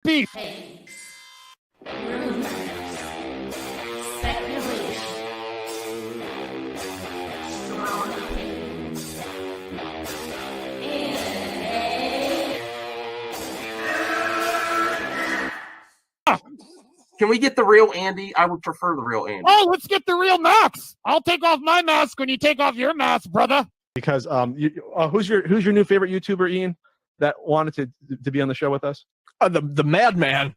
beef. Can we get the real Andy? I would prefer the real Andy. Oh, let's get the real Max. I'll take off my mask when you take off your mask, brother. Because who's your new favorite YouTuber, Ian, that wanted to be on the show with us? The Madman.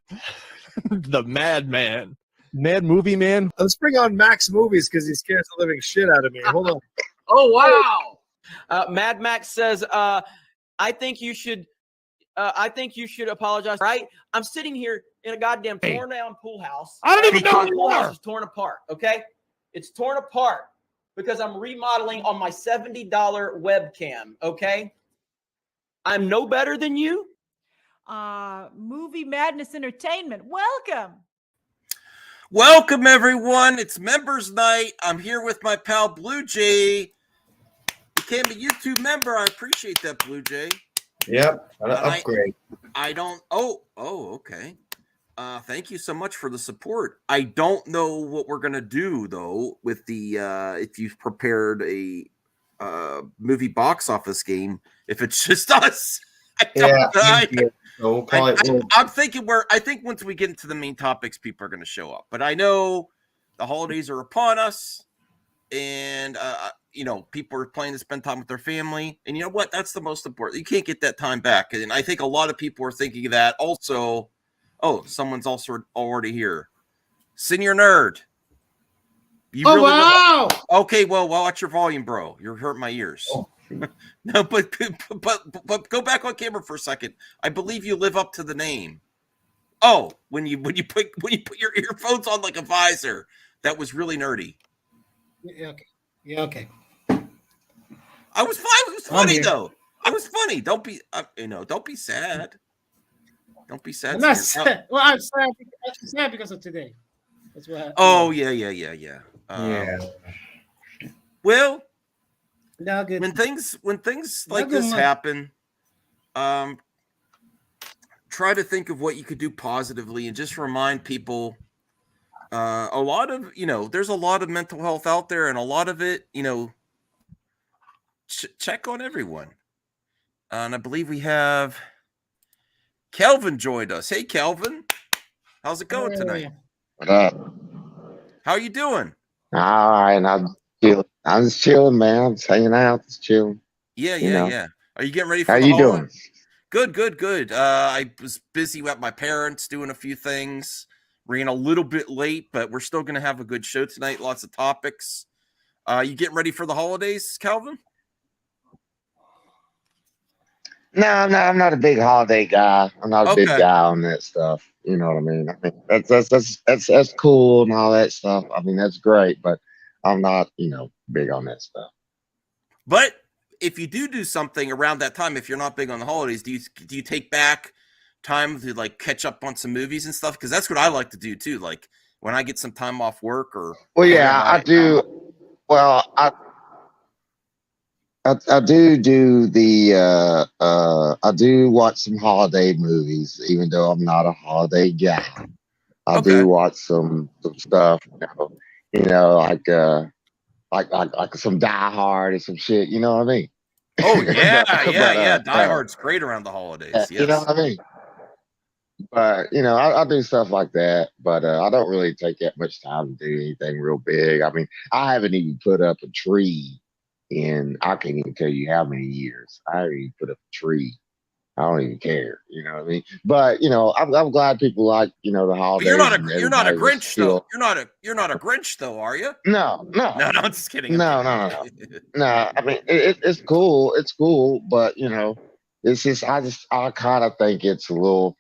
The Madman. Mad Movie Man. Let's bring on Max Movies because he scares the living shit out of me. Hold on. Oh, wow. Mad Max says, I think you should apologize. Right? I'm sitting here in a goddamn torn down pool house. I don't even know who the you pool house are. is torn apart. Okay, it's torn apart because I'm remodeling on my $70 webcam. Okay, I'm no better than you. Movie Madness Entertainment. Welcome, everyone. It's Members Night. I'm here with my pal Blue Jay. Became a YouTube member. I appreciate that, Blue Jay. Yep, an upgrade. Okay. Thank you so much for the support. I don't know what we're gonna do though with the if you've prepared a movie box office game. If it's just us, I'm thinking I think once we get into the main topics, people are gonna show up. But I know the holidays are upon us, and people are planning to spend time with their family. And you know what? That's the most important. You can't get that time back. And I think a lot of people are thinking of that also. Oh, someone's also already here. Senior Nerd. Wow. Okay, well, watch your volume, bro. You're hurting my ears. Oh. No, but go back on camera for a second. I believe you live up to the name. Oh, when you put your earphones on like a visor, that was really nerdy. Yeah, okay. Yeah, okay. I was fine. It was funny though. I was funny. Don't be sad. Don't be sad. I'm not sad. Well, I'm sad because of today. That's what. Oh yeah. Well, no good. when things like this happen, try to think of what you could do positively and just remind people. There's a lot of mental health out there, and a lot of it, check on everyone. And I believe we have Kelvin joined us. Hey, Kelvin. How's it going tonight? What up? How you doing? All right. I'm just chilling, man. I'm just hanging out. Just chilling. Yeah. Are you getting ready for How the you holiday? doing? Good. I was busy with my parents doing a few things. Ran a little bit late, but we're still going to have a good show tonight. Lots of topics. You getting ready for the holidays, Kelvin? No, I'm not a big holiday guy. I'm not a big guy on that stuff. You know what I mean? I mean that's cool and all that stuff. I mean that's great, but I'm not big on that stuff. But if you do something around that time, if you're not big on the holidays, do you take back time to like catch up on some movies and stuff? Because that's what I like to do too. Like when I get some time off work or I do. Well, I do the I do watch some holiday movies, even though I'm not a holiday guy. I do watch some stuff, like some Die Hard and some shit. You know what I mean? Oh yeah. Die Hard's great around the holidays. Yes. You know what I mean? But I do stuff like that, but I don't really take that much time to do anything real big. I mean, I haven't even put up a tree in I can't even tell you how many years. I haven't even put up a tree. I don't even care. You know what I mean? But I'm glad people like the holidays. But you're not a Grinch though. You're not a Grinch though, are you? No. I'm just kidding. No. I mean, it's cool. It's cool, but it's just I kind of think it's a little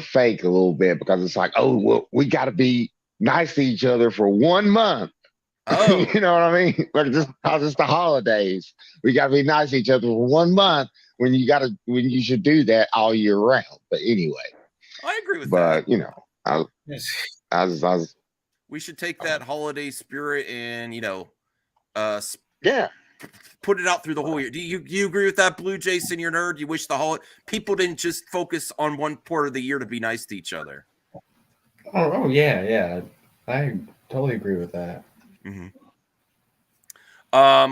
fake a little bit because it's like, oh well, we got to be nice to each other for 1 month. Oh, you know what I mean? Like just the holidays. We got to be nice to each other for 1 month when you should do that all year round. But anyway, I agree with that. But we should take that holiday spirit and put it out through the whole year. Do you agree with that, Blue Jason? You're nerd. You wish people didn't just focus on one part of the year to be nice to each other. Oh yeah. I totally agree with that. Mm-hmm.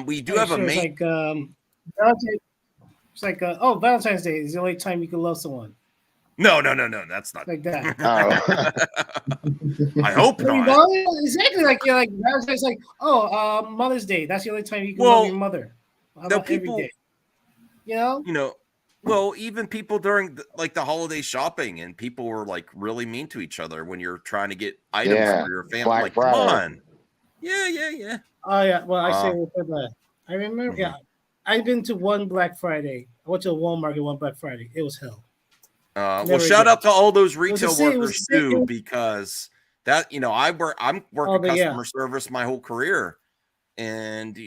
We do have a main. It's like Valentine's Day is the only time you can love someone. No, that's not like that. I hope not. Well, exactly like Valentine's, like Mother's Day. That's the only time you can love your mother. How about people, every day? You know. Well, even people during the holiday shopping, and people were like really mean to each other when you're trying to get items for your family. Black like, Friday. come on. Yeah. Oh yeah. Well, I say that. I remember. Mm-hmm. Yeah, I've been to one Black Friday. I went to a Walmart one Black Friday. It was hell. Well, shout out to all those retail workers too, because that I'm working customer service my whole career, and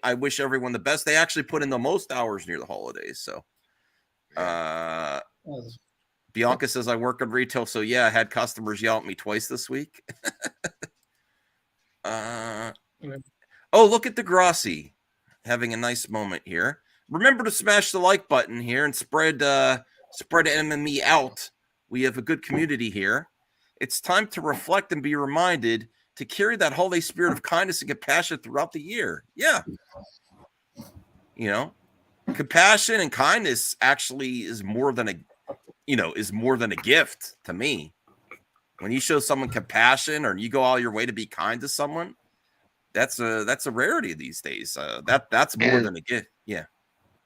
I wish everyone the best. They actually put in the most hours near the holidays. So, Bianca says I work in retail, so yeah, I had customers yell at me twice this week. Oh, look at Degrassi having a nice moment here. Remember to smash the like button here and spread MME out. We have a good community here. It's time to reflect and be reminded to carry that holiday spirit of kindness and compassion throughout the year. Yeah. Compassion and kindness actually is more than a gift to me. When you show someone compassion or you go all your way to be kind to someone, that's a rarity these days. That's more than a gift. Yeah.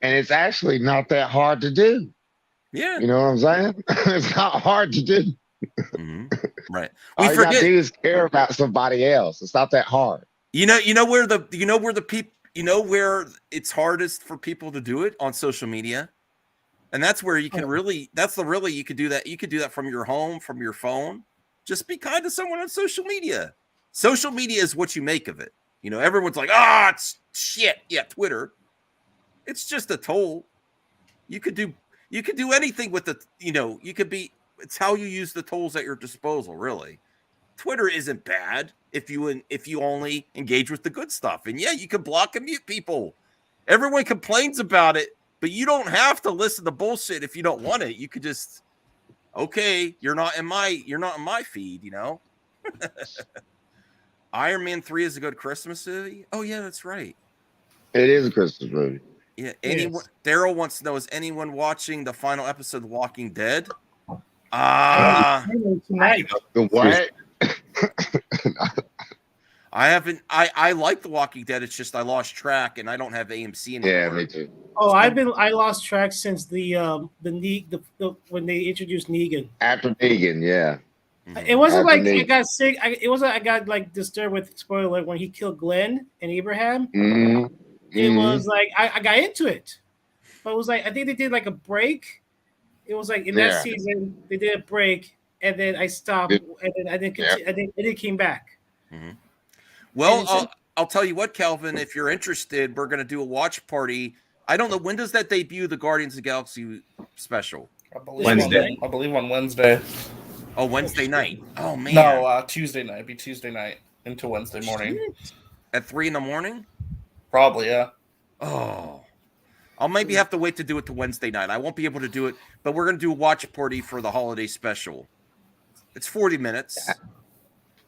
And it's actually not that hard to do. Yeah. You know what I'm saying? It's not hard to do. Mm-hmm. Right. All you gotta do is care about somebody else. It's not that hard. Where it's hardest for people to do it on social media. And that's where you can you could do that. You could do that from your home, from your phone. Just be kind to someone on social media. Social media is what you make of it. Everyone's like, it's shit. Yeah, Twitter. It's just a tool. You could do anything with it. It's how you use the tools at your disposal, really. Twitter isn't bad if you only engage with the good stuff. And yeah, you can block and mute people. Everyone complains about it, but you don't have to listen to bullshit if you don't want it. You could just, okay, you're not in my feed, Iron Man 3 is a good Christmas movie. Oh yeah, that's right. It is a Christmas movie. Yeah. Daryl wants to know: is anyone watching the final episode of The Walking Dead? The what? I haven't. I like The Walking Dead. It's just I lost track, and I don't have AMC anymore. Yeah, me too. Oh, I lost track since the when they introduced Negan. After Negan, yeah. It wasn't like I got sick. It wasn't. I got like disturbed with spoiler alert when he killed Glenn and Abraham. Mm-hmm. It was like I got into it, but it was like I think they did like a break. It was like in that season they did a break, and then I stopped, and then I didn't. It came back. Mm-hmm. Well, I'll tell you what, Calvin. If you're interested, we're going to do a watch party. I don't know, when does that debut? The Guardians of the Galaxy special. I believe on Wednesday. Oh, Wednesday night. Oh man. No, Tuesday night. It'd be Tuesday night into Wednesday morning. At 3 a.m? Probably, yeah. Oh. I'll maybe have to wait to do it to Wednesday night. I won't be able to do it, but we're going to do a watch party for the holiday special. It's 40 minutes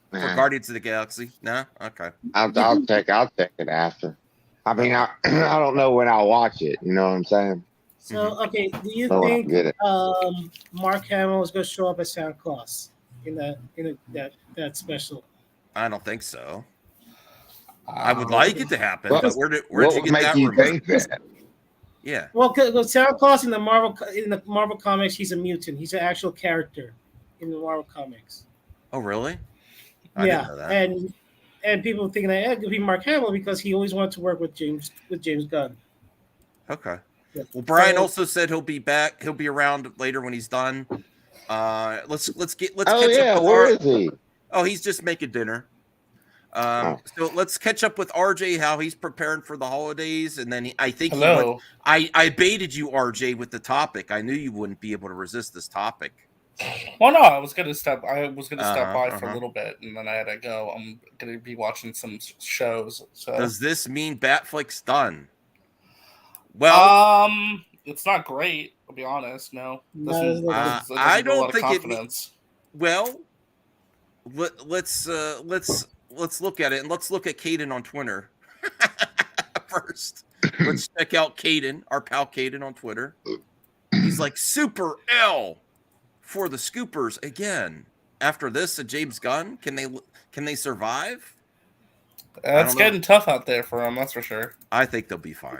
for Guardians of the Galaxy. No? Okay. I'll check it after. I mean, I don't know when I'll watch it. You know what I'm saying? So, okay, do you think Mark Hamill is going to show up as Santa Claus in that special? I don't think so. I would like it to happen, but where did you get that rumor? Think that? Yeah. Well, because Santa Claus in the Marvel comics, he's a mutant. He's an actual character in the Marvel comics. Oh, really? I didn't know that. And people thinking that it could be Mark Hamill because he always wanted to work with James Gunn. Okay. Yeah. Well, Brian also said he'll be back. He'll be around later when he's done. Let's catch up. Where is he? Oh, he's just making dinner. So let's catch up with RJ, how he's preparing for the holidays, and then I Hello. I baited you, RJ, with the topic. I knew you wouldn't be able to resist this topic. Well, no, I was gonna step by for uh-huh. a little bit, and then I had to go. I'm gonna be watching some shows. So Does this mean Batfleck's done? Well, it's not great. I'll be honest. No, I don't think confidence. Well, let's look at it, and let's look at Caden on Twitter first. Let's check out Caden, our pal Caden on Twitter. He's like Super L for the Scoopers again. After this, a James Gunn, can they survive? It's getting tough out there for them, that's for sure. I think they'll be fine.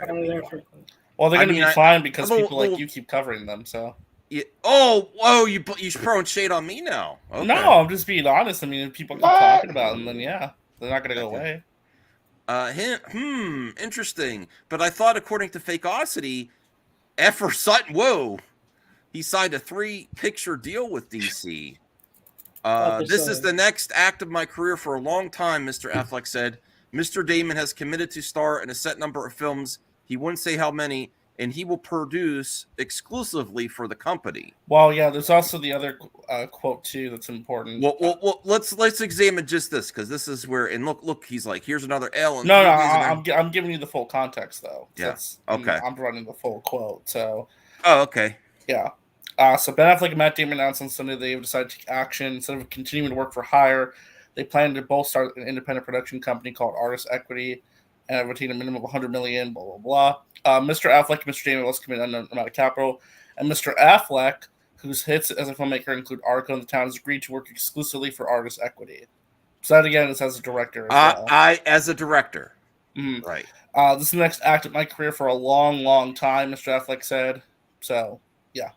Well, they're going to be fine because people like you keep covering them. So. Yeah. Oh, you're throwing shade on me now. Okay. No, I'm just being honest. I mean, if people keep talking about them, then yeah, they're not going to go away. Interesting. But I thought, according to Fakeosity, Effer Sutton, whoa, he signed a 3-picture deal with DC. This is the next act of my career for a long time, Mr. Affleck said. Mr. Damon has committed to star in a set number of films. He wouldn't say how many, and he will produce exclusively for the company. Well, yeah, there's also the other quote too that's important. Well, let's examine just this, because this is where, and look, he's like, here's another L. And no, I'm giving you the full context though. Yeah. Okay. I'm running the full quote. So. Oh, okay. Yeah. So Ben Affleck and Matt Damon announced on Sunday they have decided to take action. Instead of continuing to work for hire, they plan to both start an independent production company called Artist Equity and have retained a minimum of $100 million, blah, blah, blah. Mr. Affleck and Mr. Damon must commit an unknown amount of capital. And Mr. Affleck, whose hits as a filmmaker include Arco and The Town, has agreed to work exclusively for Artist Equity. So that, again, is as a director as well. As a director. Mm-hmm. Right. This is the next act of my career for a long, long time, Mr. Affleck said. So, yeah.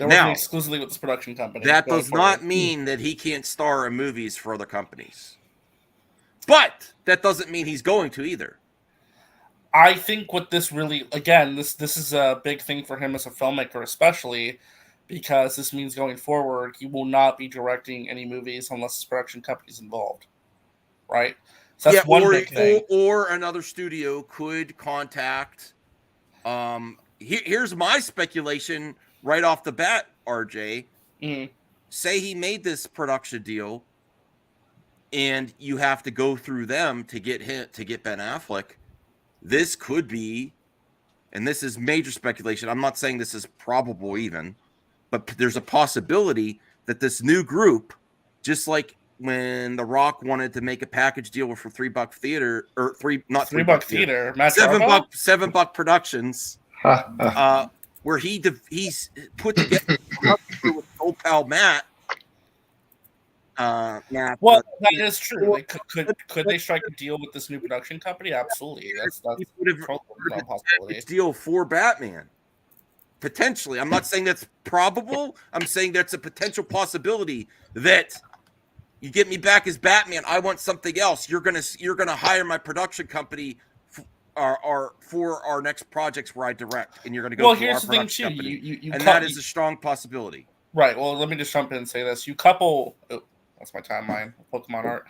They're working exclusively with this production company. That does not mean that he can't star in movies for other companies. But that doesn't mean he's going to either. I think what this really, again, this is a big thing for him as a filmmaker, especially because this means going forward, he will not be directing any movies unless his production company is involved. Right? So that's one big thing. Or another studio could contact. Here's my speculation right off the bat, RJ. Mm-hmm. Say he made this production deal, and you have to go through them to get Ben Affleck. This could be, and this is major speculation. I'm not saying this is probable even, but there's a possibility that this new group, just like when The Rock wanted to make a package deal for $3 Theater or $3 Theater, $7 Productions, where he's put together with old pal Matt. Well, that is true. Like, could they strike a deal with this new production company? Absolutely. That's a possibility. Deal for Batman. Potentially. I'm not saying that's probable. I'm saying that's a potential possibility that you get me back as Batman. I want something else. You're gonna hire my production company for our next projects where I direct, and you're gonna go. Well, here's the thing too. That is a strong possibility. Right. Well, let me just jump in and say this. You couple. That's my timeline. Pokemon art.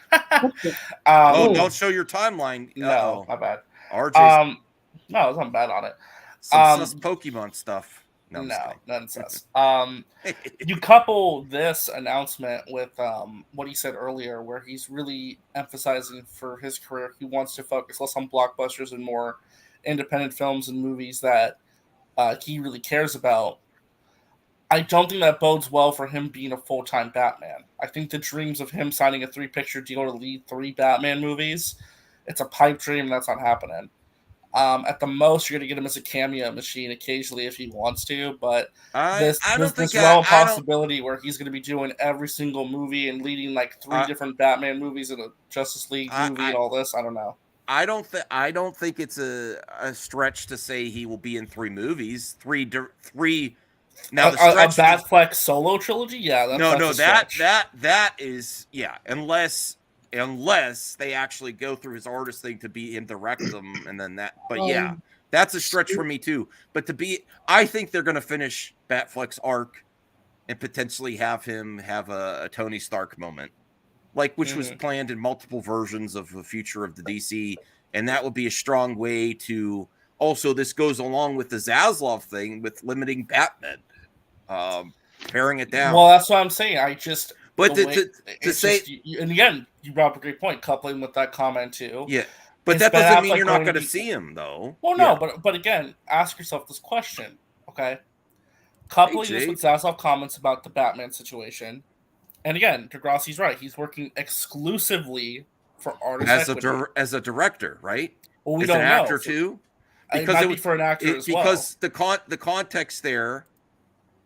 Don't show your timeline. No, my bad. RJ. No, it's not bad on it. Some sus Pokemon stuff. No, nothing sus. You couple this announcement with what he said earlier, where he's really emphasizing for his career, he wants to focus less on blockbusters and more independent films and movies that he really cares about. I don't think that bodes well for him being a full-time Batman. I think the dreams of him signing a 3-picture deal to lead 3 Batman movies, it's a pipe dream, and that's not happening. At the most, you're going to get him as a cameo machine occasionally if he wants to, but this possibility where he's going to be doing every single movie and leading like 3 different Batman movies and a Justice League movie and all this, I don't know. I don't think it's a stretch to say he will be in 3 movies, 3. Now the a Batfleck solo trilogy, yeah. That is unless they actually go through his artist thing to be him direct them, and then that. But that's a stretch for me too. But I think they're going to finish Batfleck's arc and potentially have him have a Tony Stark moment, which was planned in multiple versions of the future of the DC, and that would be a strong way to. Also, this goes along with the Zaslav thing with limiting Batman. paring it down. Well, that's what I'm saying. But the to way- say, and again, you brought up a great point, coupling with that comment too. yeah, but Is that Ben doesn't mean Affleck you're not going going to to be- see him, though. Well, no, but again, ask yourself this question, okay? Coupling this Jake. with Zaslav comments about the Batman situation, and again, Degrassi's right. He's working exclusively for artist equity. As a director, right? Well, we as don't an know. actor too, It might be for an actor as well. because the context there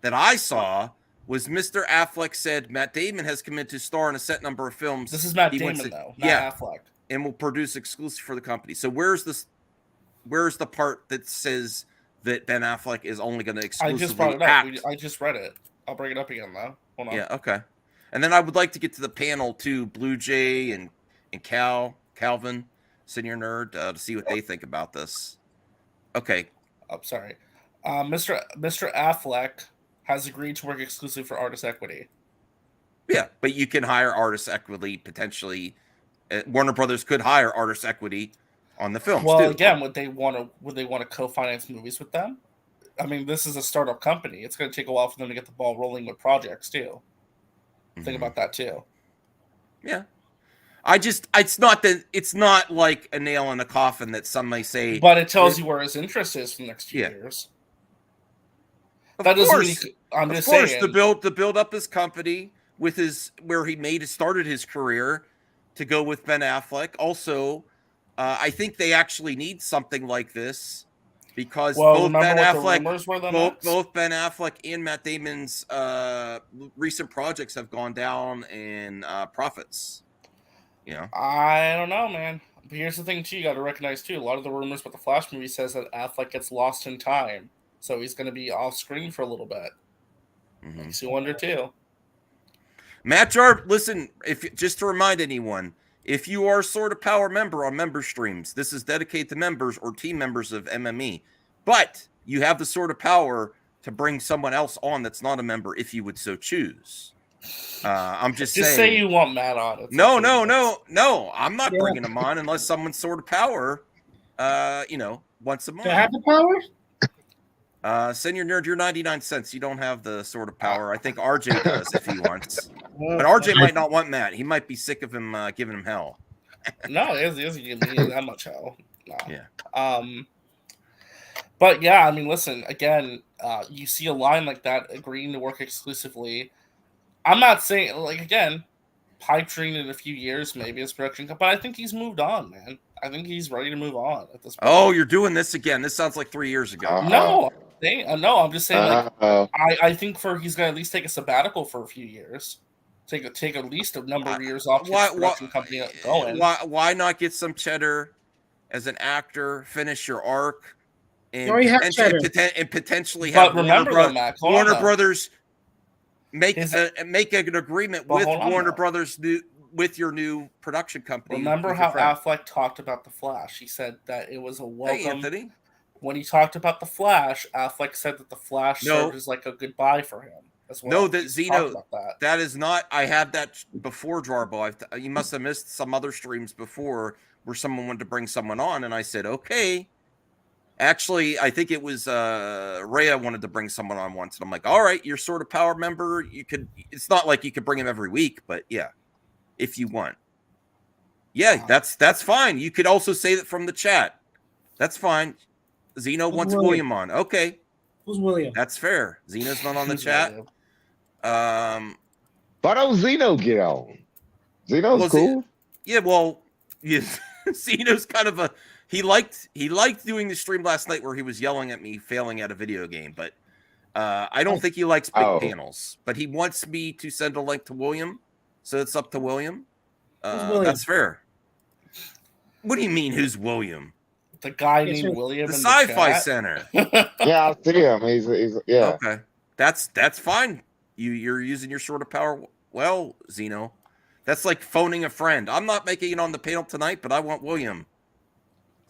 that I saw was Mr. Affleck said Matt Damon has committed to star in a set number of films. This is Matt he wants Damon, to- though, not yeah, Affleck. and will produce exclusive for the company. So where's the part that says that Ben Affleck is only going to I exclusively just brought it up. act? I just read it. I'll bring it up again, though. Hold on. Yeah, okay. And then I would like to get to the panel too, Blue Jay and Calvin, Senior Nerd, to see what they think about this. Okay. I'm sorry. Mr. Affleck has agreed to work exclusively for artist equity. Yeah, but you can hire artist equity potentially. Warner Brothers could hire artist equity on the films. Well, too. again, would they want to co-finance movies with them? I mean, this is a startup company. It's going to take a while for them to get the ball rolling with projects too. Think about that too. Yeah. It's not like a nail in a coffin that some may say. But it tells you where his interest is for the next few years. That doesn't mean I'm just saying to build up his company with where he started his career to go with Ben Affleck. Also, I think they actually need something like this because both Ben Affleck and Matt Damon's recent projects have gone down in profits. You know, I don't know, man. But here's the thing, too. You got to recognize, too, a lot of the rumors about the Flash movie says that Affleck gets lost in time. So he's going to be off screen for a little bit. Makes you wonder, too. Matt Jarb, listen, just to remind anyone, if you are a Sword of Power member on member streams, this is dedicated to members or team members of MME. But you have the Sword of Power to bring someone else on that's not a member if you would so choose. I'm just saying. Just say you want Matt on. No. I'm not bringing him on unless someone's Sword of Power, wants him on. Do I have the power? Senior Nerd, you're 99 cents. You don't have the Sword of Power. I think RJ does if he wants. But RJ might not want Matt. He might be sick of him giving him hell. No, it doesn't give me that much hell. No. Yeah. But yeah, I mean, listen, again, you see a line like that agreeing to work exclusively. I'm not saying, like, again, pipe dream in a few years, maybe as production, but I think he's moved on, man. I think he's ready to move on at this point. Oh, you're doing this again. This sounds like 3 years ago. No, I'm just saying, like, I think he's going to at least take a sabbatical for a few years. Take at least a number of years off to get the production company going. Why not get some cheddar as an actor, finish your arc, and potentially have Warner Brothers make an agreement with Warner Brothers with your new production company. Remember how Affleck talked about The Flash? He said that it was a welcome. Hey, Anthony. When he talked about The Flash, Affleck said that The Flash served as like a goodbye for him as well. No, that Zeno, that is not. I had that before, Jarbo. You must have missed some other streams before where someone wanted to bring someone on, and I said, okay. Actually, I think it was Rhea wanted to bring someone on once, and I'm like, all right, you're sort of power member. You could. It's not like you could bring him every week, but yeah, if you want. Yeah, that's fine. You could also say that from the chat. That's fine. Zeno wants William on. Okay. Who's William? That's fair. Zeno's not on the chat. Why don't Zeno get on? Zeno's cool. Zeno's kind of a. He liked doing the stream last night where he was yelling at me failing at a video game, but I don't think he likes big panels. But he wants me to send a link to William, so it's up to William. That's fair. What do you mean? Who's William? The guy named William. The Sci-Fi Center. Yeah, I see him. He's yeah. Okay, that's fine. You're using your sort of power well, Zeno. That's like phoning a friend. I'm not making it on the panel tonight, but I want William.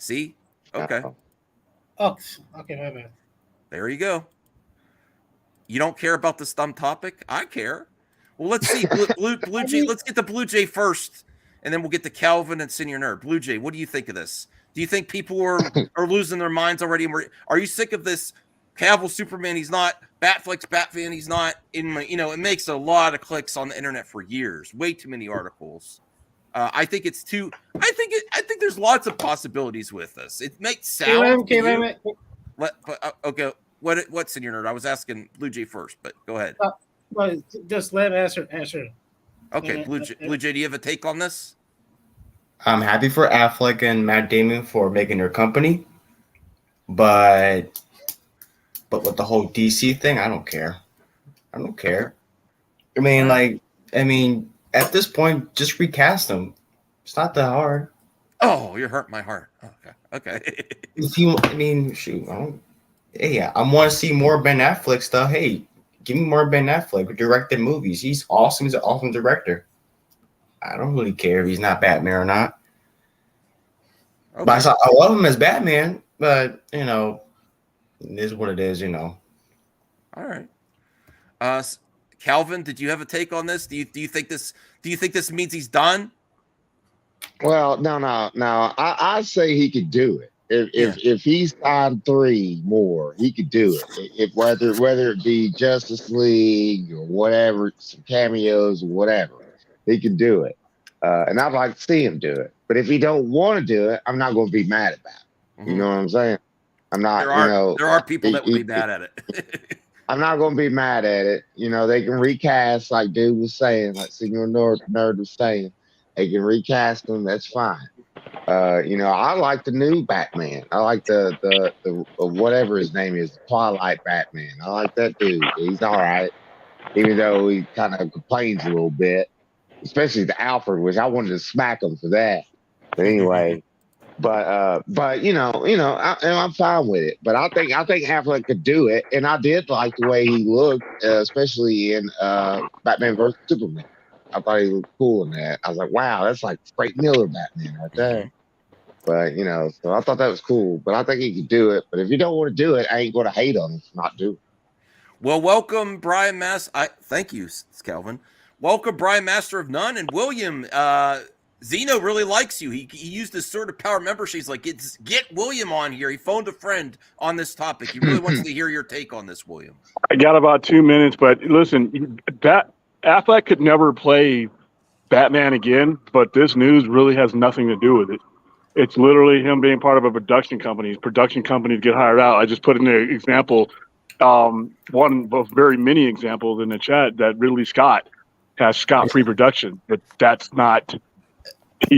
See? Okay. Oh, okay, my bad. There you go. You don't care about this dumb topic? I care. Well, let's see. Blue Jay. Let's get the Blue Jay first, and then we'll get to Calvin and Senior Nerd. Blue Jay, what do you think of this? Do you think people are losing their minds already? Are you sick of this? Cavill Superman, he's not Batfleck's Batfan. He's not in my, it makes a lot of clicks on the internet for years. Way too many articles. I think it's too. I think there's lots of possibilities with this. It makes sound. Okay. What's in your nerd? I was asking Blue Jay first, but go ahead. Well, just let him answer. Okay, Blue Jay, do you have a take on this? I'm happy for Affleck and Matt Damon for making their company, but with the whole DC thing, I don't care. I mean, at this point, just recast them. It's not that hard. Oh, you're hurting my heart. Okay. Shoot, I want to see more Ben Affleck stuff. Hey, give me more Ben Affleck who directed movies. He's awesome. He's an awesome director. I don't really care if he's not Batman or not. Okay. But I love him as Batman, but it is what it is, All right. Calvin, did you have a take on this? Do you think this means he's done? Well, no. I say he could do it. If he's signed 3 more, he could do it. Whether it be Justice League or whatever, some cameos or whatever, he can do it. And I'd like to see him do it. But if he don't want to do it, I'm not going to be mad about it. Mm-hmm. You know what I'm saying? I'm not. There are people that would be mad at it. I'm not going to be mad at it. They can recast, like dude was saying, like Senior Nerd was saying. They can recast them. That's fine. I like the new Batman. I like the whatever his name is, Twilight Batman. I like that dude. He's all right, even though he kind of complains a little bit, especially the Alfred, which I wanted to smack him for that. But anyway, I'm fine with it. But I think Affleck could do it, and I did like the way he looked, especially in Batman vs Superman. I thought he looked cool in that. I was like, wow, that's like Frank Miller Batman right there. But, so I thought that was cool. But I think he could do it. But if you don't want to do it, I ain't going to hate on him for not doing it. Well, welcome, Brian thank you, Calvin. Welcome, Brian Master of None. And William, Zeno really likes you. He used this sort of power membership. He's like, get William on here. He phoned a friend on this topic. He really wants to hear your take on this, William. I got about 2 minutes, but listen, Affleck could never play Batman again, but this news really has nothing to do with it. It's literally him being part of a production company. Production companies get hired out. I just put in the example, one of very many examples in the chat that Ridley Scott has Scott-free production, but that's not.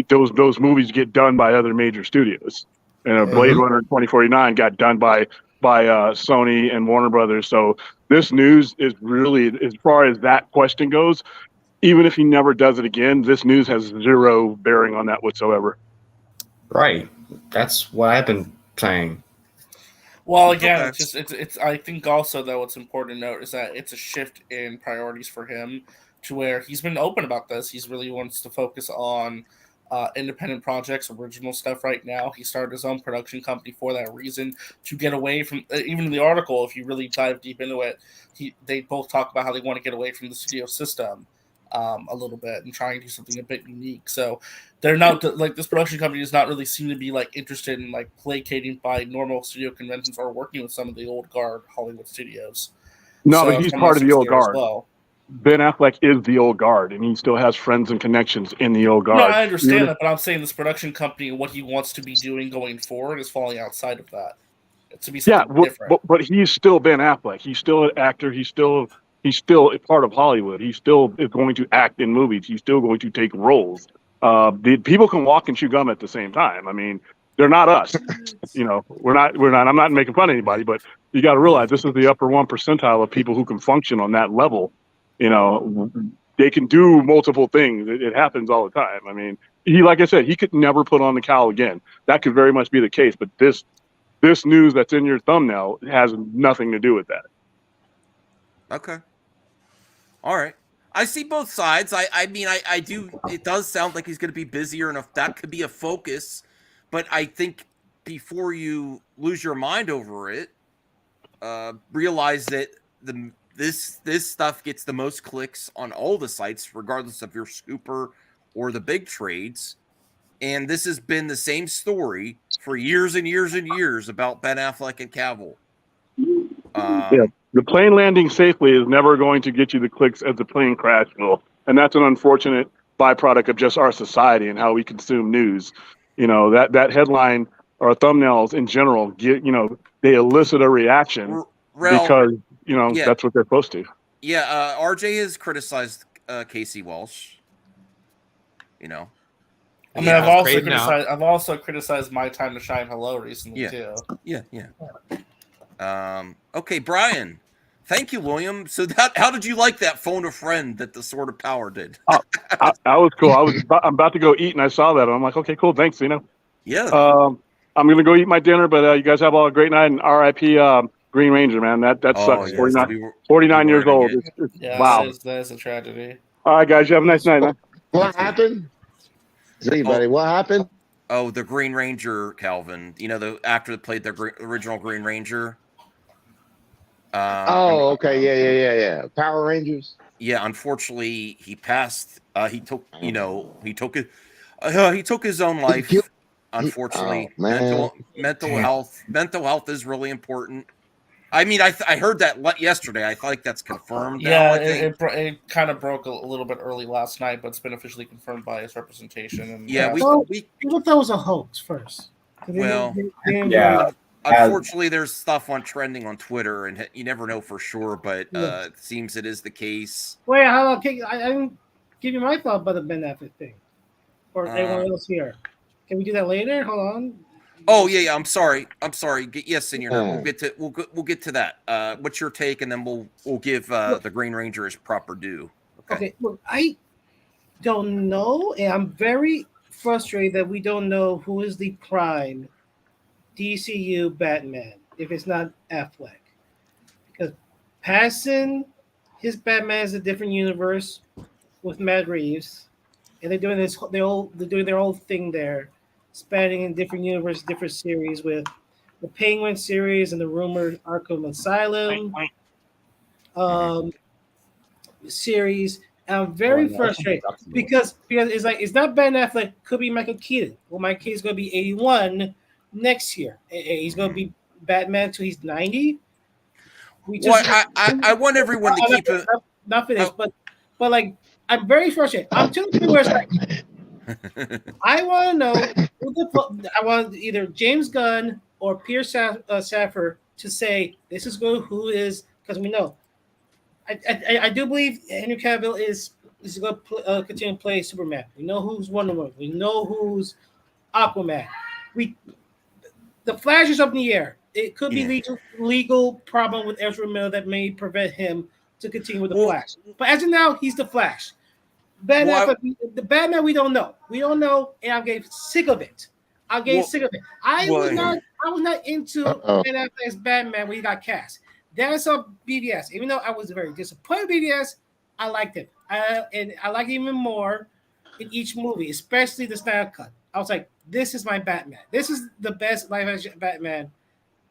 Those movies get done by other major studios. Blade Runner 2049 got done by Sony and Warner Brothers. So this news is really, as far as that question goes, even if he never does it again, this news has zero bearing on that whatsoever. Right. That's what I've been saying. Well, again, it's. I think also though, what's important to note is that it's a shift in priorities for him, to where he's been open about this. He's really wants to focus on independent projects, original stuff right now. He started his own production company for that reason, to get away from, even in the article, if you really dive deep into it, they both talk about how they want to get away from the studio system a little bit and try and do something a bit unique. So they're not, like, this production company does not really seem to be like interested in like placating by normal studio conventions or working with some of the old guard Hollywood studios. No, but he's part of the old guard. Well. Ben Affleck is the old guard, and he still has friends and connections in the old guard. No, I understand that, but I'm saying this production company and what he wants to be doing going forward is falling outside of that. To be something different. But he's still Ben Affleck. He's still an actor. He's still a part of Hollywood. He still is going to act in movies. He's still going to take roles. The people can walk and chew gum at the same time. I mean, they're not us. We're not. I'm not making fun of anybody, but you got to realize this is the upper 1% of people who can function on that level. They can do multiple things. It happens all the time. I mean, like I said, he could never put on the cowl again. That could very much be the case. But this news that's in your thumbnail has nothing to do with that. Okay. All right. I see both sides. I mean, I do. It does sound like he's going to be busier, and if that could be a focus. But I think before you lose your mind over it, realize that this stuff gets the most clicks on all the sites, regardless of your scooper or the big trades. And this has been the same story for years and years and years about Ben Affleck and Cavill. The plane landing safely is never going to get you the clicks as the plane crash will. And that's an unfortunate byproduct of just our society and how we consume news. You know, that headline or thumbnails in general they elicit a reaction because, that's what they're supposed to. Yeah, RJ has criticized Casey Walsh. You know. I mean, I've also criticized My Time to Shine Hello recently too. Yeah. Okay, Brian. Thank you, William. So how did you like that phone a friend that the Sword of Power did? I was cool. I'm about to go eat, and I saw that. And I'm like, okay, cool, thanks. Yeah. I'm gonna go eat my dinner, but you guys have all a great night. And R.I.P. Green Ranger, man. That sucks. Yes, 49 years old. Wow. That is a tragedy. All right, guys. You have a nice night, man. What happened? See, buddy, what happened? Oh, the Green Ranger, Calvin. You know, the actor that played the original Green Ranger. Okay, yeah. Power Rangers. Yeah, unfortunately, he passed. He took his own life. Unfortunately, mental health is really important. I mean, I heard that yesterday. I think that's confirmed. Yeah, it kind of broke a little bit early last night, but it's been officially confirmed by his representation. And we thought that was a hoax first. Unfortunately, there's stuff trending on Twitter, and you never know for sure, but it seems it is the case. Wait, I didn't give you my thought about the Ben Affleck thing, or anyone else here. Can we do that later? Hold on. Oh yeah. I'm sorry. Yes, Senior. We'll get to that. What's your take, and then we'll give the Green Ranger his proper due. Okay. Look, I don't know, and I'm very frustrated that we don't know who is the prime DCU Batman if it's not Affleck, because passing his Batman is a different universe with Matt Reeves, and they're doing their whole thing there, spanning in different universes, different series with the Penguin series and the rumored Arkham Asylum series. I'm very frustrated because it's not Ben Affleck, could be Michael Keaton. Well, Michael Keaton's going to be 81 next year. He's going to be Batman till he's 90. I want everyone to keep it. Not finished, but like I'm very frustrated. I'm telling you where it's like. I want to know. I want either James Gunn or Peter Safran to say this is who is, because we know. I do believe Henry Cavill is going to continue to play Superman. We know who's Wonder Woman. We know who's Aquaman. The Flash is up in the air. It could be legal problem with Ezra Miller that may prevent him to continue with the Flash. But as of now, he's the Flash. The Batman we don't know. We don't know, and I'm getting sick of it. I was not into Ben Affleck's Batman when he got cast. Then I saw BVS. Even though I was very disappointed with BVS, I liked him. And I like him even more in each movie, especially the Snyder Cut. I was like, this is my Batman. This is the best live action Batman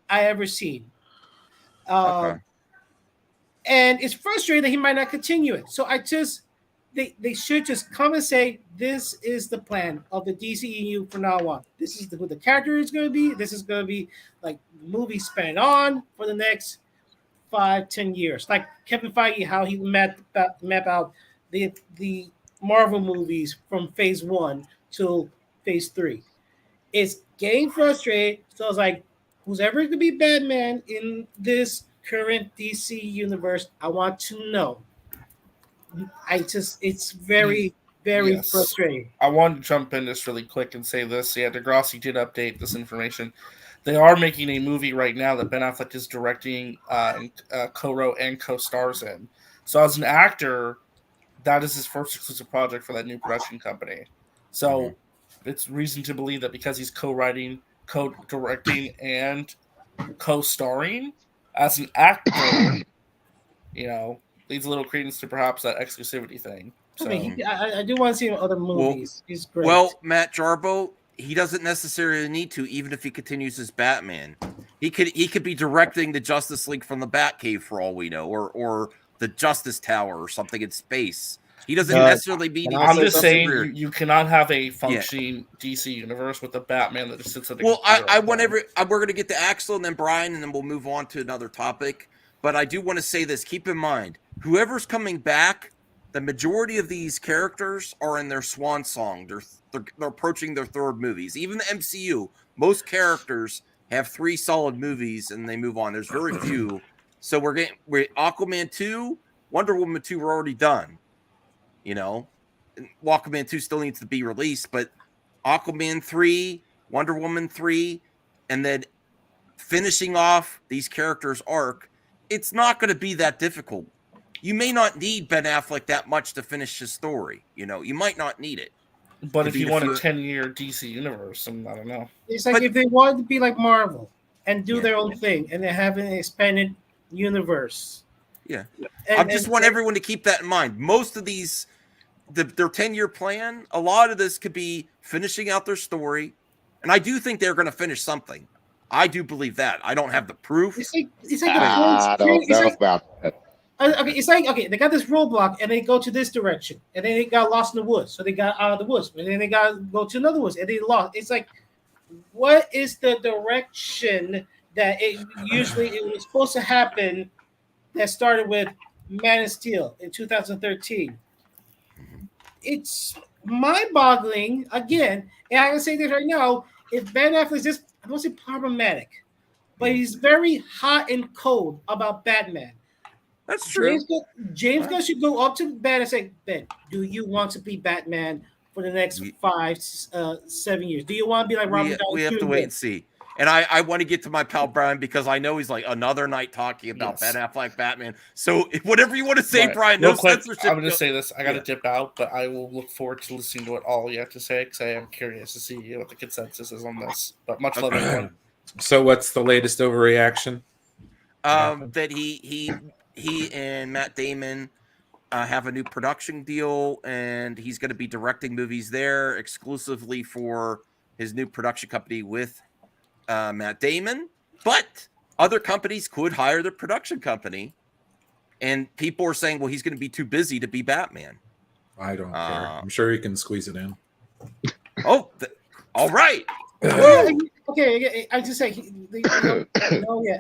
I ever seen. And it's frustrating that he might not continue it. So they should just come and say, this is the plan of the DCEU from now on. This is who the character is going to be. This is going to be like the movie span on for the next 5-10 years. Like Kevin Feige, how he map out the Marvel movies from phase 1 to phase 3. It's getting frustrated. So I was like, who's ever going to be Batman in this current DC universe, I want to know. It's very, very frustrating. I want to jump in this really quick and say this. Yeah, Degrassi did update this information. They are making a movie right now that Ben Affleck is directing, co-wrote and co-stars in. So as an actor, that is his first exclusive project for that new production company. So it's reason to believe that because he's co-writing, co-directing, and co-starring as an actor, leads a little credence to perhaps that exclusivity thing. So. I do want to see him in other movies. He's great. Well, Matt Jarbo, he doesn't necessarily need to, even if he continues as Batman. He could be directing the Justice League from the Batcave for all we know, or the Justice Tower or something in space. He doesn't necessarily be. I'm just saying you cannot have a functioning DC universe with a Batman that just sits at the. Well, we're going to get to Axel and then Brian, and then we'll move on to another topic. But I do want to say this. Keep in mind, whoever's coming back, the majority of these characters are in their swan song. They're approaching their third movies. Even the MCU, most characters have 3 solid movies and they move on. There's very few. So we're Aquaman 2, Wonder Woman 2 were already done. You know, Aquaman 2 still needs to be released, but Aquaman 3, Wonder Woman 3, and then finishing off these characters' arc, it's not going to be that difficult. You may not need Ben Affleck that much to finish his story. You know, you might not need it. But if you want a 10-year DC universe, I don't know. It's like if they wanted to be like Marvel and do their own thing, and they have an expanded universe. Yeah, I just want everyone to keep that in mind. Most of these, their 10-year plan, a lot of this could be finishing out their story, and I do think they're going to finish something. I do believe that. I don't have the proof. It's like I don't know about that. Okay, it's like they got this roadblock and they go to this direction, and then they got lost in the woods, so they got out of the woods, and then they got to go to another woods, and they lost. It's like, what is the direction that it was supposed to happen? That started with Man of Steel in 2013. It's mind-boggling again, and I can say this right now: if Ben Affleck is just, I don't say problematic, but he's very hot and cold about Batman. That's true. James Gunn should go up to Ben and say, Ben, do you want to be Batman for the next 5-7 years? Do you want to be like Robert Downey Jr.? We have to wait and see. And I want to get to my pal Brian because I know he's like another night talking about Ben Affleck Batman. So whatever you want to say, Brian, no censorship. I'm going to say this. I got to dip out, but I will look forward to listening to what all you have to say because I am curious to see what the consensus is on this. But much love, everyone. So what's the latest overreaction? That he and Matt Damon have a new production deal, and he's going to be directing movies there exclusively for his new production company with Matt Damon. But other companies could hire the production company, and people are saying, well, he's going to be too busy to be Batman. I don't care. I'm sure he can squeeze it in. All right. Okay, I just say,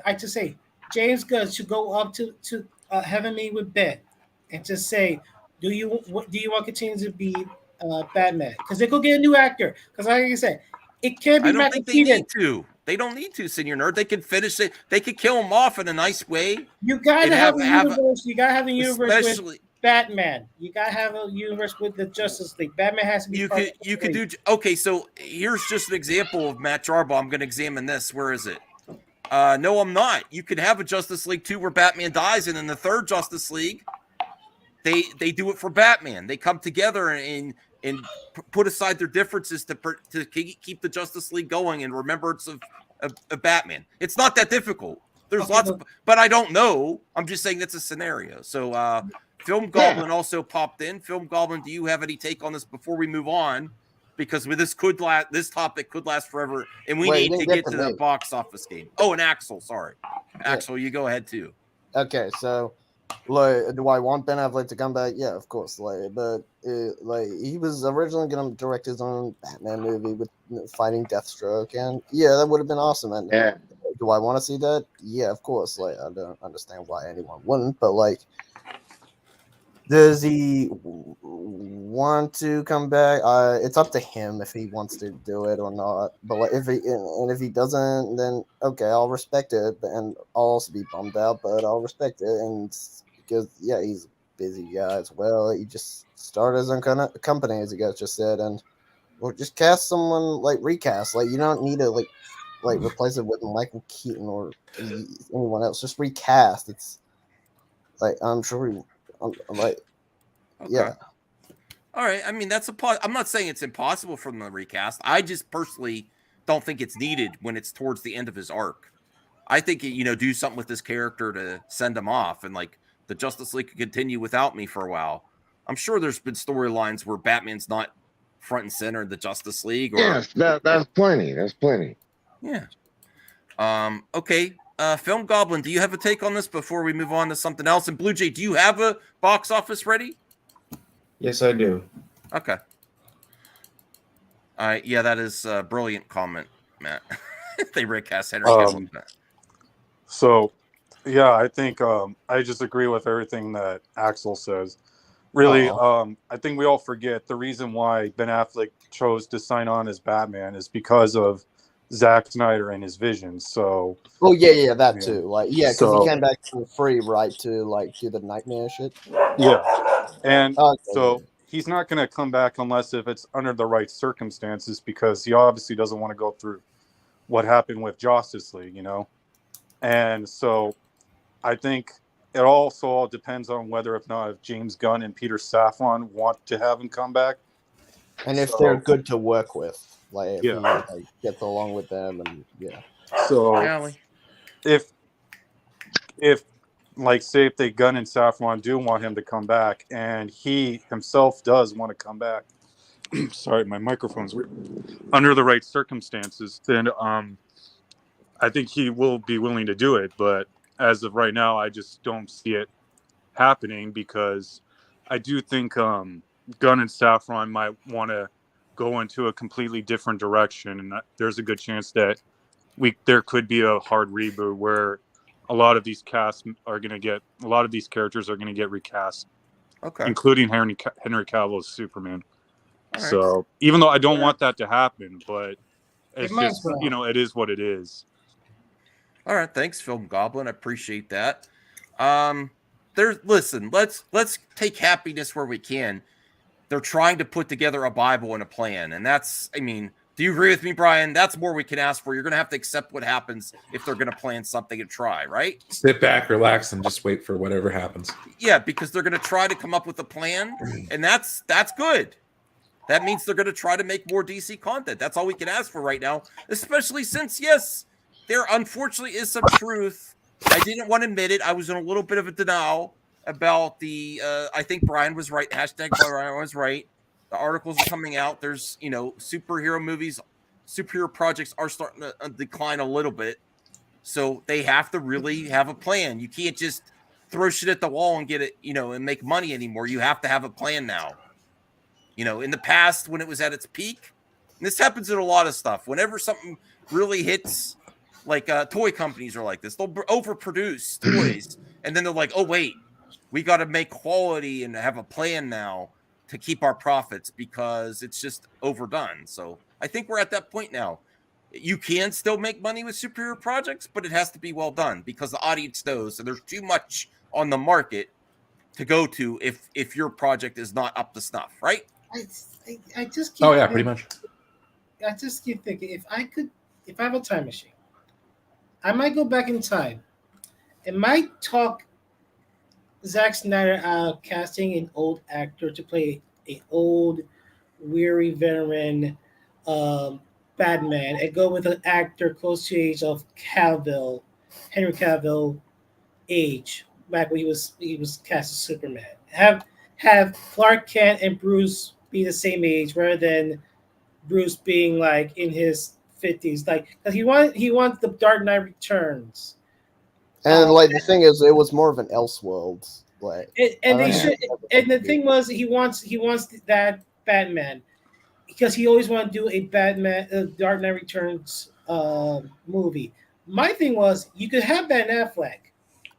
I just say, James Gunn should go up to having me with Ben and just say, do you want to continue to be Batman? Because they could get a new actor. Because like I said, it can't be. I don't think they need to. They don't need to, Senior Nerd. They can finish it. They could kill him off in a nice way. You gotta have a universe. You gotta have a universe with Batman. You gotta have a universe with the Justice League. Batman has to be. You could do. Okay, so here's just an example of Matt Jarbo. I'm going to examine this. Where is it? No, I'm not. You could have a Justice League 2 where Batman dies, and in the third Justice League, they do it for Batman. They come together and put aside their differences to keep the Justice League going in remembrance of Batman. It's not that difficult. There's lots of, but I don't know. I'm just saying that's a scenario. So, Film Goblin also popped in. Film Goblin, do you have any take on this before we move on? Because this topic could last forever, and we need to get to the box office game. Oh, and Axel, sorry. Axel, you go ahead too. Okay, so do I want Ben Affleck to come back? Yeah, of course. But he was originally going to direct his own Batman movie with fighting Deathstroke, and that would have been awesome. And do I want to see that? Yeah, of course. I don't understand why anyone wouldn't, but does he want to come back? It's up to him if he wants to do it or not. But if he doesn't, then okay, I'll respect it, and I'll also be bummed out, but I'll respect it. And because he's a busy guy as well. He just started his own company, as you guys just said, and just cast someone recast. You don't need to replace it with Michael Keaton or anyone else. Just recast. It's I'm sure. Yeah. All right. I mean, I'm not saying it's impossible for them to recast. I just personally don't think it's needed when it's towards the end of his arc. I think do something with this character to send him off, and the Justice League could continue without me for a while. I'm sure there's been storylines where Batman's not front and center in the Justice League. Yes, that's plenty. That's plenty. Yeah. Okay. Film Goblin, do you have a take on this before we move on to something else? And Blue Jay, do you have a box office ready? Yes, I do. Okay. Yeah, that is a brilliant comment, Matt. They recast Henry Cavill. So Yeah, I think I just agree with everything that Axel says. Really, I think we all forget the reason why Ben Affleck chose to sign on as Batman is because of Zack Snyder and his vision. So, Oh yeah, that too. Like because he So- came back for free, right? To like do the nightmare shit. yeah, and Okay, so he's not going to come back unless if it's under the right circumstances, because he obviously doesn't want to go through what happened with Justice League, And so I think it also all depends on whether or not if James Gunn and Peter Safran want to have him come back. and if So- they're good to work with, like if Yeah. he like, gets along with them, and yeah. So Allie. if like say if they Gunn and Safran do want him to come back and he himself does want to come back, sorry, my microphone's weird. Under the right circumstances, then I think he will be willing to do it. But as of right now, I just don't see it happening, because I do think Gunn and Safran might want to go into a completely different direction, and there's a good chance that there could be a hard reboot where a lot of these characters are going to get recast, Okay. including Henry Cavill as Superman. All right. So even though I don't want that to happen, but it's might just as well. it is what it is. All right, thanks, Film Goblin. I appreciate that. Listen, let's take happiness where we can. They're trying to put together a Bible and a plan, and that's, I mean, do you agree with me, Brian? That's more we can ask for. You're going to have to accept what happens if they're going to plan something and try, right? Sit back, relax, and just wait for whatever happens. Yeah, because they're going to try to come up with a plan, and that's good. That means they're going to try to make more DC content. That's all we can ask for right now, especially since, yes, there unfortunately is some truth. I didn't want to admit it. I was in a little bit of a denial about the, I think Brian was right. Hashtag Brian was right. The articles are coming out. There's, superhero movies, superhero projects are starting to decline a little bit. So they have to really have a plan. You can't just throw shit at the wall and get it, and make money anymore. You have to have a plan now. In the past, when it was at its peak, and this happens in a lot of stuff, whenever something really hits, like toy companies are like this, they'll overproduce toys, and then they're like, oh, wait, we got to make quality and have a plan now to keep our profits because it's just overdone. So I think we're at that point now. You can still make money with superhero projects, but it has to be well done because the audience knows, and there's too much on the market to go to if your project is not up to snuff, right? I just keep pretty much. I just keep thinking if I have a time machine, I might go back in time and might talk Zack Snyder out of casting an old actor to play an old, weary veteran Batman and go with an actor close to the age of Henry Cavill age, back when he was cast as Superman. Have Clark Kent and Bruce be the same age rather than Bruce being like in his 50s, like because he wants the Dark Knight Returns. And like the thing is, it was more of an Elseworlds. Like, And the thing was, he wants that Batman because he always wanted to do a Batman Dark Knight Returns movie. My thing was, you could have Ben Affleck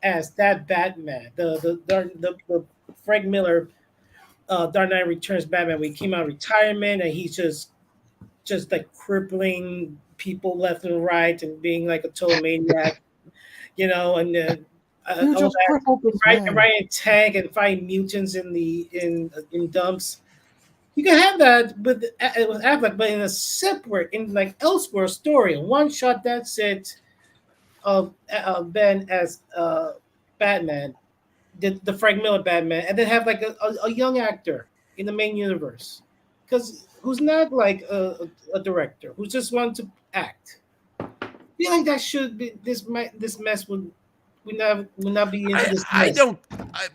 as that Batman, the Frank Miller Dark Knight Returns Batman. When he came out of retirement and he's just like crippling people left and right and being like a total maniac, and riding tank and fighting mutants in dumps. You can have that with Affleck, but in a separate, in like elsewhere story, one shot. That's it. Of Ben as Batman, the Frank Miller Batman, and then have like a young actor in the main universe, because who's not like a director who just wants to act. I feel like that should be this mess would not be into this. I don't.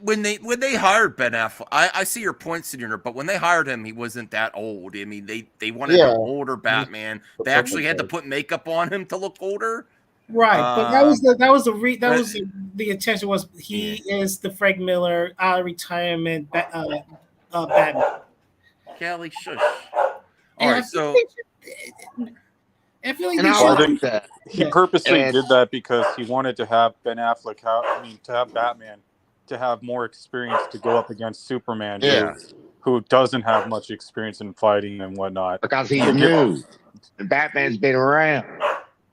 When they hired Ben Affleck, I see your point, Senior, but when they hired him, he wasn't that old. I mean, they wanted an older Batman. They actually had to put makeup on him to look older. Right, but that was the intention was he is the Frank Miller out of retirement Batman. Kelly, shush. All And right, so I feel like And they I should. like that. He purposely And- did that because he wanted to have Ben Affleck, to have Batman, to have more experience to go up against Superman, who doesn't have much experience in fighting and whatnot. Because he's new. And Batman's been around.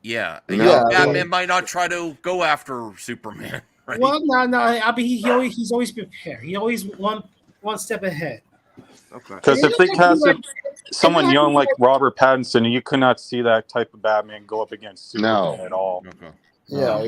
Yeah, You you know, know, Batman might not try to go after Superman. Right? Well, no. I mean, he's always prepared. He always one step ahead. Okay. Because if they casted someone young like Robert Pattinson, you could not see that type of Batman go up against Superman at all. Okay. Yeah,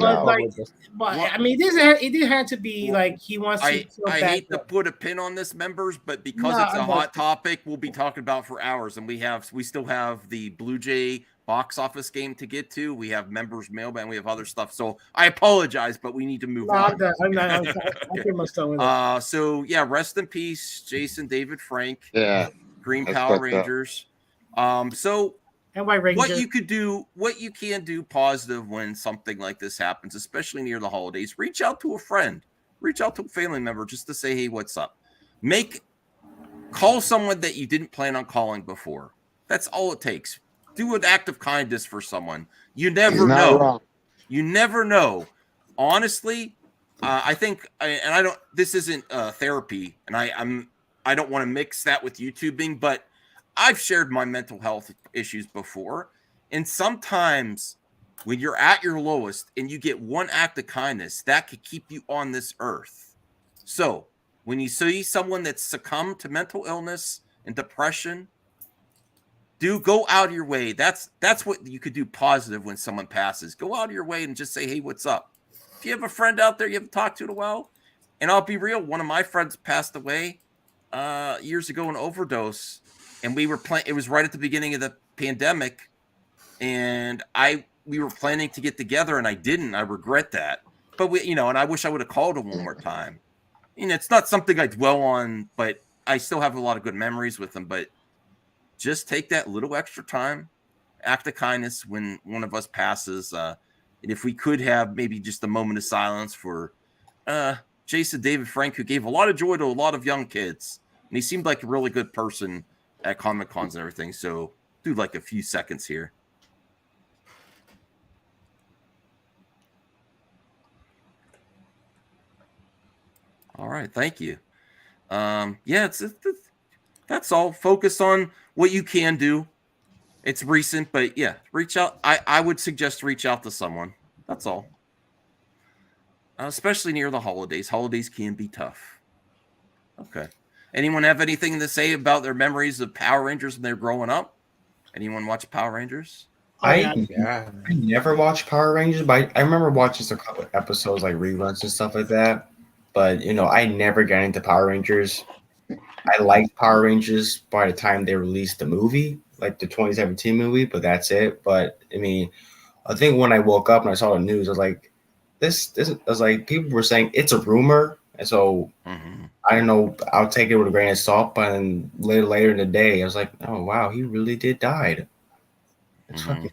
but I mean, it did have to be like he wants to. I hate to put a pin on this, members, but because it's a hot topic, we'll be talking about for hours, and we still have the Blue Jay box office game to get to. We have members mailbag, and we have other stuff. So I apologize, but we need to move on. I'm pretty much done with it. So yeah, rest in peace, Jason David Frank. Yeah, Green that's Power fucked up. Rangers. So and White Ranger. what you can do positive when something like this happens, especially near the holidays, reach out to a friend, reach out to a family member just to say, hey, what's up? Call someone that you didn't plan on calling before. That's all it takes. Do an act of kindness for someone. You never know. Wrong. You never know. Honestly, I think, and I don't. This isn't therapy, and I don't want to mix that with YouTubing, but I've shared my mental health issues before, and sometimes when you're at your lowest and you get one act of kindness, that could keep you on this earth. So when you see someone that's succumbed to mental illness and depression, go out of your way. That's what you could do positive when someone passes. Go out of your way and just say, hey, what's up? If you have a friend out there you haven't talked to in a while, and I'll be real, one of my friends passed away years ago, an overdose, and we were playing. It was right at the beginning of the pandemic, and we were planning to get together, and I didn't. I regret that. But and I wish I would have called him one more time. It's not something I dwell on, but I still have a lot of good memories with him. But just take that little extra time, act of kindness when one of us passes. And if we could have maybe just a moment of silence for Jason David Frank, who gave a lot of joy to a lot of young kids. And he seemed like a really good person at Comic Cons and everything. So do like a few seconds here. All right. Thank you. That's all. Focus on what you can do. It's recent, but yeah, reach out. I would suggest reach out to someone. That's all. Especially near the holidays. Holidays can be tough. Okay. Anyone have anything to say about their memories of Power Rangers when they were growing up? Anyone watch Power Rangers? I never watched Power Rangers, but I remember watching a couple episodes, like reruns and stuff like that. But I never got into Power Rangers. I liked Power Rangers by the time they released the movie, like the 2017 movie, but that's it. But I mean, I think when I woke up and I saw the news, I was like, this I was like, people were saying it's a rumor. And so I don't know, I'll take it with a grain of salt. But then later in the day, I was like, oh wow, he really did die. It's fucking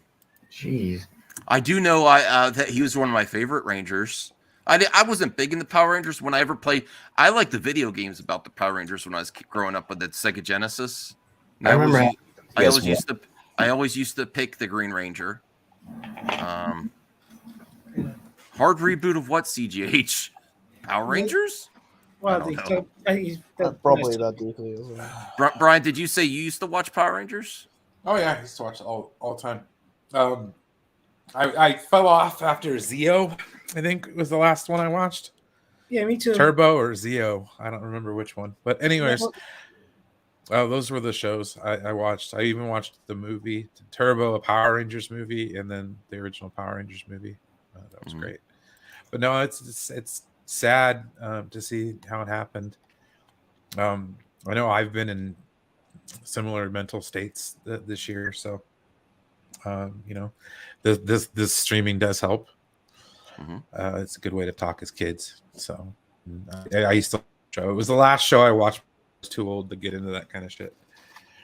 jeez. I do know that he was one of my favorite Rangers. I wasn't big into Power Rangers when I ever played. I liked the video games about the Power Rangers when I was growing up with the Sega Genesis. And I always used to pick the Green Ranger. Hard reboot of what, CGH? Power Rangers? Well, probably that deeply. Brian, did you say you used to watch Power Rangers? Oh yeah, I used to watch it all the time. I fell off after Zeo, I think was the last one I watched. Yeah, me too. Turbo or Zeo, I don't remember which one. But anyways, those were the shows I watched. I even watched the movie Turbo, a Power Rangers movie, and then the original Power Rangers movie. That was great. But no, it's sad to see how it happened. I know I've been in similar mental states this year, so this streaming does help. It's a good way to talk as kids. So I used to show. It was the last show I watched. I was too old to get into that kind of shit.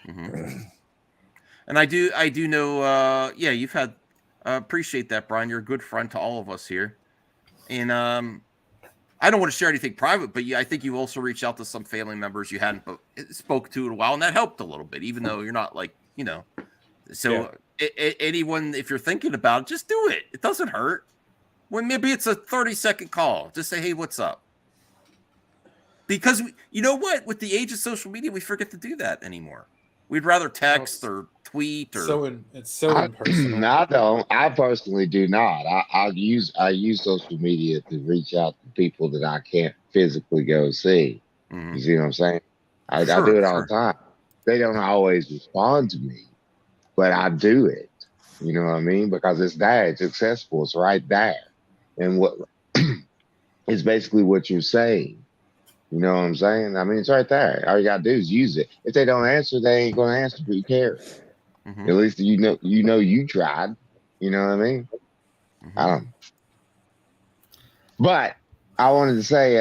And I do know. You've had. Appreciate that, Brian. You're a good friend to all of us here. And I don't want to share anything private, but I think you also reached out to some family members you hadn't spoke to in a while, and that helped a little bit, even though you're not like So anyone, if you're thinking about it, just do it. It doesn't hurt. Well, maybe it's a 30-second call. Just say, hey, what's up? Because you know what? With the age of social media, we forget to do that anymore. We'd rather text or tweet or. It's so impersonal. I don't. I personally do not. I use social media to reach out to people that I can't physically go see. Mm-hmm. You see what I'm saying? I do it all the time. They don't always respond to me, but I do it. You know what I mean? Because it's there. It's accessible. It's right there. And what it's basically what you're saying. You know what I'm saying? I mean, it's right there. All you gotta do is use it. If they don't answer, they ain't gonna answer. Who cares? Mm-hmm. At least you know you tried. You know what I mean? Mm-hmm. I don't. But I wanted to say,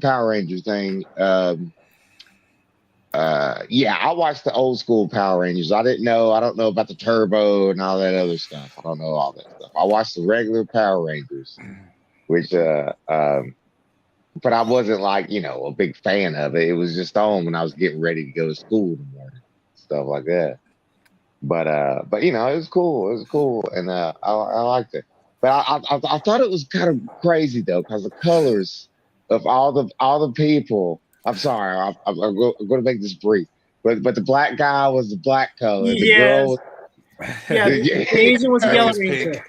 Power Rangers thing. Yeah, I watched the old school Power Rangers. I don't know about the Turbo and all that other stuff. I don't know all that stuff. I watched the regular Power Rangers, which but I wasn't like, a big fan of it. It was just on when I was getting ready to go to school in the morning, stuff like that. But it was cool. It was cool, and I liked it. But I thought it was kind of crazy though, because the colors of all the people. I'm sorry, I'm going to make this brief. But the black guy was the black color. The girl was, the Asian was yellow ranger.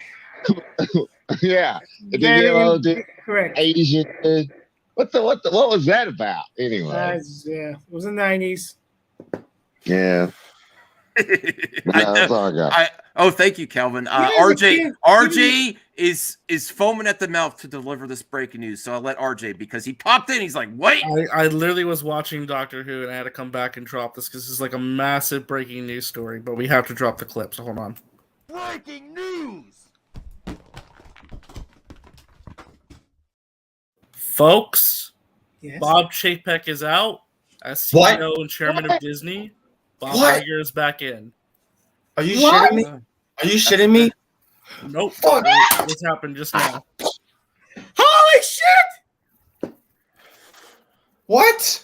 Yeah, the yellow dude, correct. Asian. What was that about? Anyway, it was the 90s. Yeah. That's all I got. Thank you, Calvin. RJ is foaming at the mouth to deliver this breaking news. So I'll let RJ, because he popped in. He's like, wait. I literally was watching Doctor Who and I had to come back and drop this because this is like a massive breaking news story, but we have to drop the clip. So hold on. Breaking news. Folks, yes. Bob Chapek is out as CEO and chairman of Disney. Bob Iger is back in. Are you shitting me? Are you shitting me? Nope. This happened just now. Holy shit! What?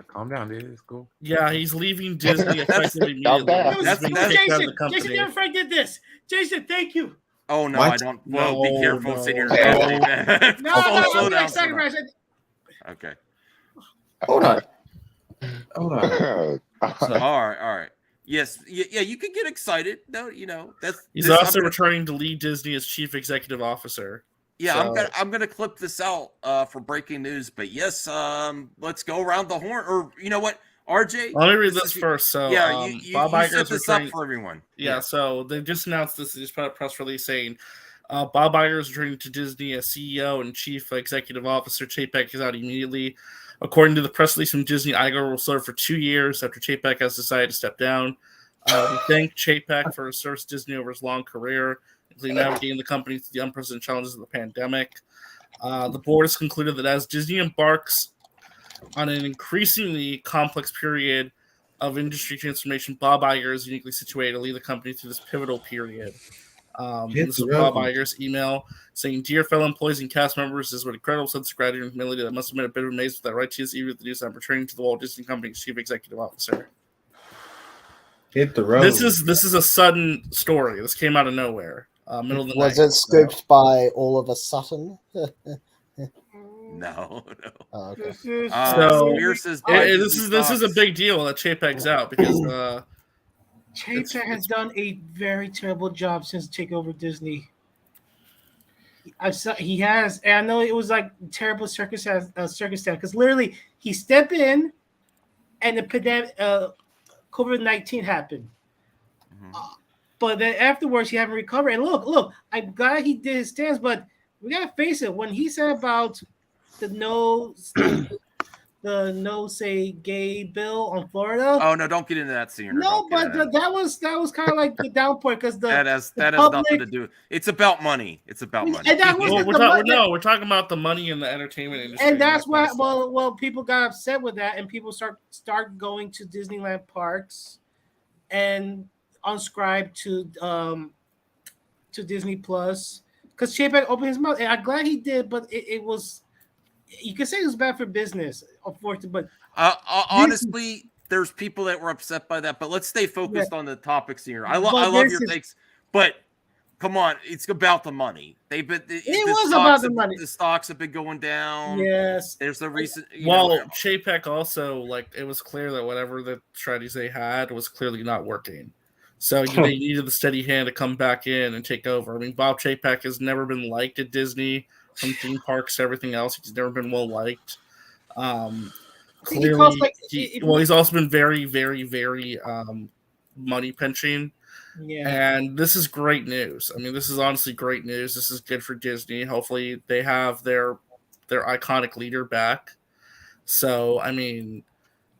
Calm down, dude. It's cool. Yeah, he's leaving Disney effectively immediately. Jason never Frank did this. Jason, thank you. Oh no, What? I don't. Well, be careful, sit here. No, down. sacrifice. Okay. Hold on. All right. Yes, yeah, you can get excited. No, He's also returning to lead Disney as chief executive officer. Yeah, So- I'm gonna clip this out for breaking news. But yes, let's go around the horn. Or you know what, RJ? Let me read this first. So yeah, you Bob set Iger's this returning up for everyone. Yeah, so they just announced this. They just put a press release saying Bob Iger is returning to Disney as CEO and chief executive officer. Chapek is out immediately. According to the press release from Disney, Iger will serve for 2 years after Chapek has decided to step down. We thank Chapek for his service to Disney over his long career, including navigating the company through the unprecedented challenges of the pandemic. The board has concluded that as Disney embarks on an increasingly complex period of industry transformation, Bob Iger is uniquely situated to lead the company through this pivotal period. This is Bob Iger's email saying, "Dear fellow employees and cast members, this is what incredible sense of gratitude and humility that must have been a bit of amazement that right to this evening with the news I'm returning to the Walt Disney Company's chief executive officer." Hit the road. This is a sudden story. This came out of nowhere. Middle of the night. Was it scooped by Oliver Sutton? No. Oh, okay. So Pierce is this is a big deal that Chapek's out because Chapek has done a very terrible job since taking over Disney. He has, and I know it was like terrible circumstance because literally he stepped in, and the pandemic, COVID-19 happened. But then afterwards, he haven't recovered. And look, I'm glad he did his stance, but we gotta face it. When he said about the no say gay bill on Florida. Oh no, don't get into that scene. No, but that was kind of like the down point because that has nothing to do. It's about money. It's about money. And that was we're talking about the money in the entertainment industry. And that's why people got upset with that, and people start going to Disneyland parks and unscribe to Disney Plus because Chapek opened his mouth, and I'm glad he did, but it was, you could say it was bad for business, unfortunately. But honestly, there's people that were upset by that, but let's stay focused on the topics here. I But love this your is- takes, but come on, it's about the money. They've been It was about the money. The stocks have been going down. Yes. There's the recent. Well, Chapek also, like, it was clear that whatever the strategies they had was clearly not working. So they needed the steady hand to come back in and take over. I mean, Bob Chapek has never been liked at Disney, from theme parks to everything else. He's never been well liked. Clearly, he's also been very, very, very money pinching. Yeah. And this is great news. I mean, this is honestly great news. This is good for Disney. Hopefully, they have their iconic leader back. So, I mean,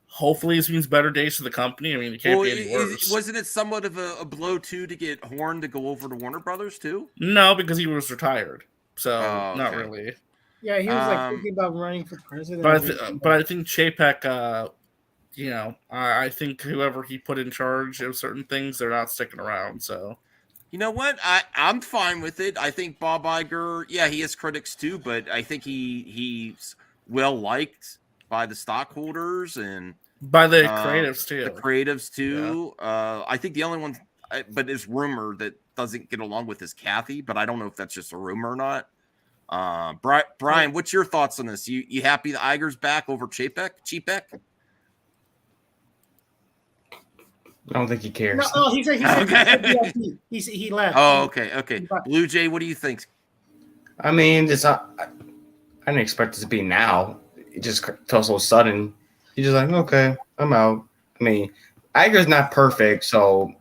hopefully this means better days for the company. I mean, it can't be any worse. Wasn't it somewhat of a blow too to get Horn to go over to Warner Brothers too? No, because he was retired. So not okay. really. Yeah, he was like thinking about running for president. But I think Chapek, I think whoever he put in charge of certain things, they're not sticking around. So, you know what? I'm fine with it. I think Bob Iger, yeah, he has critics too, but I think he's well liked by the stockholders and by the creatives too. The creatives too. Yeah. I think the only one, but it's rumor that doesn't get along with is Kathy, but I don't know if that's just a rumor or not. Brian, what's your thoughts on this? You happy the Iger's back over Chapek? I don't think he cares. No, he said okay. he left. Oh, okay. Blue Jay, what do you think? I mean, it's not. I didn't expect it to be now. It just felt so sudden. He's just like, okay, I'm out. I mean, Iger's not perfect, so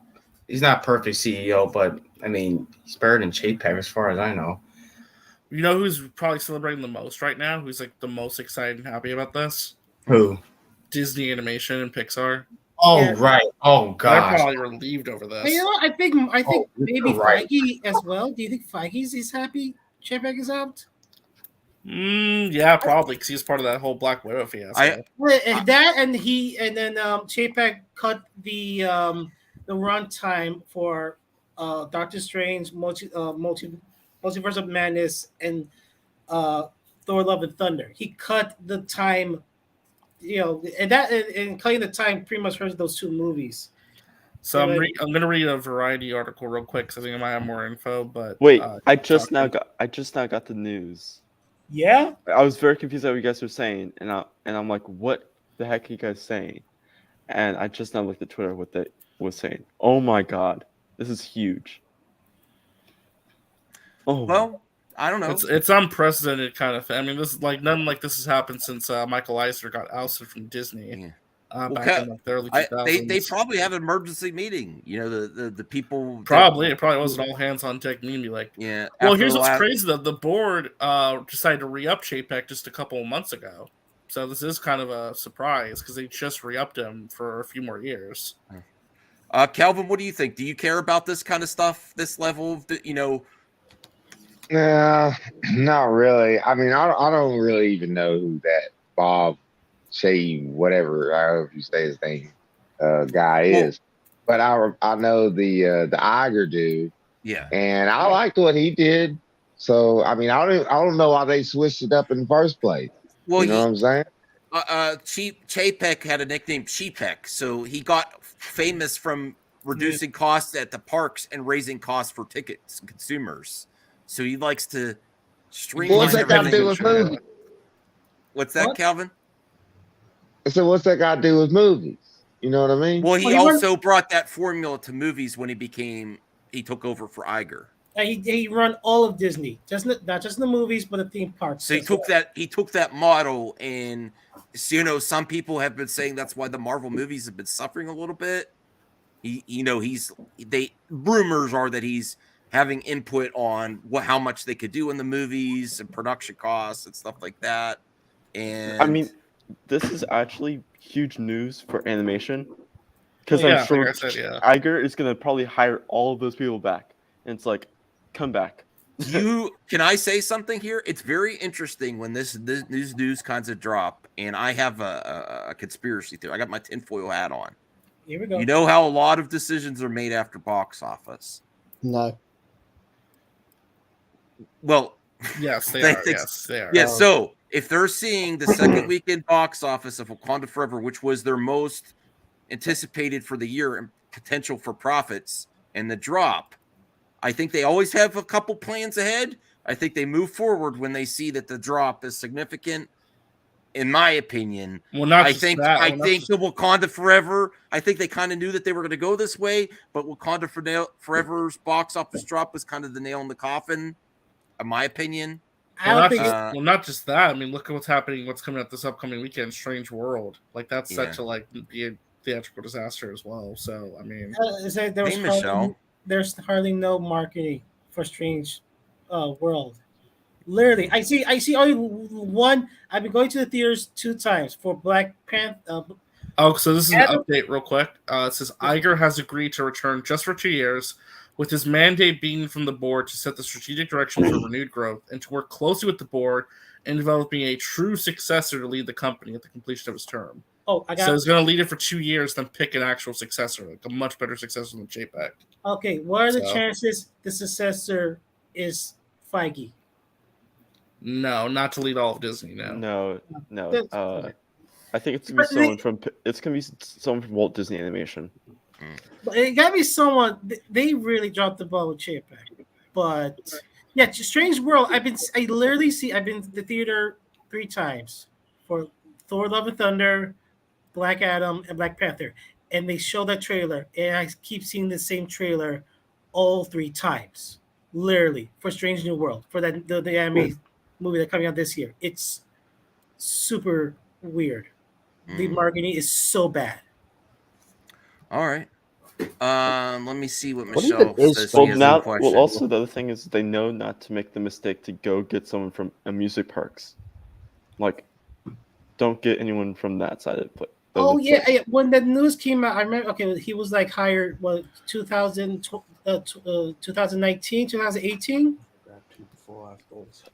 he's not perfect CEO, but I mean, he's better than Chapek as far as I know. You know who's probably celebrating the most right now? Who's like the most excited and happy about this? Who? Disney Animation and Pixar. Oh, yeah. Right. Oh, God. They're probably relieved over this. You know, I think maybe right. Feige as well. Do you think Feige's happy Chapek is out? Yeah, probably, because he's part of that whole Black Widow fiasco. That and then Chapek cut the runtime for Doctor Strange, Multiverse of Madness, and Thor: Love and Thunder. He cut the time. And cutting the time pretty much hurts those two movies. So I'm going to read a Variety article real quick because I think I might have more info. But wait, I just now got the news. Yeah, I was very confused at what you guys were saying, and I'm like, what the heck are you guys saying? And I just now looked at Twitter what they was saying. Oh my God, this is huge. Oh well. I don't know. It's unprecedented kind of thing. I mean, this is like nothing like this has happened since Michael Eisner got ousted from Disney back in like the early 2000s. They probably have an emergency meeting. You know, the people it probably wasn't all hands on deck. Mean be like, yeah. Well, here's what's crazy though: the board decided to re-up Chapek just a couple of months ago. So this is kind of a surprise because they just re-upped him for a few more years. Calvin, what do you think? Do you care about this kind of stuff? This level of Nah, not really. I mean, I don't really even know who that Bob Shea, whatever, however you say his name, guy is. But I know the Iger dude. Yeah. And I liked what he did. So I mean, I don't know why they switched it up in the first place. Well, you know what I'm saying? Chapek had a nickname Cheapek, so he got famous from reducing costs at the parks and raising costs for tickets and consumers. So he likes to streamline. What's that got to do with movies? What's that, Calvin? So what's that got to do with movies? You know what I mean? Well, he also brought that formula to movies when he took over for Iger. He run all of Disney, not just the movies, but the theme parks. So he took that model, and some people have been saying that's why the Marvel movies have been suffering a little bit. Rumors are that he's having input on how much they could do in the movies and production costs and stuff like that. And I mean, this is actually huge news for animation because I'm sure Iger is going to probably hire all of those people back. And it's like, come back. Can I say something here? It's very interesting when this news kinds of drop, and I have a conspiracy theory. I got my tinfoil hat on. Here we go. You know how a lot of decisions are made after box office? No. Well, yes, they are. Yes, they are. Yeah, so if they're seeing the second weekend box office of Wakanda Forever, which was their most anticipated for the year and potential for profits and the drop. I think they always have a couple plans ahead. I think they move forward when they see that the drop is significant. In my opinion, Well, not I just think that. I Well, not think just- the Wakanda Forever. I think they kind of knew that they were going to go this way, but Wakanda Forever's box office drop was kind of the nail in the coffin, in my opinion. I don't think well, not just that. I mean, look at what's happening. What's coming up this upcoming weekend? Strange World. Like that's such a be a theatrical disaster as well. So I mean, there's hardly no marketing for Strange World. Literally, I see only one. I've been going to the theaters 2 times for Black Panther. Oh, so this is an update real quick. It says Iger has agreed to return just for 2 years, with his mandate being from the board to set the strategic direction for renewed growth and to work closely with the board in developing a true successor to lead the company at the completion of his term. Oh, So he's going to lead it for 2 years, then pick an actual successor, like a much better successor than JPEG. Okay, what are the So- chances the successor is Feige? No, not to lead all of Disney. No. No. I think it's gonna be someone from Walt Disney Animation. But it gotta be someone. They really dropped the ball with JPEG. But yeah, Strange World. I've been to the theater 3 times for Thor: Love and Thunder, Black Adam, and Black Panther, and they show that trailer, and I keep seeing the same trailer all 3 times, literally for Strange New World for that the anime movie that's coming out this year. It's super weird. The marketing is so bad. All right. Let me see what What Michelle even says. well, She has now, no question. well, also the other thing is they know not to make the mistake to go get someone from amusement parks. Like, don't get anyone from that side of it. Oh yeah, when the news came out, I remember. Okay, he was like hired. 2019, 2018.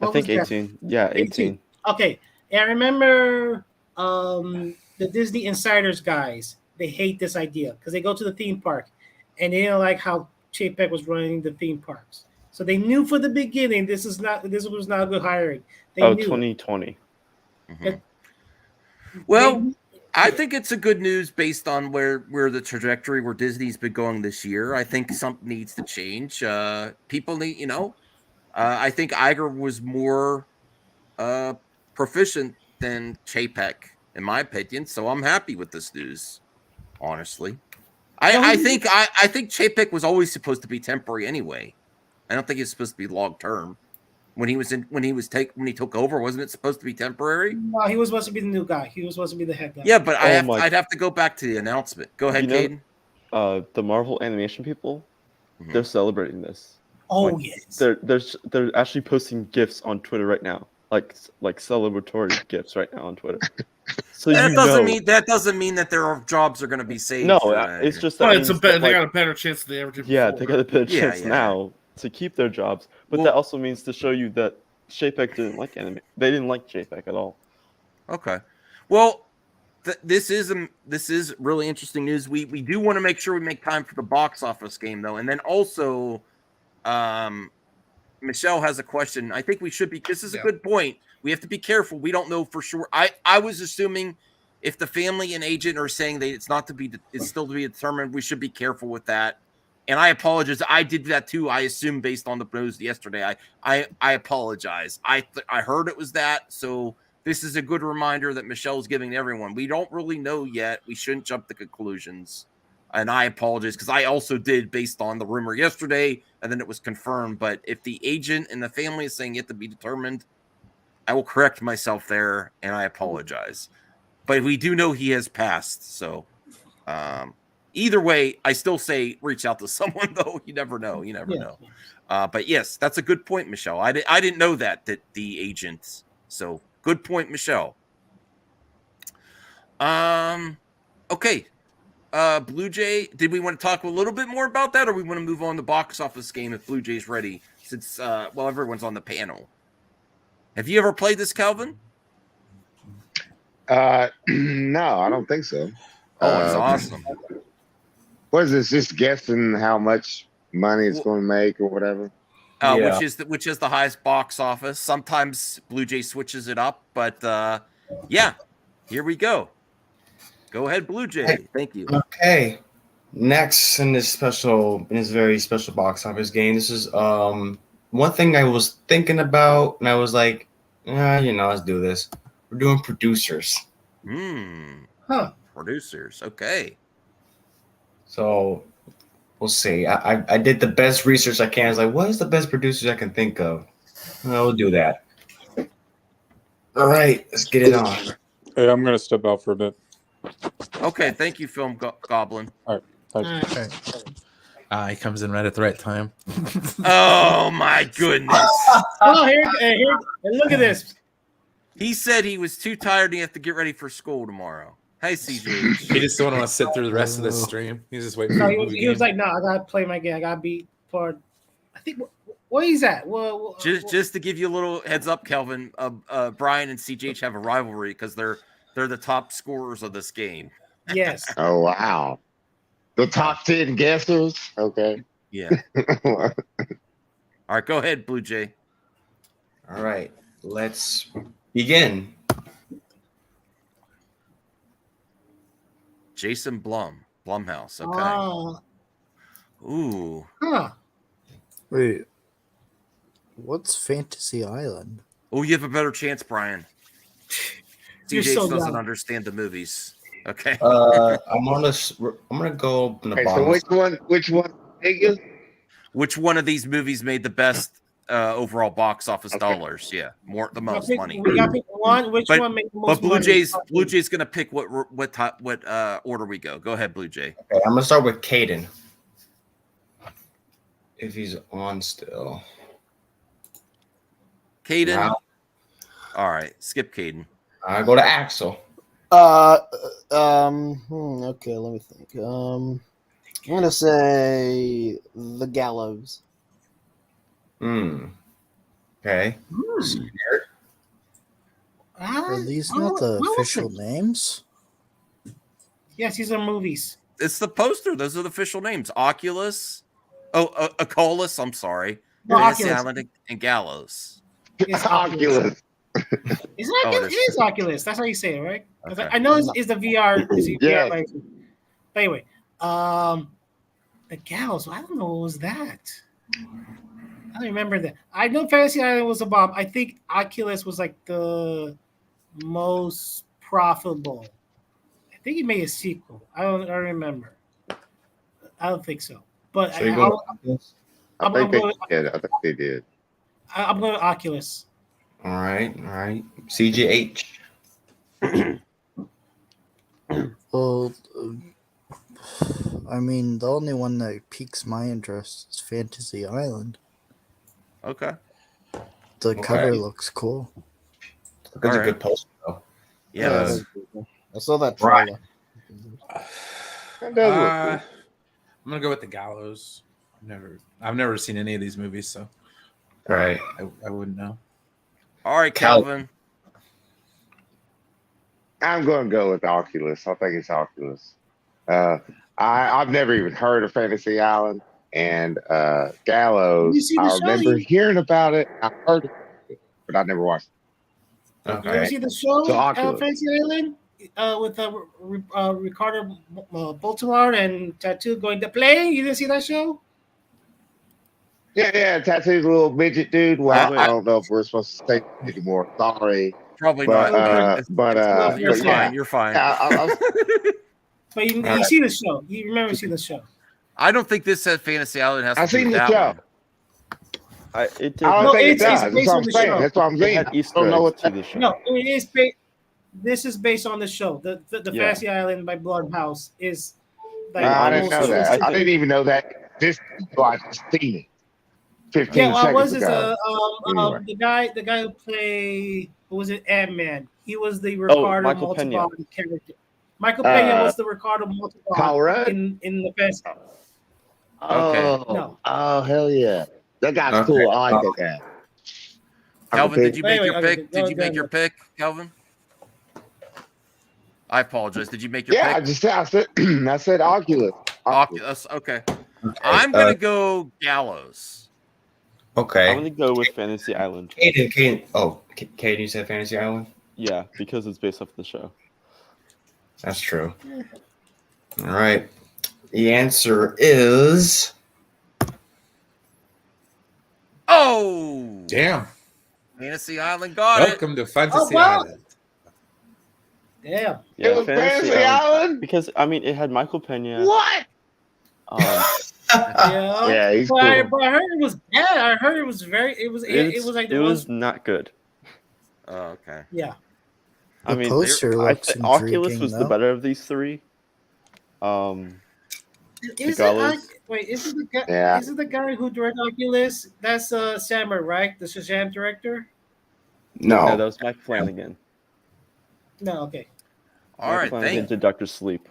I think 18. Yeah, 18. Okay, and I remember the Disney Insiders guys. They hate this idea because they go to the theme park, and they didn't like how JPEG was running the theme parks. So they knew from the beginning this was not a good hiring. They knew 2020. Well, I think it's a good news based on where the trajectory where Disney's been going this year. I think something needs to change. People need, I think Iger was more proficient than Chapek, in my opinion. So I'm happy with this news, honestly. I think Chapek was always supposed to be temporary anyway. I don't think he was supposed to be long term. When he took over, wasn't it supposed to be temporary? No, he was supposed to be the new guy. He was supposed to be the head guy. Yeah, but I'd have to go back to the announcement. Go ahead, Caden. The Marvel animation people, they're celebrating this. Oh yes. They're actually posting GIFs on Twitter right now, like celebratory GIFs right now on Twitter. So that doesn't mean that their jobs are going to be saved. No, it's just that they got a better chance than they ever did before. Yeah, they got a better chance now to keep their jobs, but that also means to show you that JPEG didn't like anime. They didn't like JPEG at all. Okay, well, this is really interesting news. We do want to make sure we make time for the box office game though, and then also, Michelle has a question. I think we should be. This is a good point. We have to be careful. We don't know for sure. I was assuming if the family and agent are saying that it's still to be determined, we should be careful with that. And I apologize. I did that too. I assumed based on the news yesterday. I apologize. I heard it was that. So this is a good reminder that Michelle's giving to everyone. We don't really know yet. We shouldn't jump to conclusions. And I apologize because I also did based on the rumor yesterday, and then it was confirmed. But if the agent and the family is saying yet to be determined, I will correct myself there, and I apologize. But we do know he has passed. So either way, I still say reach out to someone, though. You never know. You never know. But yes, that's a good point, Michelle. I didn't know that the agent. So good point, Michelle. Okay. Blue Jay, did we want to talk a little bit more about that, or we want to move on to box office game if Blue Jay's ready, since everyone's on the panel. Have you ever played this, Calvin? No, I don't think so. Oh, it's awesome. What is this? Just guessing how much money it's going to make or whatever? Which is the highest box office. Sometimes Blue Jay switches it up, but yeah, here we go. Go ahead, Blue Jay. Thank you. Okay. Next in this very special box office game, this is one thing I was thinking about, and I was like, let's do this. We're doing producers. Huh. Producers. Okay. So we'll see. I did the best research I can. I was like, what is the best producers I can think of? We'll do that. All right, let's get it on. Hey, I'm gonna step out for a bit. Okay, thank you, Film Goblin. All right. Thanks. He comes in right at the right time. Oh my goodness! Oh, here, and look at this. He said he was too tired and he have to get ready for school tomorrow. Hey, CJ. He just don't want to sit through the rest of the stream. He's just waiting. No, For he was like, no, I gotta play my game. I gotta beat part. I think where he's at. Well, just to give you a little heads up, Kelvin. Brian and CJ have a rivalry because they're the top scorers of this game. Yes. Oh wow. The top 10 guessers. Okay. Yeah. All right, go ahead, Blue Jay. All right, let's begin. Jason Blumhouse. Okay. Oh. Ooh. Huh. Wait. What's Fantasy Island? Oh, you have a better chance, Brian. You're CJ so doesn't young. understand the movies. Okay. I'm gonna go in the Okay, bottom. so which one? Iger? Which one of these movies made the best overall box office dollars? Yeah, the most money. We got pick one. Which one made the most But Blue money? Jay's gonna pick what order we go. Go ahead, Blue Jay. Okay, I'm gonna start with Caden. If he's on still. Caden. Wow. All right, skip Caden. I go to Axel. Okay, let me think. I'm gonna say The Gallows. Okay. Are these not the official names? Yes, these are movies. It's the poster. Those are the official names. Oculus. Oh, Oculus. I'm sorry. No, Fantasy Oculus. Island and Gallows. It's Oculus. Is it Oculus? It is Oculus. That's how you say it, right? 'Cause Okay. I know it's the VR. It's the Yeah. VR license. But anyway, the Gallows. I don't know what was that. I don't remember that. I know Fantasy Island was a bomb. I think Oculus was like the most profitable. I think he made a sequel. I don't remember. I don't think so. But So you go to Oculus? I think they did. I'm going to Oculus. All right. CGH. Well, I mean, the only one that piques my interest is Fantasy Island. Okay. The cover looks cool. That's a good poster, though. Yeah. I saw that Right. trailer. I'm gonna go with The Gallows. I've never seen any of these movies, so Right. I wouldn't know. All right, Calvin. I'm going to go with Oculus. I think it's Oculus. I've never even heard of Fantasy Island and Gallows. You see the I show? remember hearing about it. I heard it, but I never watched it. You ever see the show So Oculus. Fantasy Island with Ricardo Baltimore and Tattoo going to play? You didn't see that show? Yeah, Tattoo's a little midget dude. Well, I don't know if we're supposed to say it anymore. Sorry. Probably but, not. You're fine. yeah. You're fine. But you see the show. You remember seeing the show. I don't think this said Fantasy Island has to I've do seen with the that show. one. It did. I don't think it does. It's That's based what on I'm the saying. show. That's what I'm It saying. had I Easter don't know what eggs to the show. No, it is. This is based on the show. The Yeah. Fantasy Island by Bloodhouse is. Like I didn't know almost- that. I didn't even know that. This I just seen it. 15 Yeah, well, was seconds his ago. the guy who played, who was it, Ant-Man? He was the Ricardo Michael Pena. Montalban character. Michael Pena was the Ricardo Montalban in the best. Oh, No. oh, hell yeah. That guy's cool. I like that guy. Calvin, did you make Wait, your okay, pick? go Did you make ahead. your pick, Calvin? I apologize. Did you make your Yeah, I pick? just I said Oculus. Oculus. Okay. I'm gonna go Gallows. Okay. I'm gonna go with Fantasy Island. Caden. Oh, Caden, you said Fantasy Island? Yeah, because it's based off the show. That's true. All right. The answer is. Oh, damn! Fantasy Island got Welcome it. to Fantasy Oh, wow. Island. Damn. Yeah, It was Fantasy Island? because I mean it had Michael Pena. What? Yeah, he's but I cool. heard it was bad. I heard it was very. It was like it was not good. Oh, okay. Yeah. I The mean, poster looks Oculus intriguing, was the though. better of these three. Is Gallows. it? Wait, isn't the guy? Yeah. Isn't the guy who directed Oculus? That's Sammer, right? The Shazam director. No, that was Mike Flanagan. No, okay. All right, Flanagan did Dr. Sleep.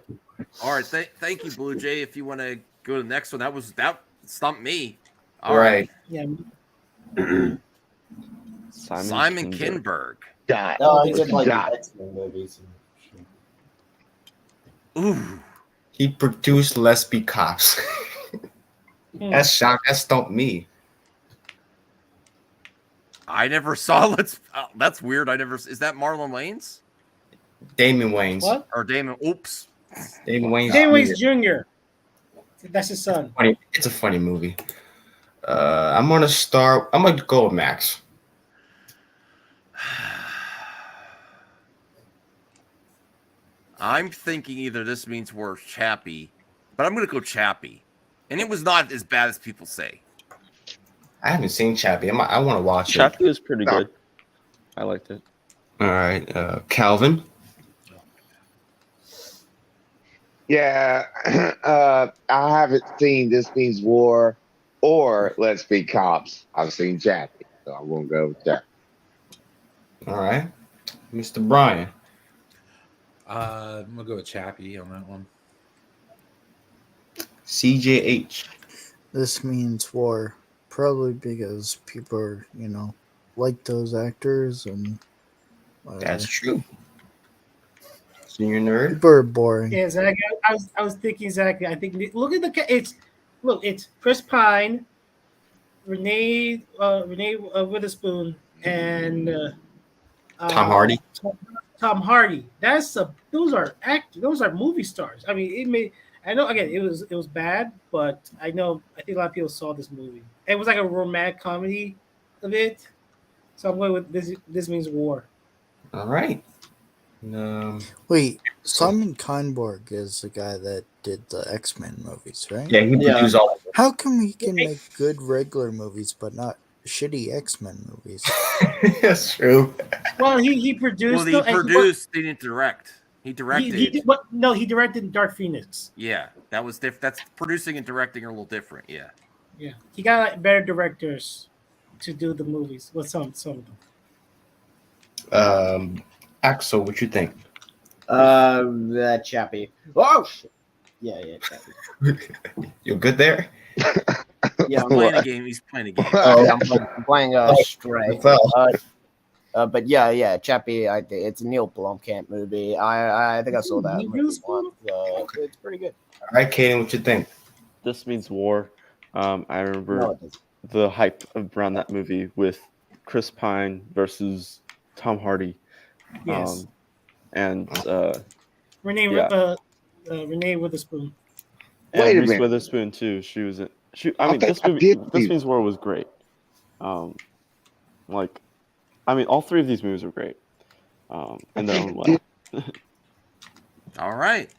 All right, thank you, Blue Jay. If you want to go to the next one, that stumped me. All right. Yeah. Simon Kinberg. God. No, I did like God. X-Men movies. Ooh. He produced Let's Be Cops. That's shock. That stumped me. I never saw. That's weird. Is that Marlon Wayans? Damon Wayans. What? Or Damon? Oops. Damon Wayans. Damon Wayans Jr. That's his son. Funny. It's a funny movie. I'm gonna go with Max. I'm thinking either This Means War or Chappie, but I'm going to go Chappie. And it was not as bad as people say. I haven't seen Chappie. I want to watch it. Chappie was pretty good. I liked it. All right, Calvin. Yeah, I haven't seen This Means War or Let's Be Cops. I've seen Chappie, so I won't go with that. All right, Mr. Brian. I'm gonna go with Chappie on that one. CJH. This means war, probably because people are, like those actors and. That's true. Senior nerd. People are boring. Yeah, Zach. I was thinking exactly. I think look at it's Chris Pine, Renee Witherspoon, and Tom Hardy. Tom Hardy. Those are movie stars. I mean, I know again it was bad, but I think a lot of people saw this movie. It was like a romantic comedy of it. So I'm going with This Means War. All right. Wait, Simon Kinberg is the guy that did the X-Men movies, right? Yeah, he produced all of them. How come he can make good regular movies but not shitty X-Men movies? That's true. Well, he produced. Well, he produced. He didn't direct. He directed. He directed Dark Phoenix. Yeah, that was different. That's producing and directing are a little different. Yeah. Yeah, he got like better directors to do the movies. Well, some of them. Axel, what you think? That Chappie. Oh shit. Yeah, Chappie. You good there? Yeah, He's playing a game. He's playing a game. I'm playing Stray. But yeah, Chappie. It's a Neil Blomkamp movie. I think I saw that movie once. It's pretty good. All right, Kaden, what you think? This Means War. I remember the hype around that movie with Chris Pine versus Tom Hardy. Yes. And Renee Witherspoon. And Wait a Reese minute. Witherspoon too. She was in. I This think I movie, did This see Means War was great. All three of these movies were great. In their own way. All right.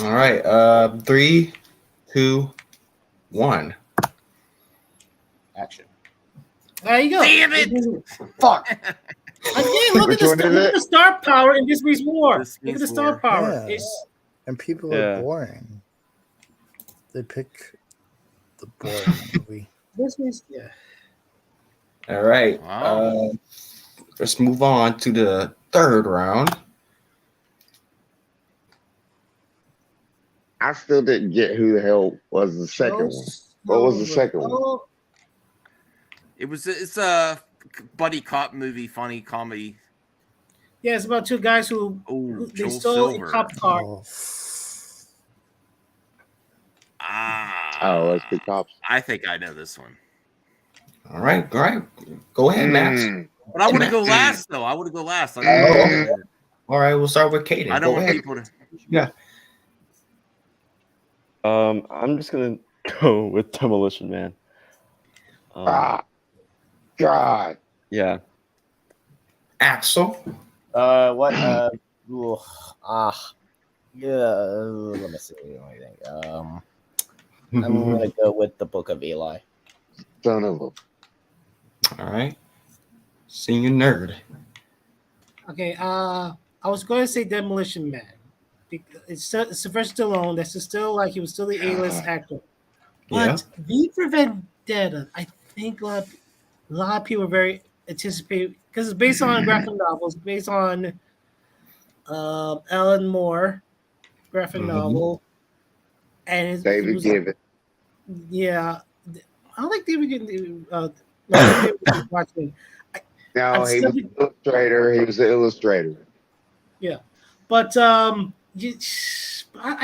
All right. 3, 2, 1. Action. There you go. Damn it! Fuck. Again, look at the star power in This Means War. Look at the star power. Yeah. And people are boring. They pick the boring movie. This means All right. Wow. Let's move on to the third round. I still didn't get who the hell was the second one. What was the second one? It's a buddy cop movie, funny comedy. Yeah, it's about two guys who they Joel stole Silver. a cop car. Oh, Let's Be Cops. I think I know this one. All right. Go ahead, Max. But I want to go last, though. I want to go last. All right, we'll start with Kaden. I don't Go want ahead. people to. Yeah. I'm just gonna go with Demolition Man. God. Yeah. Axel. What? Ooh, yeah. Let me see. What do you think? I'm gonna go with the Book of Eli. Son of a. All right. Senior nerd. Okay, I was going to say Demolition Man. It's Sylvester Stallone. That's still like he was still the A-list actor. But V for Vendetta, I think a lot of people are very anticipated because it's based on graphic novels, based on Alan Moore graphic novel, and David Gibbons. Yeah, I don't like David Gibbons. David watching. No, he was an illustrator. He was an illustrator. Yeah, but I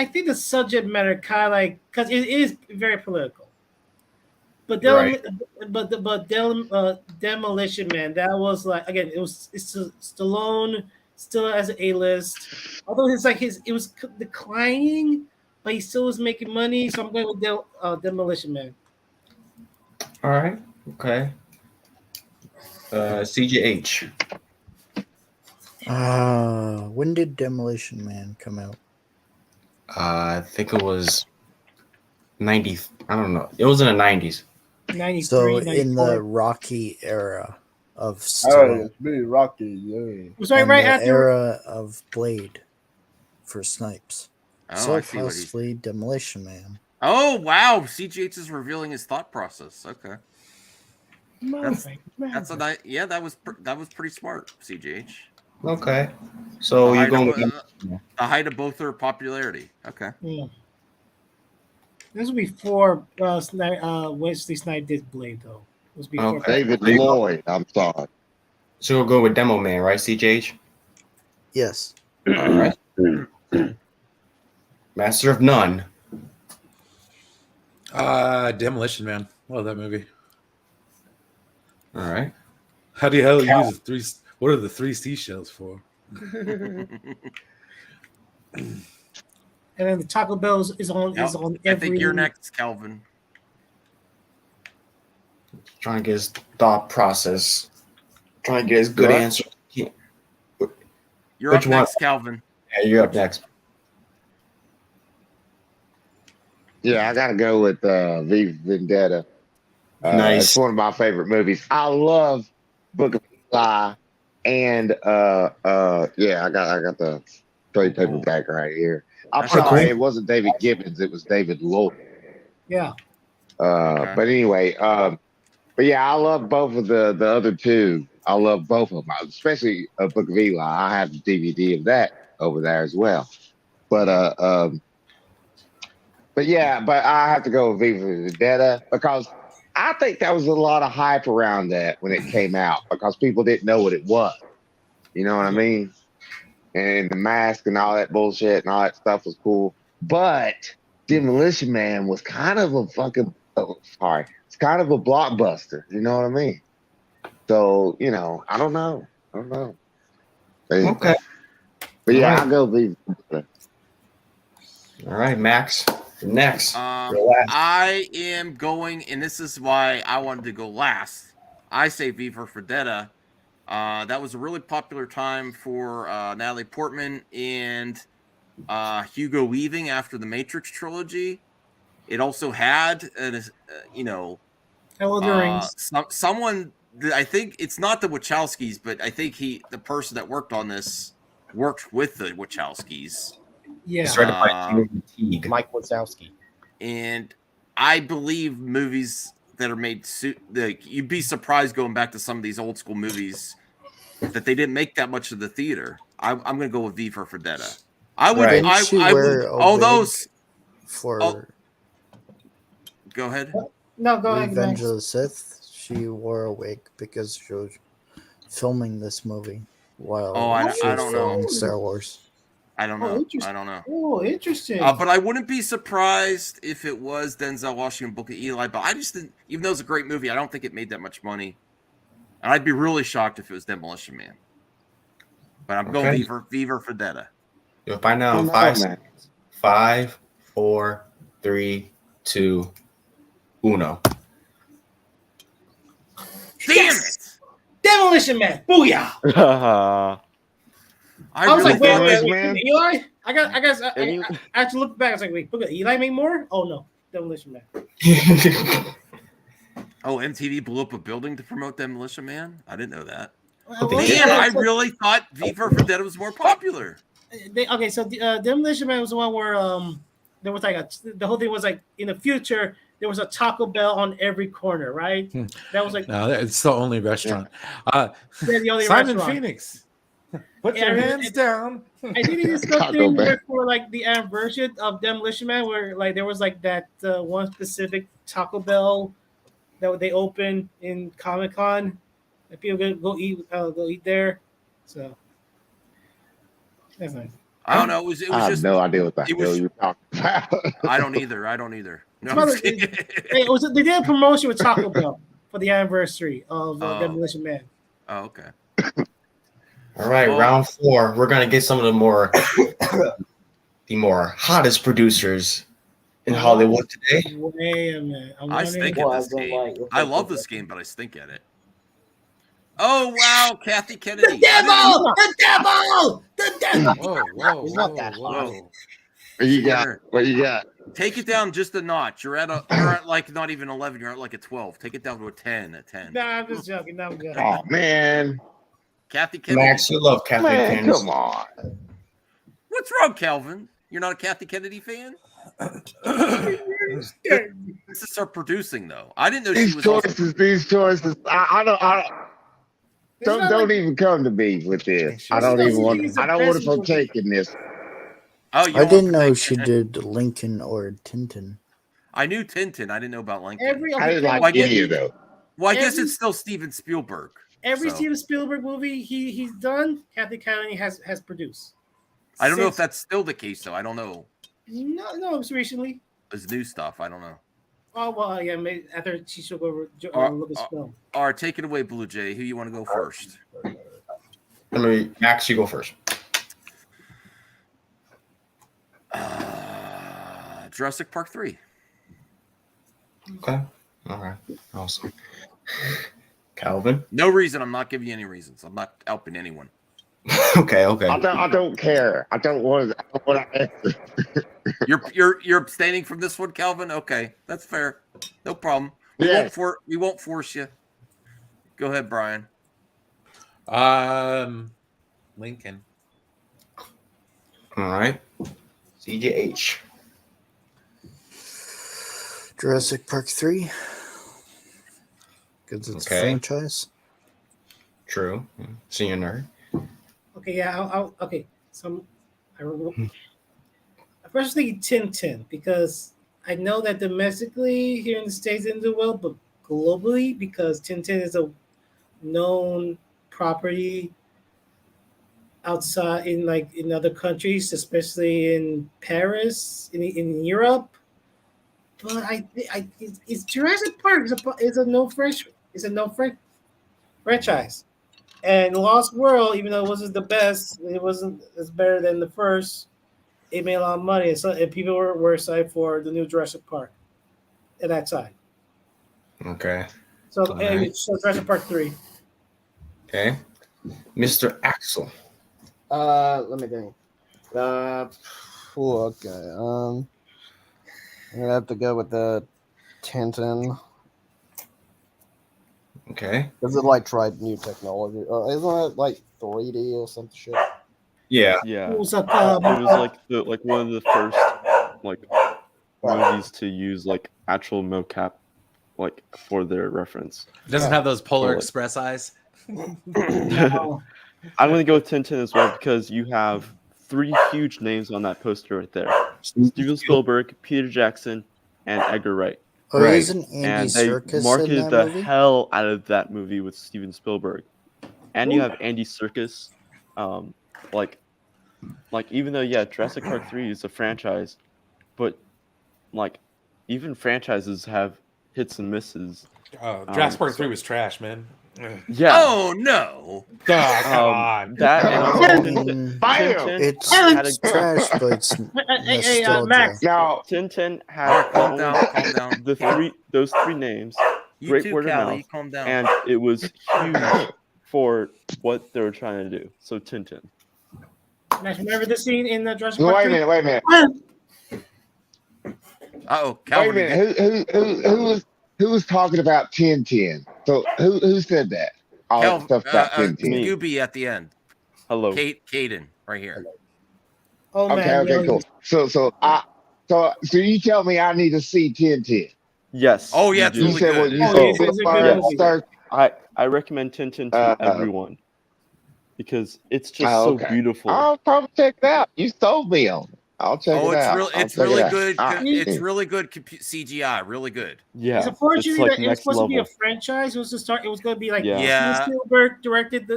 think the subject matter kind of like because it is very political. But Demolition Man, that was like again, it's Stallone still as an A-list. Although it was declining, but he still was making money. So I'm going with Demolition Man. All right. Okay. CJH. When did Demolition Man come out? I think it was 90. I don't know. It was in the 90s. 93, So 94. in the Rocky era of Stallone. it's really Rocky, yeah. Was right and right the after era of Blade for Snipes. Oh, So I see what he's- possibly Demolition Man. Oh wow, CGH is revealing his thought process. Okay, that's a nice. Yeah, that was pretty smart, CGH. Okay. So you're going with the height of both their popularity. Okay. Yeah. This was before Wesley Snipes did Blade, though. It was before. Okay. David Lloyd. I'm sorry. So we'll go with Demo Man, right, CJH? Yes. All right. Master of None. Demolition Man. Love that movie. All right. How the hell use the three? What are the three seashells for? And then the Taco Bell is on every. I think you're next, Calvin. Trying to get his thought process. Trying to get his good What? answer. You're up next, Calvin. Yeah, you're up next. Yeah, I gotta go with V Vendetta. Nice. It's one of my favorite movies. I love Book of Eli, and yeah, I got the trade paperback right here. I'm That's sorry, cool. it wasn't David Gibbons, it was David Lloyd. Yeah. But anyway, but yeah, I love both of the other two. I love both of them, especially Book of Eli. I have the DVD of that over there as well. But yeah, but I have to go with Viva Vendetta because I think there was a lot of hype around that when it came out because people didn't know what it was. You know what I mean? And the mask and all that bullshit and all that stuff was cool. But Demolition Man was kind of a fucking it's kind of a blockbuster. You know what I mean? So, you know, I don't know. Okay. But yeah, All right. I'll go Viva. All right, Max. Next. I am going, and this is why I wanted to go last. I say V for Vendetta. That was a really popular time for Natalie Portman and Hugo Weaving after the Matrix trilogy. It also had, Lord of the Rings. someone. I think it's not the Wachowskis, but I think the person that worked on this worked with the Wachowskis. Yeah. It's rated by Teague. Mike Wazowski. And I believe movies that are made, you'd be surprised going back to some of these old school movies that they didn't make that much of the theater. I'm going to go with V for Vendetta. I would. Didn't I she would. wear a All wig those. for Go ahead. No, go ahead. Revenge Max. of the Sith. She wore a wig because she was filming this movie while she I was don't filming know. Star Wars. I don't know. I don't know. Oh, interesting. But I wouldn't be surprised if it was Denzel Washington, Book of Eli. But I just didn't, even though it's a great movie, I don't think it made that much money. And I'd be really shocked if it was Demolition Man. But I'm going Viva Vendetta. You'll find out in 5 seconds. 5, 4, 3, 2, 1. Damn it! Demolition Man. Booyah! I was like, wait, Eli? I actually looked back. I was like, wait, Eli made more? Oh no, Demolition Man. Oh, MTV blew up a building to promote Demolition Man? I didn't know that. Damn, I really thought Viva Vendetta was more popular. Demolition Man was the one where there was like the whole thing was like in the future there was a Taco Bell on every corner, right? That was like no, it's the only restaurant. The only Simon restaurant. Phoenix. Put your hands down. I think it is something for like the anniversary of Demolition Man, where like there was like that one specific Taco Bell that they opened in Comic-Con. That people go eat there. So that's nice. I don't know. It was I have just no idea what the hell you're talking about. I don't either. No, they did a promotion with Taco Bell for the anniversary of Demolition Man. Oh, okay. All right, round 4. We're gonna get some of the more hottest producers in Hollywood today. Wait a minute. I stink at this game. I love this game, but I stink at it. Oh wow, Kathy Kennedy. The devil! Whoa. He's not that hot. What you got? Take it down just a notch. You're at like not even 11. You're at like a 12. Take it down to a 10. A 10. Nah, I'm just joking. No, I'm joking. Oh man, Kathy Kennedy. Max, you love Kathy Kennedy. Come on. What's wrong, Calvin? You're not a Kathy Kennedy fan? This is her producing, though. I didn't know she was. These choices. Don't even come to me with this. I don't want to partake in this. Oh, I didn't know she did Lincoln or Tintin. I knew Tintin. I didn't know about Lincoln. I didn't like any of those. Well, I guess it's still Steven Spielberg. Every so. Steven Spielberg movie he's done, Kathy Kennedy has produced. I don't know if that's still the case, though. I don't know. No, it was recently. It's new stuff. I don't know. Oh well, yeah. Maybe after she should go look at this film. All right, take it away, Blue Jay. Who you want to go first? Max, you go first. Jurassic Park 3. Okay. All right. Awesome. Calvin? No reason. I'm not giving you any reasons. I'm not helping anyone. Okay. I don't care. I don't want to answer. You're abstaining from this one, Calvin? Okay. That's fair. No problem. We won't force you. Go ahead, Brian. Lincoln. All right. CJH. Jurassic Park 3. Because it's a franchise. True. See you, nerd. Okay, yeah. Okay. So I first thinking Tintin because I know that domestically here in the States didn't do well, but globally because Tintin is a known property outside in other countries, especially in Paris, in Europe. But it's Jurassic Park is a no franchise, and Lost World, even though it wasn't the best, it wasn't as better than the first. It made a lot of money, and people were excited for the new Jurassic Park at that time. Okay. So Jurassic Park 3. Okay. Mr. Axel. Let me think. Okay. I'm gonna have to go with the Tintin. Okay. Because it like tried new technology. Isn't it like 3D or some shit? Yeah. It was like one of the first movies to use like actual mocap for their reference. It doesn't have those Polar Express eyes. I'm gonna go with Tintin as well because you have 3 huge names on that poster right there: Steven Spielberg, Peter Jackson, and Edgar Wright. Oh, isn't Andy they Serkis marketed in that the movie? hell out of that movie with Steven Spielberg, and you have Andy Serkis. Even though Jurassic Park 3 is a franchise, but even franchises have hits and misses. Jurassic Park 3 was trash, man. Yeah. Oh no. That and also Tintin It's had a trash, but it's nostalgia. Max. Now, Tintin had Calm down. those three names. You Great too, word of Callie. mouth, Calm down. and it was huge for what they were trying to do. So Tintin. Max, remember the scene in the Jurassic wait Park a 3? minute. Wait a minute. Uh-oh, Wait a minute. Who was talking about 1010? So who said that? All that stuff about 1010. Scooby at the end. Hello. Caden, right here. Oh man. Okay, cool. So you tell me I need to see 1010. Yes. Oh yeah, you it's do. really good. I recommend Tintin to everyone because it's just so beautiful. I'll probably check it out. You sold me on it. I'll check it out. It's really good. It's really good CGI. Really good. Yeah. It's unfortunately like that it was next supposed to be a level. franchise. It was to start. It was going to be like Yeah. Steven Spielberg directed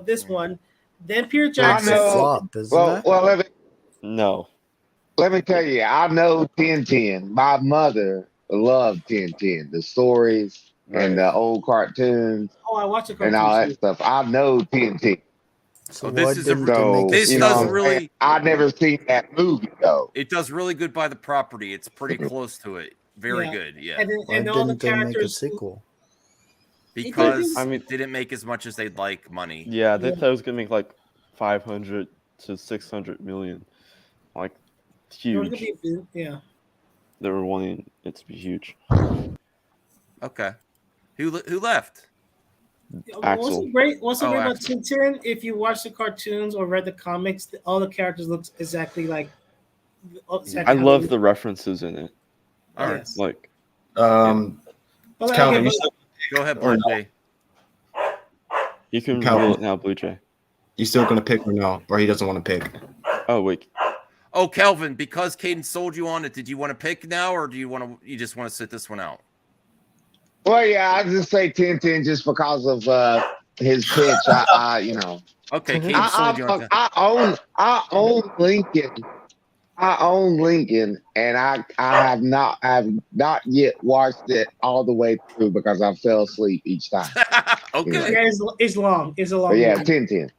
this one, then Peter I Jackson. know. Well, let me tell you. I know 1010. My mother loved 1010. The stories and the old cartoons Oh, I watched it. and all that stuff. I know 1010. So this is this does really. I never seen that movie though. It does really good by the property. It's pretty close to it. Very Yeah. good. Yeah. And Why all the didn't they make a characters. sequel? Because I mean, didn't make as much as they'd like money. Yeah, they thought it was gonna make like 500 to 600 million, like huge. Yeah. They were wanting it to be huge. Okay. Who left? Axel. What's so great about Tintin? If you watch the cartoons or read the comics, all the characters look exactly like. I love the references in it. All right. Like, Calvin, you still, go ahead, Blue Jay. You can Calvin. rule it now, Blue Jay. You still gonna pick or no? Or he doesn't want to pick? Oh wait. Oh, Kelvin, because Caden sold you on it, did you want to pick now, or do you just want to sit this one out? Well, yeah, I just say 1010 just because of his pitch. I Okay, Caden sold you on that. I own Lincoln. I own Lincoln, and I have not yet watched it all the way through because I fell asleep each time. Okay. Yeah, it's long. It's a long. But yeah, movie. 1010.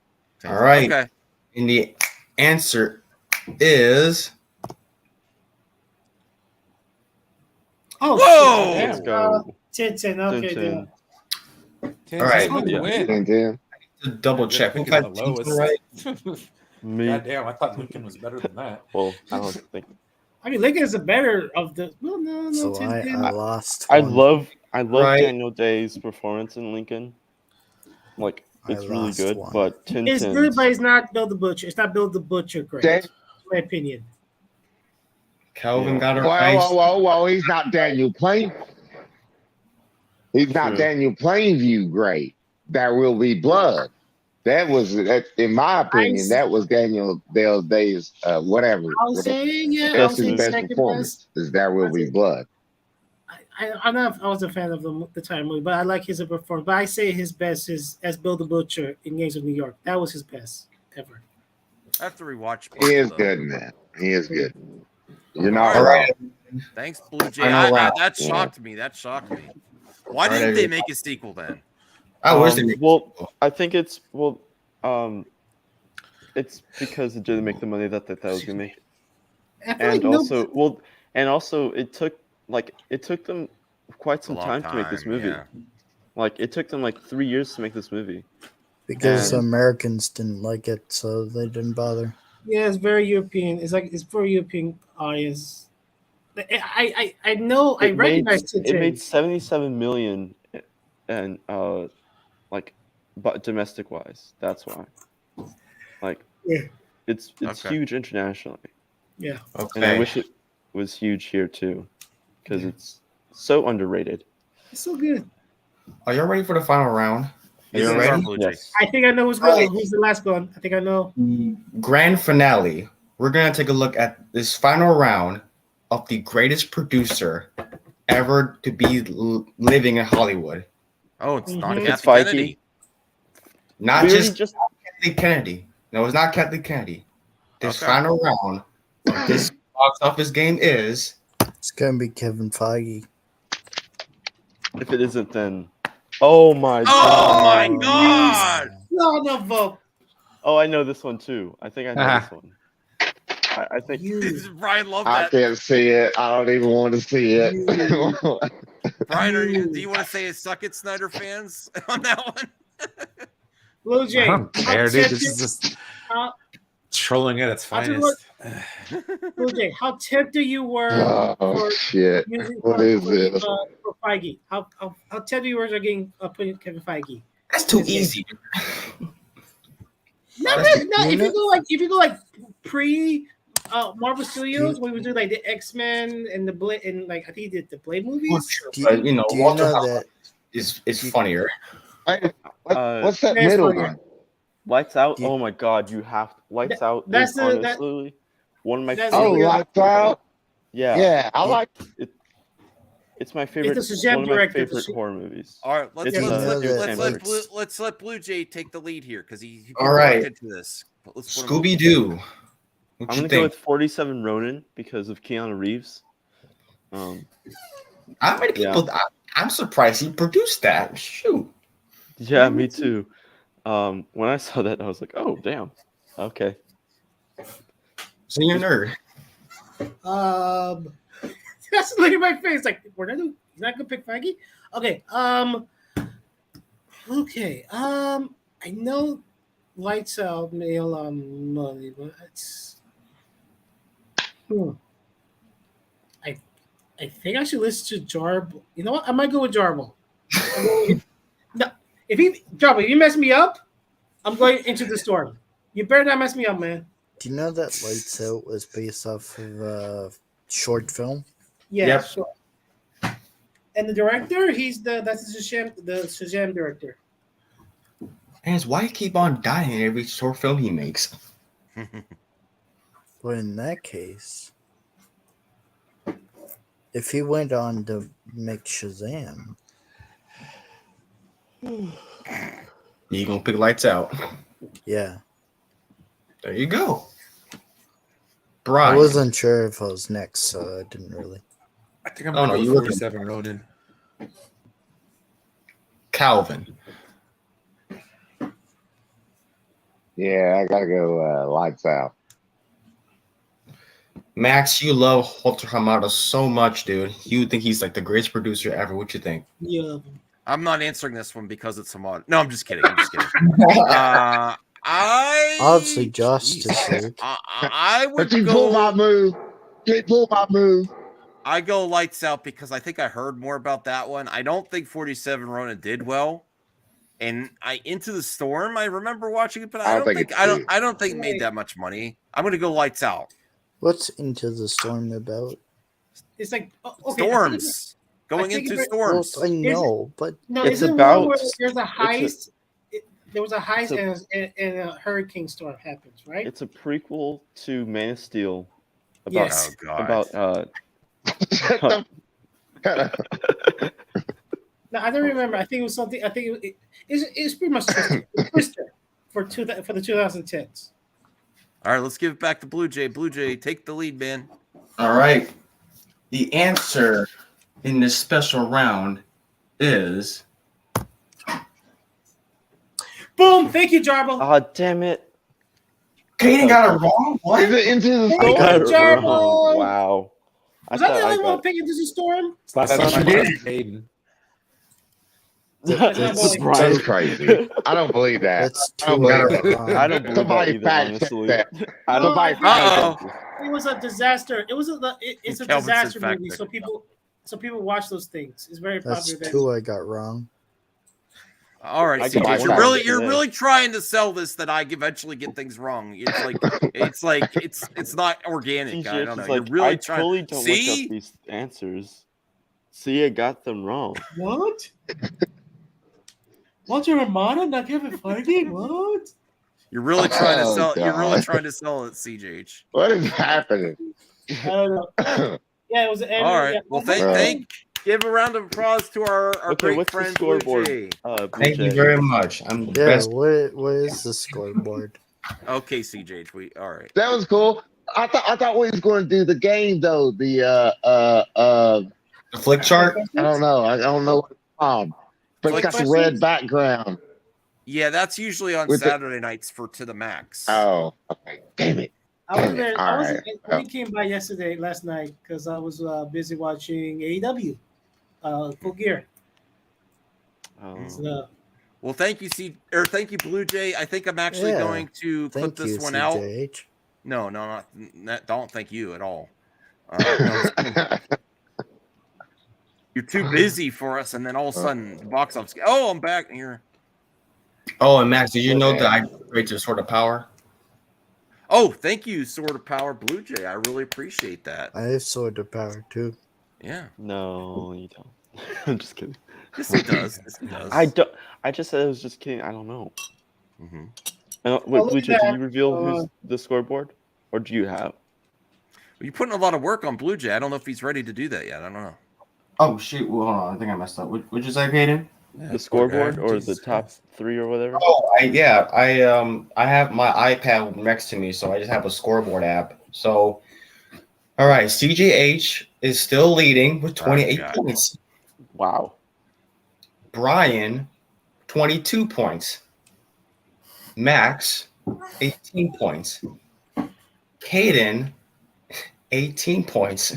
All right. Okay. And the answer is. Oh, whoa! shit. Let's go. Tintin. Okay. Tintin. All right. 1010. To double check. We got Tintin right. Me. God damn, I thought Lincoln was better than that. Well, I don't think. I mean, Lincoln is the better of the. Well, no, So Tintin. I lost. I one. love Right. Daniel Day's performance in Lincoln. Like, it's really lost good, one. but It's Tintin. good, but it's not Bill the Butcher. It's not Bill the Butcher great, in my opinion. Calvin got it Whoa, right. whoa! He's not Daniel Plain. He's not True. Daniel Plainview great. There will be blood. That was, in my opinion, that was Daniel Day's whatever. I was saying, yeah, I That's was his saying best second performance. best. Is There Will Be Blood. I was a fan of the entire movie, but I like his performance. But I say his best is as Bill the Butcher in Gangs of New York. That was his best ever. I have to rewatch. He is though. good, man. He is good. You're not All wrong. right. Thanks, Blue Jay. Final round. That shocked me. That shocked me. Why All right, didn't they make a sequel then? I wish they did. Well, I think it's it's because it didn't make the money that they thought it was gonna make. I feel And like also, it took them quite some A long time to make this time, movie. yeah. Like, it took them like 3 years to make this movie. Because And- Americans didn't like it, so they didn't bother. yeah, it's very European. It's for European audience. I know. I recognize it Tintin. made 77 million, and but domestic wise, that's why. Like, Yeah. it's Okay. huge internationally, Yeah. and I Okay. wish it was huge here too, because it's so underrated. It's so good. Are y'all ready for the final round? Are This you is our ready? Blue Jay. Yes. I think I know who's going. Who's the last one? I think I know. Grand finale. We're gonna take a look at this final round of the greatest producer ever to be living in Hollywood. Oh, it's not Mhm. It's Kathy Feige. Kennedy. Not We already just Kathleen Kennedy. No, it's not Kathleen Kennedy. This Okay. final round of this box office game is It's gonna be Kevin Feige. If it isn't, then Oh my god. Oh my god! Son of a. Oh, I know this one too. I think I know this one. I think Brian loved I that. can't see it. I don't even want to see it. Brian, do you want to say a suck it, Snyder fans, on that one? Blue Jay. I don't care, dude. This tempted- is just how- trolling at its I'll tell you finest. Blue Jay, how tempted you were Oh for shit! using What is this? for Feige? How tempted you were getting putting Kevin Feige? That's too easy. No, if you go like pre Marvel Studios, when we do like the X-Men and the Blade, and like I think he did the Blade movies. But you know, do you Walter know Howard is funnier. What's that middle one? Lights Out. Oh my god, you have Lights Out. That's is the- honestly one of my that's favorite. the- Lights Out. Yeah, Yeah, I like. It's my favorite. It's the Shazam one of my director. favorite horror movies. All right, let's It's, let Blue Jay take the lead here because he All right. into this. Let's put him Scooby Doo. I'm gonna go with 47 Ronin because of Keanu Reeves. How many people? I'm surprised he produced that. Shoot. Yeah, me too. When I saw that, I was like, "Oh, damn." Okay. So you're a nerd. That's look at my face. Like we're not. He's not gonna pick Feige. Okay. Okay. I know Lights Out made a lot of money, but it's. I think I should listen to Jarbo. You know what? I might go with Jarbo. No, if you mess me up, I'm going into the storm. You better not mess me up, man. Do you know that Lights Out was based off of a short film? Yeah. Yep. Sure. And the director, that's the Shazam director. And his wife keep on dying in every short film he makes. Well, in that case, if he went on to make Shazam, You gonna pick Lights Out? yeah. There you go. I Brian. wasn't sure if I was next, so I didn't really. I think I'm Oh, going no, to you go look at- 47 Ronin. Calvin. Yeah, I gotta go. Lights Out. Max, you love Walter Hamada so much, dude. You think he's like the greatest producer ever. What you think? Yeah. I'm not answering this one because it's Hamad. No, I'm just kidding. Obviously, Justice League. I would But you pull my move. You pull my move. I go Lights Out because I think I heard more about that one. I don't think 47 Ronin did well. And Into the Storm, I remember watching it, but I don't think it made that much money. I'm gonna go Lights Out. What's Into the Storm about? It's like okay, Storms. Going into storms. Well, I know, but No, It's isn't about- one where there's a it's a- heist? There was a heist it's and a hurricane storm happens, right? It's a prequel to Man of Steel. About, Yes. Oh, God. about No, I don't remember. I think it was something. I think it's pretty much Twister for the 2010s. All right, let's give it back to Blue Jay. Blue Jay, take the lead, man. All right. The answer in this special round is Boom! Thank you, Jarbo. Oh, damn it. Kaden got it wrong. What? Is it Into the I Storm? got it Jarbo! wrong. Wow. Was I the thought only I one got- picking this is storm? Last That's time I what you watched Hayden. That's Brian. crazy. I don't believe that. That's I don't too believe late. that. I don't believe Somebody that either, fact check honestly. that. I don't Somebody Uh-oh. fact check that. It was a disaster. It's a Kelvin said disaster fact movie. check. So people watch those things. It's very That's popular. two I got wrong. All right, I CJ, got you're one really today. trying to sell this that I eventually get things wrong. It's not organic. TJ I don't know. is You're like, really I trying. totally don't look See, up these answers. See, I got them wrong. What? Walter Romano not giving Feige? What? you're really trying to Oh, sell. You're really God. trying to sell it, CJH. What is happening? I don't know. Yeah, it was. All right. Yeah. Well, Bro. give a round of applause to our Okay, great what's the friend Blue scoreboard? Jay. Blue Thank you Jay. very much. I'm the Yeah, best. what is the scoreboard? Okay, CJH. All right. That was cool. I thought we was going to do the game though. The flick chart. I don't know. I don't know what it's called. But it's got the red background. Yeah, that's usually on With the- Saturday nights for To the Max. Oh, okay. Damn it. I was there. I All was. right. We came by last night, because I was busy watching AEW, Full Gear. So, Well, thank you, thank you, Blue Jay. I think I'm actually Yeah. going to Thank put this you, one out. CJH. No, don't thank you at all. You're too busy for us, and then all of a sudden, the box office. Oh, I'm back here. Oh, and Max, did you know that I upgraded to Sword of Power? Oh, thank you, Sword of Power, Blue Jay. I really appreciate that. I have Sword of Power too. Yeah. No, you don't. I'm just kidding. Yes, he does. Yes, he does. I don't. I just said I was just kidding. I don't know. Mm-hmm. Wait, Blue Jay, did you reveal who's the scoreboard, or do you have? You're putting a lot of work on Blue Jay. I don't know if he's ready to do that yet. I don't know. Oh shoot! Well, hold on. I think I messed up. What'd you say, Peyton? The scoreboard or the top 3 or whatever? Oh, I have my iPad next to me, so I just have a scoreboard app. So, all right, CJH is still leading with 28 points. Wow. Brian, 22 points. Max, 18 points. Caden, 18 points.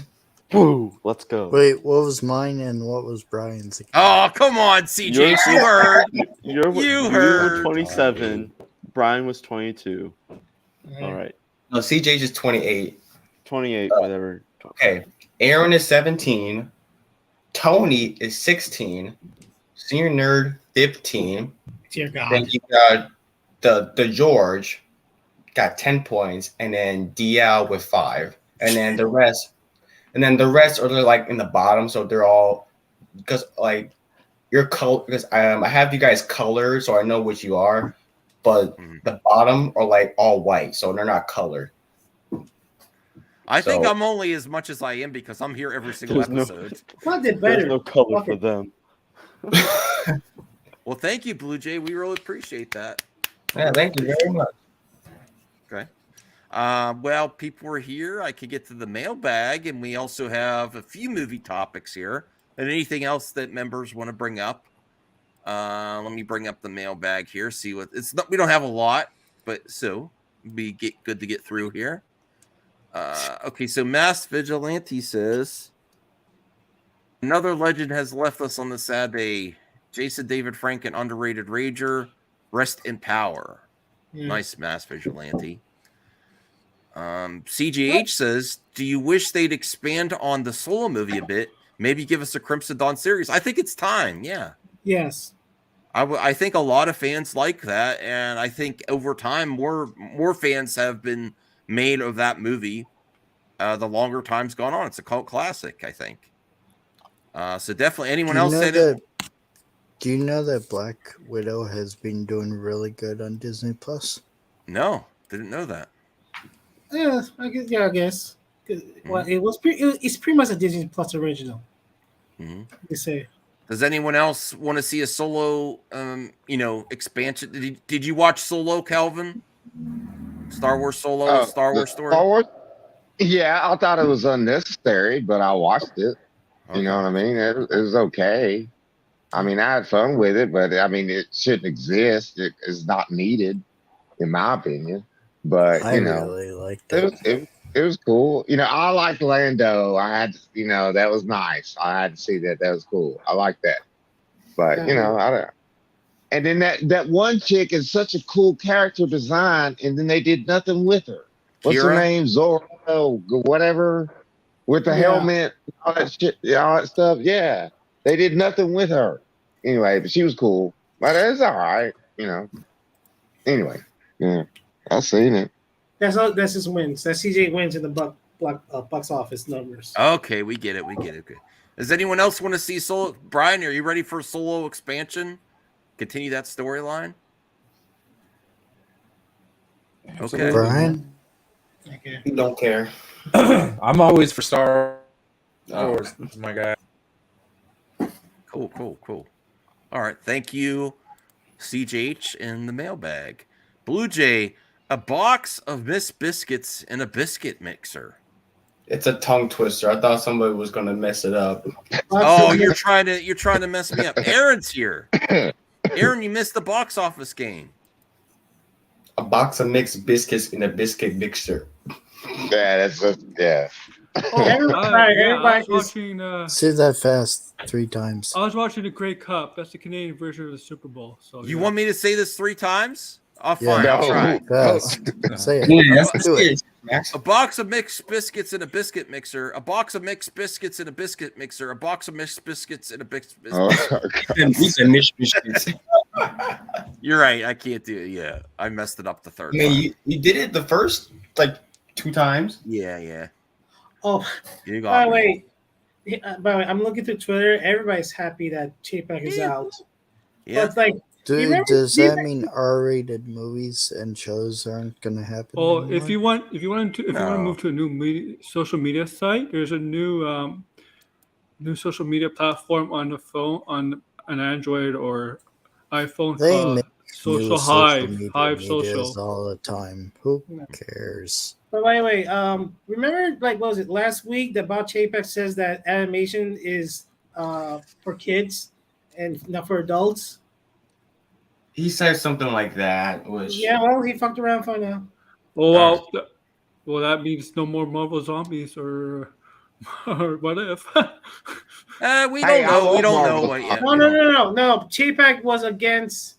Woo! Let's go. Wait, what was mine and what was Brian's? Oh, come on, CJ. You heard. You heard. were 27. Brian was 22. All right. No, CJH is 28. 28, whatever. Okay. Aaron is 17. Tony is 16. Senior Nerd, 15. Dear God. Then you got the George got 10 points, and then DL with 5. And then the rest are like in the bottom, so they're all because like your color, because I have you guys colored, so I know which you are, but the bottom are like all white, so they're not colored. I think I'm only as much as I am because I'm here every single episode. There's no color for them. Well, thank you, Blue Jay. We really appreciate that. Yeah, thank you very much. Okay. Well, people are here. I could get to the mailbag, and we also have a few movie topics here. And anything else that members want to bring up? Let me bring up the mailbag here. See what it's not. We don't have a lot, but so be good to get through here. Okay, so Mass Vigilante says another legend has left us on the sad day. Jason David Frank, an underrated rager. Rest in power. Nice, Mass Vigilante. CGH says, do you wish they'd expand on the Solo movie a bit? Maybe give us a Crimson Dawn series. I think it's time. Yeah. Yes. I think a lot of fans like that, and I think over time more fans have been made of that movie. The longer time's gone on, it's a cult classic, I think. So definitely, anyone else said it? Do you know that Black Widow has been doing really good on Disney Plus? No, didn't know that. Yeah, I guess. Yeah, I guess. Well, it's pretty much a Disney Plus original. Mm-hmm. You say. Does anyone else want to see a Solo, expansion? Did you watch Solo, Calvin? Star Wars Solo, Star Wars story? Star Wars? Yeah, I thought it was unnecessary, but I watched it. Okay. You know what I mean? It was okay. I mean, I had fun with it, but I mean, it shouldn't exist. It is not needed, in my opinion. But I really liked it. It was cool. I liked Lando. I had, that was nice. I had to see that. That was cool. I like that. But I don't. And then that one chick is such a cool character design, and then they did nothing with her. What's her name? Zora, whatever, with the helmet, all that shit, all that stuff. Yeah, they did nothing with her. Anyway, but she was cool. But it's all right, Anyway, yeah, I've seen it. That's his wins. That's CJ wins in the box office numbers. Okay, we get it. Okay. Does anyone else want to see Solo? Brian, are you ready for a Solo expansion? Continue that storyline. Okay, Brian. Okay. You don't care. I'm always for Star Wars. My guy. Cool. All right, thank you, CJH, in the mailbag. Blue Jay, a box of Miss Biscuits and a biscuit mixer. It's a tongue twister. I thought somebody was gonna mess it up. Oh, you're trying to mess me up. Aaron's here. Aaron, you missed the box office game. A box of mixed biscuits in a biscuit mixer. Yeah, yeah. Everybody I was is- watching. Say that fast 3 times. I was watching the Grey Cup. That's the Canadian version of the Super Bowl. So You want me to say this 3 times? I'll fine. Yeah, I'll try. fast. Say it. Yeah, Do it. A box of mixed biscuits in a biscuit mixer. A box of mixed biscuits in a biscuit mixer. A box of mixed biscuits in a biscuit mixer. You're right. I can't do it. Yeah, I messed it up the third I time. mean, you did it the first like 2 times. Yeah. Oh, You by got the me. way, I'm looking through Twitter. Everybody's happy that Chapek is out. Yeah. But it's like, you remember Does that Chapek- mean R-rated movies and shows aren't gonna happen? Oh, anymore? if you want to move to a new social media site, there's a new social media platform on the phone, on an Android or iPhone They called make Social new Hive, media Hive medias Social. all the time. Who cares? But by the way, remember, like, what was it last week that Bob Chapek says that animation is for kids and not for adults? He said something like that. Which Yeah, well, he fucked around for now. Oh well, that means no more Marvel Zombies or what if? We don't know. We don't know what yet. No. Chapek was against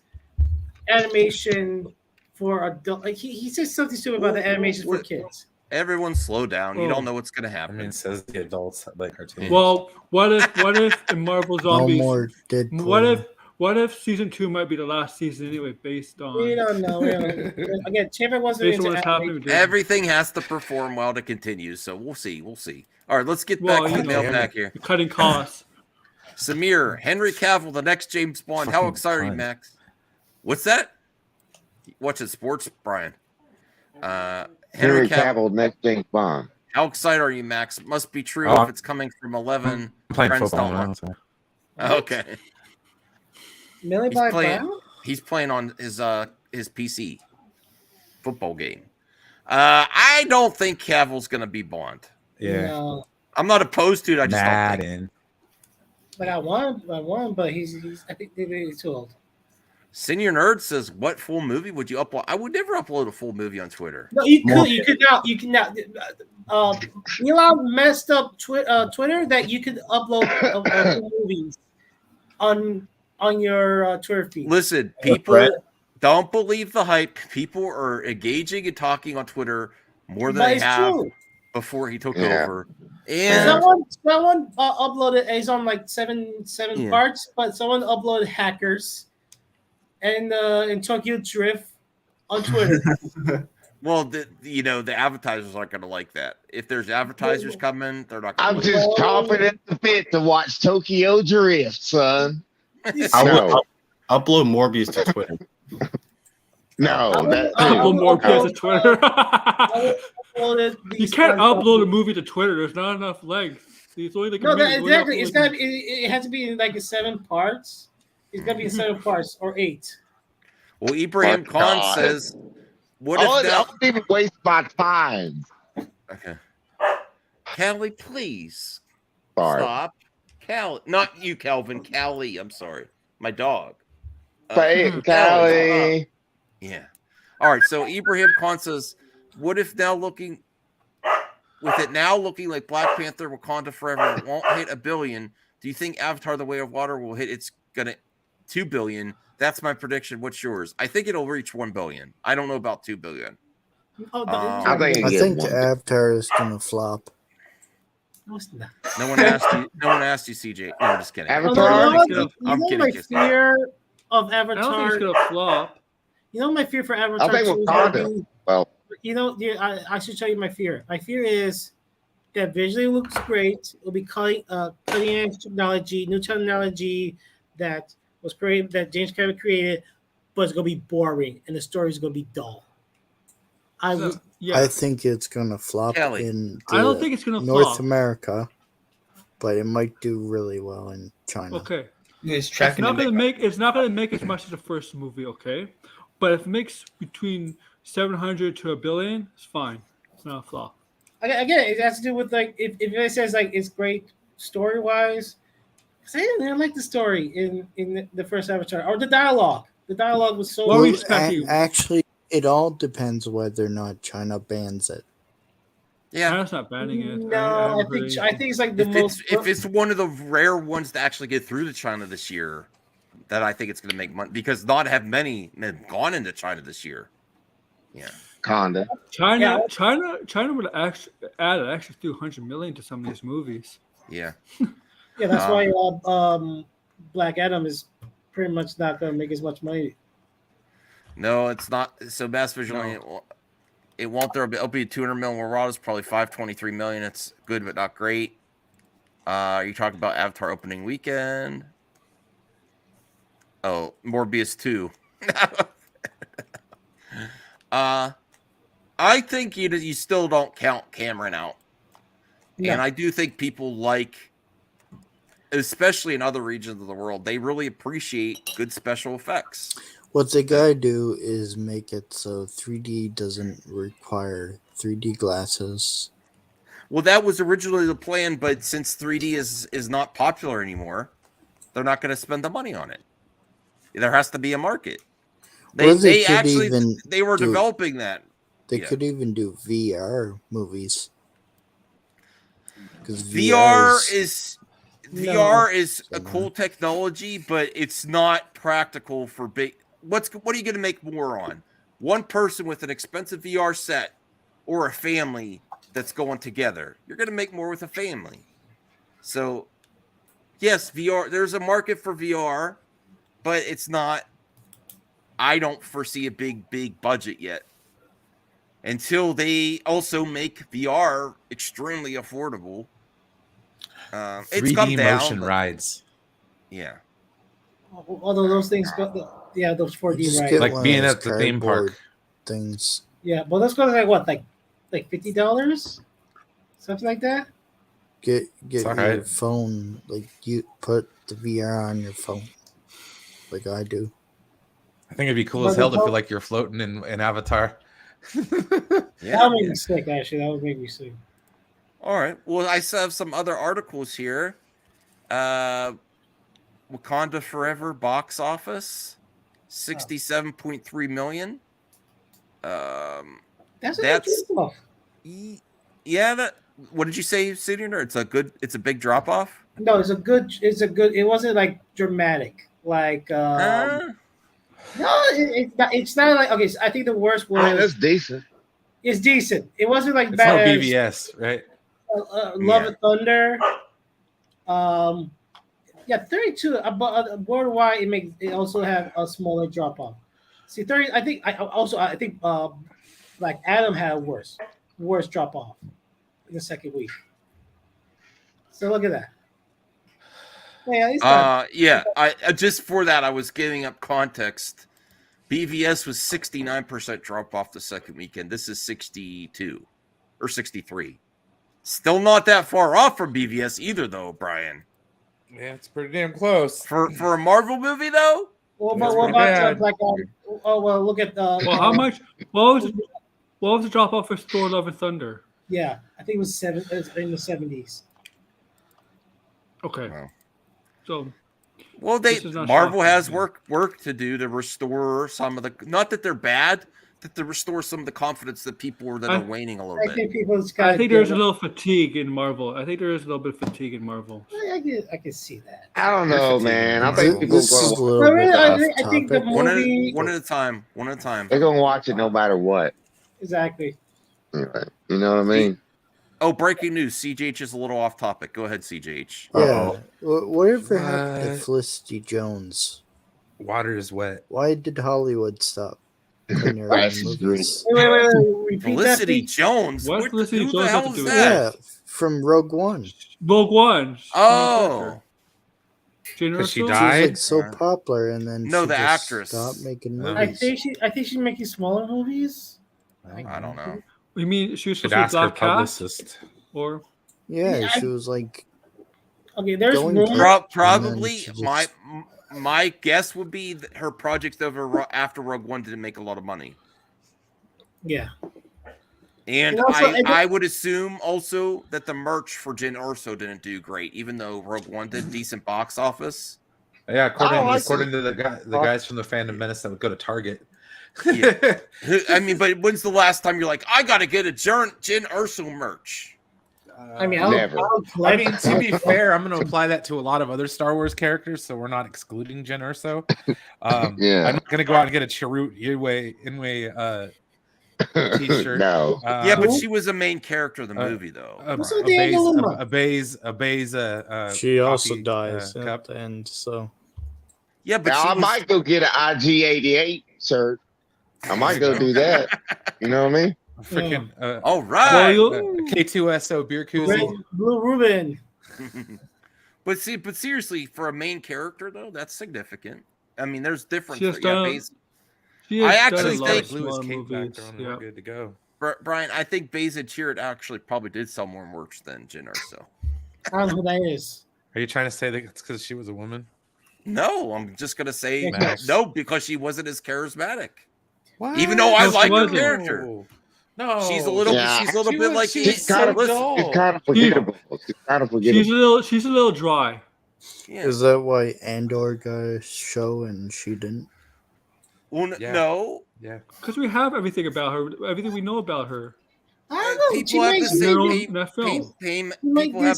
animation for adult. Like he said something stupid about the animation for kids. Everyone slow down. You don't know what's gonna happen. I mean, it says the adults like cartoons. Well, what if in Marvel Zombies? more Deadpool. What if season 2 might be the last season anyway, based on? We don't know. Again, Chapek wasn't Based on into what's happening animation. with Everything has to perform well to continue, so we'll see. All right, let's get back to the mailbag here. Cutting costs. Samir, Henry Cavill, the next James Bond. How excited are you, Max? What's that? Watching sports, Brian. Henry Cavill, next James Bond. How excited are you, Max? It must be true Oh, if it's coming from 11. I'm playing friends football don't now. want- So. Okay. Millie He's Bobby playing. Brown? He's playing on his PC football game. I don't think Cavill's gonna be Bond. Yeah. No. I'm not opposed to it. I just don't think. Madden. But I want, but he's I think he's too old. Senior Nerd says, "What full movie would you upload?" I would never upload a full movie on Twitter. No, you could now. Elon messed up Twitter that you could upload movies on your Twitter feed. Listen, people don't believe the hype. People are engaging and talking on Twitter more than But they it's have true. before he took Yeah. over. And Someone uploaded. It's on like seven Yeah. parts, but someone uploaded Hackers and in Tokyo Drift on Twitter. well, the advertisers aren't going to like that. If there's advertisers coming, they're not. I'm Gonna just chomping at the bit to watch Tokyo Drift, son. I'll upload Morbius to Twitter. No, that Upload more no. to Twitter. You can't upload a movie to Twitter. There's not enough legs. It's only like a No, minute. exactly. It's got. It has to be in like 7 parts. It's got to be in 7 parts or 8. Well, Ibrahim My Khan God. says, "What I if now?" don't even waste my time. Okay, Callie, please Sorry. stop. Callie, not you, Calvin. Callie, I'm sorry, my dog. Say it, Callie. Yeah. All right. So Ibrahim Khan says, "What if now looking like Black Panther, Wakanda Forever won't hit $1 billion? Do you think Avatar: The Way of Water will hit? It's gonna $2 billion. That's my prediction. What's yours? I think it'll reach $1 billion. I don't know about $2 billion. I think Avatar is gonna flop. No, it's not. No one asked you. No one asked you, CJ. No, I'm just kidding. Avatar? I'm kidding. My Just fear of I don't think Avatar. it's gonna flop. You know my fear for Avatar. I think too is gonna Wakanda. be- Well, I should tell you my fear. My fear is that visually looks great. It'll be cutting edge technology, new technology that was created, that James Cameron created, but it's gonna be boring and the story is gonna be dull. I think it's gonna flop Kelly. in I don't think it's gonna North flop. America, but it might do really well in China. Okay. It's It's not gonna make as much as the first movie, okay? But if it makes between 700 to $1 billion, it's fine. It's not a flop. again, it has to do with like if it says like it's great story wise. I didn't like the story in the first Avatar or the dialogue. The dialogue was so. Well, actually, it all depends whether or not China bans it. Yeah, China's not banning it. No, I think it's like the most. If it's one of the rare ones to actually get through to China this year, that I think it's going to make money because not have many have gone into China this year. Yeah, Conda. China would actually add an extra 200 million to some of these movies. Yeah. Yeah, that's why Black Adam is pretty much not going to make as much money. No, it's not. So Mass Visual, it won't. It'll be 200 million. Marauders probably 523 million. It's good, but not great. You talking about Avatar opening weekend? Oh, Morbius 2. I think you still don't count Cameron out, and I do think people like. Especially in other regions of the world, they really appreciate good special effects. What they gotta do is make it so 3D doesn't require 3D glasses. Well, that was originally the plan, but since 3D is not popular anymore, they're not going to spend the money on it. There has to be a market. They were developing that. They could even do VR movies. Because VR is a cool technology, but it's not practical for big. What are you going to make more on? One person with an expensive VR set or a family that's going together? You're going to make more with a family. So, yes, VR. There's a market for VR, but it's not. I don't foresee a big budget yet. Until they also make VR extremely affordable. 3D motion rides. Yeah. Although those things go, those 4D rides. Like being at the theme park. Things. Yeah, but those go like what, like $50, something like that. Get your phone, like you put the VR on your phone, like I do. I think it'd be cool as hell to feel like you're floating in Avatar. That would make me sick. Actually, that would make me sick. All right. Well, I still have some other articles here. Wakanda Forever box office, 67.3 million. That's yeah. That. What did you say, Senior? It's a big drop off. No, it's a good. It wasn't like dramatic. Like no, it's not like okay. So I think the worst was. That's decent. It's decent. It wasn't like It's bad. not BVS, right? Love and Thunder. Yeah, 32. Worldwide, it also had a smaller drop off. See, 30. I think like Adam had a worse drop off in the second week. So look at that. Yeah, I just for that I was giving up context. BVS was 69% drop off the second weekend. This is 62 or 63. Still not that far off from BVS either, though, Brian. Yeah, it's pretty damn close. For a Marvel movie, though? Well, but what about like oh well, look at well, how much? What was the drop off for Thor: Love and Thunder? Yeah, I think it was in the 70s. Okay. Wow. So well, Marvel has work to do to restore some of the, not that they're bad, that to restore some of the confidence that people are waning a little bit. I think there's a little fatigue in Marvel. I think there is a little bit of fatigue in Marvel. I can see that. I don't know, man. I think people I think the movie one at a time. They're gonna watch it no matter what. Exactly. You know what I mean? Oh, breaking news. CJH is a little off topic. Go ahead, CJH. Yeah. Whatever happened to Felicity Jones? Water is wet. Why did Hollywood stop putting her in movies? Wait. Felicity Jones? What's Felicity Who Jones the hell have to is do with that? Yeah, from Rogue One. Rogue One. Oh. Because she She was died? like so popular, and then No, she the just actress. stopped making I movies. think she's making smaller movies. I don't know. You mean she was Should supposed to ask be her Black Cast? publicist. Or Yeah, she was like okay. There's going rumors. to- Probably and then she just- my guess would be that her project's over after Rogue One didn't make a lot of money. Yeah. And I would assume also that the merch for Jyn Erso didn't do great, even though Rogue One did decent box office. Yeah, according to the guys from the Fandom Menace that would go to Target. Yeah. I mean, but when's the last time you're like, I got to get a Jyn Erso merch? I mean, to be fair, I'm going to apply that to a lot of other Star Wars characters, so we're not excluding Jyn Erso. Yeah. I'm not going to go out and get a Chirrut Inway t-shirt. No. Yeah, but she was a main character of the movie, though. A Baze she also coffee, dies cup. at the end, so. Yeah, but I might go get an IG-88 shirt. I might go do that. You know what I mean? Freaking all right. K2SO beer koozie. Blue Ruben. But seriously, for a main character though, that's significant. I mean, there's different. I actually think we're good to go. Brian, I think Baze Chirrut actually probably did sell more merch than Jyn Erso. I don't know who that is. Are you trying to say that it's because she was a woman? No, I'm just gonna say Max. no because she wasn't as charismatic. What? Even though I like her wasn't. character. No, she's a little bit like She's kind of forgettable. She's kind of forgettable. She's a little dry. Yeah. Is that why Andor got a show and she didn't? Well, no. Yeah. Because we have everything about her, everything we know about her. I don't know. People have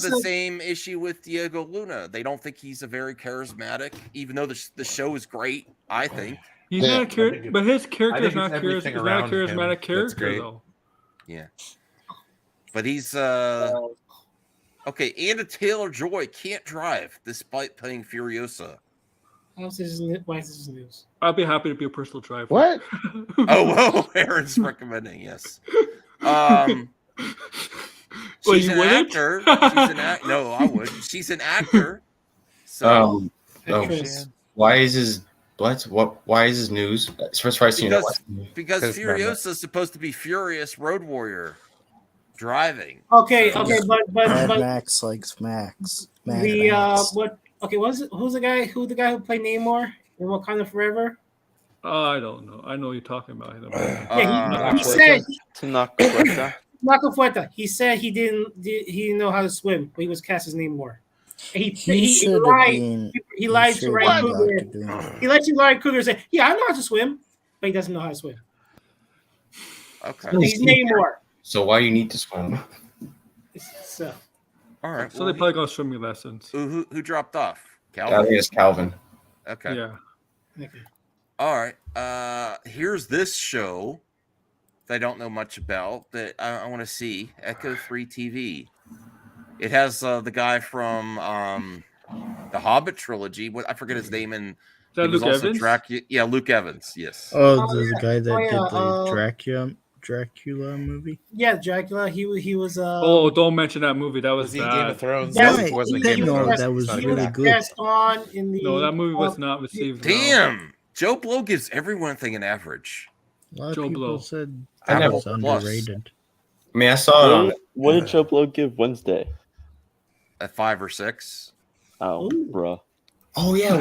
the film. same issue with Diego Luna. They don't think he's a very charismatic, even though the show is great. I think He's not but his character is not a everything charismatic around him character, that's great. though. Yeah, but he's okay. Anna Taylor-Joy can't drive despite playing Furiosa. Why is this news? I'll be happy to be a personal driver. What? Oh, Aaron's recommending yes. She's an actor. No, I wouldn't. She's an actor. So, why is his why is his news? Because Furiosa is supposed to be furious road warrior driving. Okay, but Max likes Max. what? Okay, who's the guy? Who played Namor in Wakanda Forever? I don't know. I know what you're talking about. He said Nacafueta. He said he didn't know how to swim, but he was cast as Namor. He lied to Ryan Coogler. He lied to Ryan Coogler and said, "Yeah, I know how to swim," but he doesn't know how to swim. Okay, he's Namor. So why do you need to swim? So, all right. So they probably got swimming lessons. Who dropped off? Calvin. I think it's Calvin. Okay. Yeah. Okay. All right. Here's this show that I don't know much about that I want to see. Echo 3 TV. It has the guy from the Hobbit trilogy. I forget his name. And is that Luke Evans? Yeah, Luke Evans. Yes. Oh, the guy that did the Dracula movie. Yeah, Dracula. He was. Oh, don't mention that movie. That was he bad. Game of Thrones? Yeah, It wasn't Game of Thrones. That was really good. No, that movie was not received. Damn, Joe Blow gives everyone thing an average. A lot of people said I that know. was underrated. I mean, I saw it on. What did Joe Blow give Wednesday? At 5 or 6. Oh, bro. Oh yeah,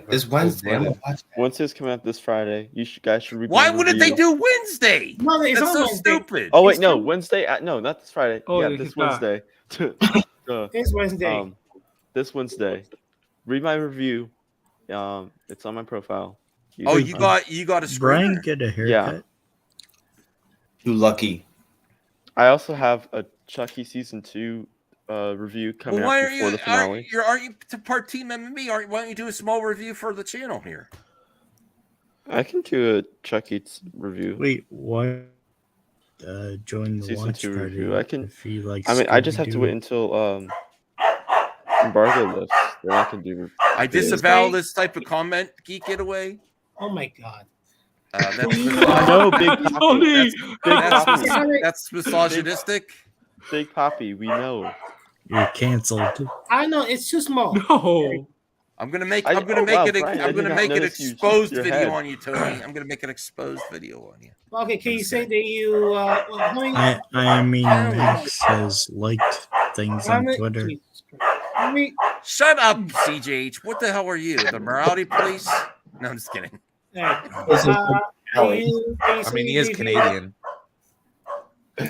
this Wednesday. Wednesday's coming out this Friday. You guys should. Why wouldn't they do Wednesday? No, it's That's so Wednesday. stupid. Oh wait, no, Wednesday. No, not this Friday. Oh, yeah, this Wednesday. It's Wednesday. This Wednesday. Read my review. It's on my profile. You got a screener. Brian get a haircut. Yeah. You lucky. I also have a Chucky season 2 review coming Why up before the finale. Aren't you to part Team MMA? Why don't you do a small review for the channel here? I can do a Chucky review. Wait, why? Join the Season watch 2 party review. I can. if you like. I mean, I just have to Scooby-Doo. wait until embargo lifts. Then I can do. I disavow this type of comment, Geek Getaway. Oh my god. That's No, Big Poppy. That's misogynistic. Big Poppy, we know. You're canceled. I know it's too small. No. I'm gonna make Brian, I'm gonna make an exposed your video head. on you, Tony. I'm gonna make an exposed video on you. Okay, can you say that you? I mean, Max has liked things on Twitter. Shut up, CJH. What the hell are you? The morality police? No, I'm just kidding. I mean, he is Canadian.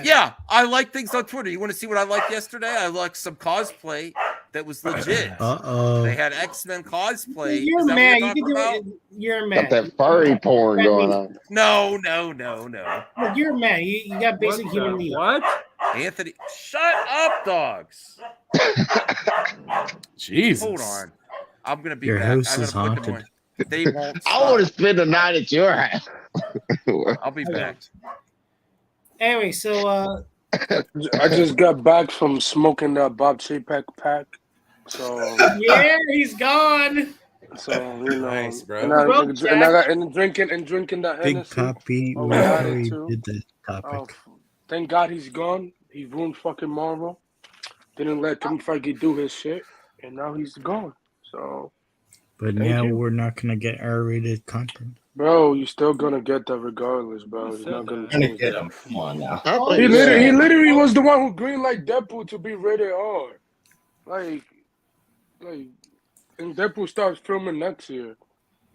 Yeah, I like things on Twitter. You want to see what I liked yesterday? I liked some cosplay that was legit. Uh-oh. They had X-Men cosplay. You're Is that mad. what You can do it. You're Got mad. that furry porn That going means- on. No. Look, you're mad. You got basic human needs. What? Anthony, shut up, dogs. Jesus. Hold on. I'm gonna be Your back. house I'm is gonna put them haunted. on. They won't I stop. want to spend the night at your house. I'll be back. Anyway, so I just got back from smoking that Bob Chapek pack. So yeah, he's gone. So you know, Nice, bro. and drinking that Big Hennessy. Papi Oh, we had it already too. did the Oh, topic. thank God he's gone. He ruined fucking Marvel. Didn't let Kevin Feige do his shit, and now he's gone. So, But thank now you. we're not gonna get R-rated content. bro, you're still gonna get that regardless, bro. You're not gonna Gonna change get that. him. Come on now. He literally was the one who greenlighted Deadpool to be rated R. Like, and Deadpool starts filming next year.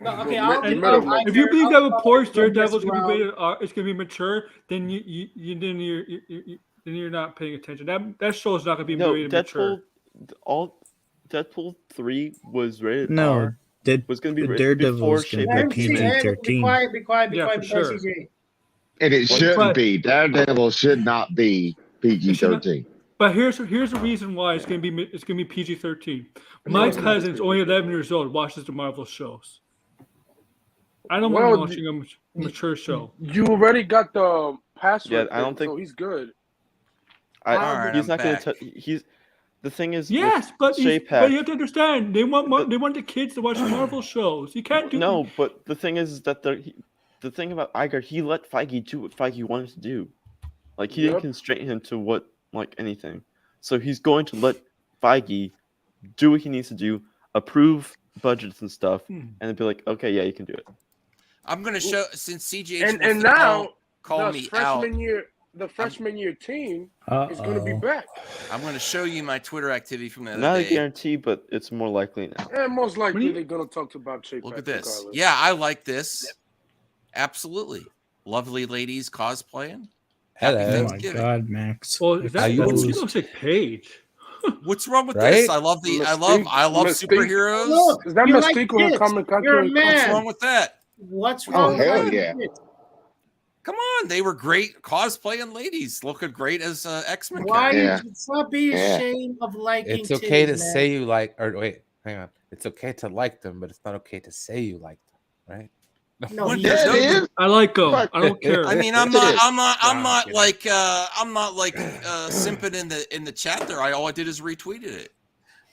No, okay, Well, I'll mid- give middle him- of If you believe that reports I'll- Daredevil's gonna be I'll- rated R, it's gonna be mature, then you're not paying attention. That show is not gonna be No, rated mature. Deadpool 3 was rated No, R. Was going to be rated Daredevil's before gonna Shape be Let him came see. in. Hey, be PG-13. quiet, be quiet, be Yeah, quiet, for because sure. CJ. And it shouldn't But- be. Daredevil should not be PG-13. But here's the reason why it's gonna be PG-13. My cousin's only 11 years old, watches the Marvel shows. I don't want Well, him watching a mature show. You already got the password. Yeah, I don't thing, think- so he's good. Alright, He's I'm not going back. to. He's the thing is. Yes, with but Shape but you have to understand they want the kids to watch the Marvel shows. You can't do No, but the thing is that the thing about Iger, he let Feige do what Feige wanted to do. Like he didn't Yep. constrain him to what anything. So he's going to let Feige do what he needs to do, approve budgets and stuff, and then be like, okay, yeah, you can do it. I'm gonna show since CGH And wants to now call the me out. freshman year team is going to be back. I'm gonna show you my Twitter activity from the other Not a day. guarantee, but it's more likely now. And most likely they're going to talk to Bob Chapek. Look at this. regardless. Yeah, I like this. Absolutely. Lovely ladies cosplaying. Happy Oh my Thanksgiving. God, Max. Well, is that Expose- he looks like Paige? What's wrong with Right? this? I love Mystique. superheroes. Look, is that you Mystique like with a kids. common You're a calculator? man. What's wrong with that? What's Oh, wrong hell with yeah. that? Come on, they were great cosplaying ladies, looking great as X-Men. Why characters. you stop being Yeah. ashamed of liking It's okay titties, to man. say you like, or wait, hang on. It's okay to like them, but it's not okay to say you like them, right? No, What he does Yeah, no- it is. I like them. I don't care. I mean, I'm It not is. simping in the chat there. All I did is retweeted it.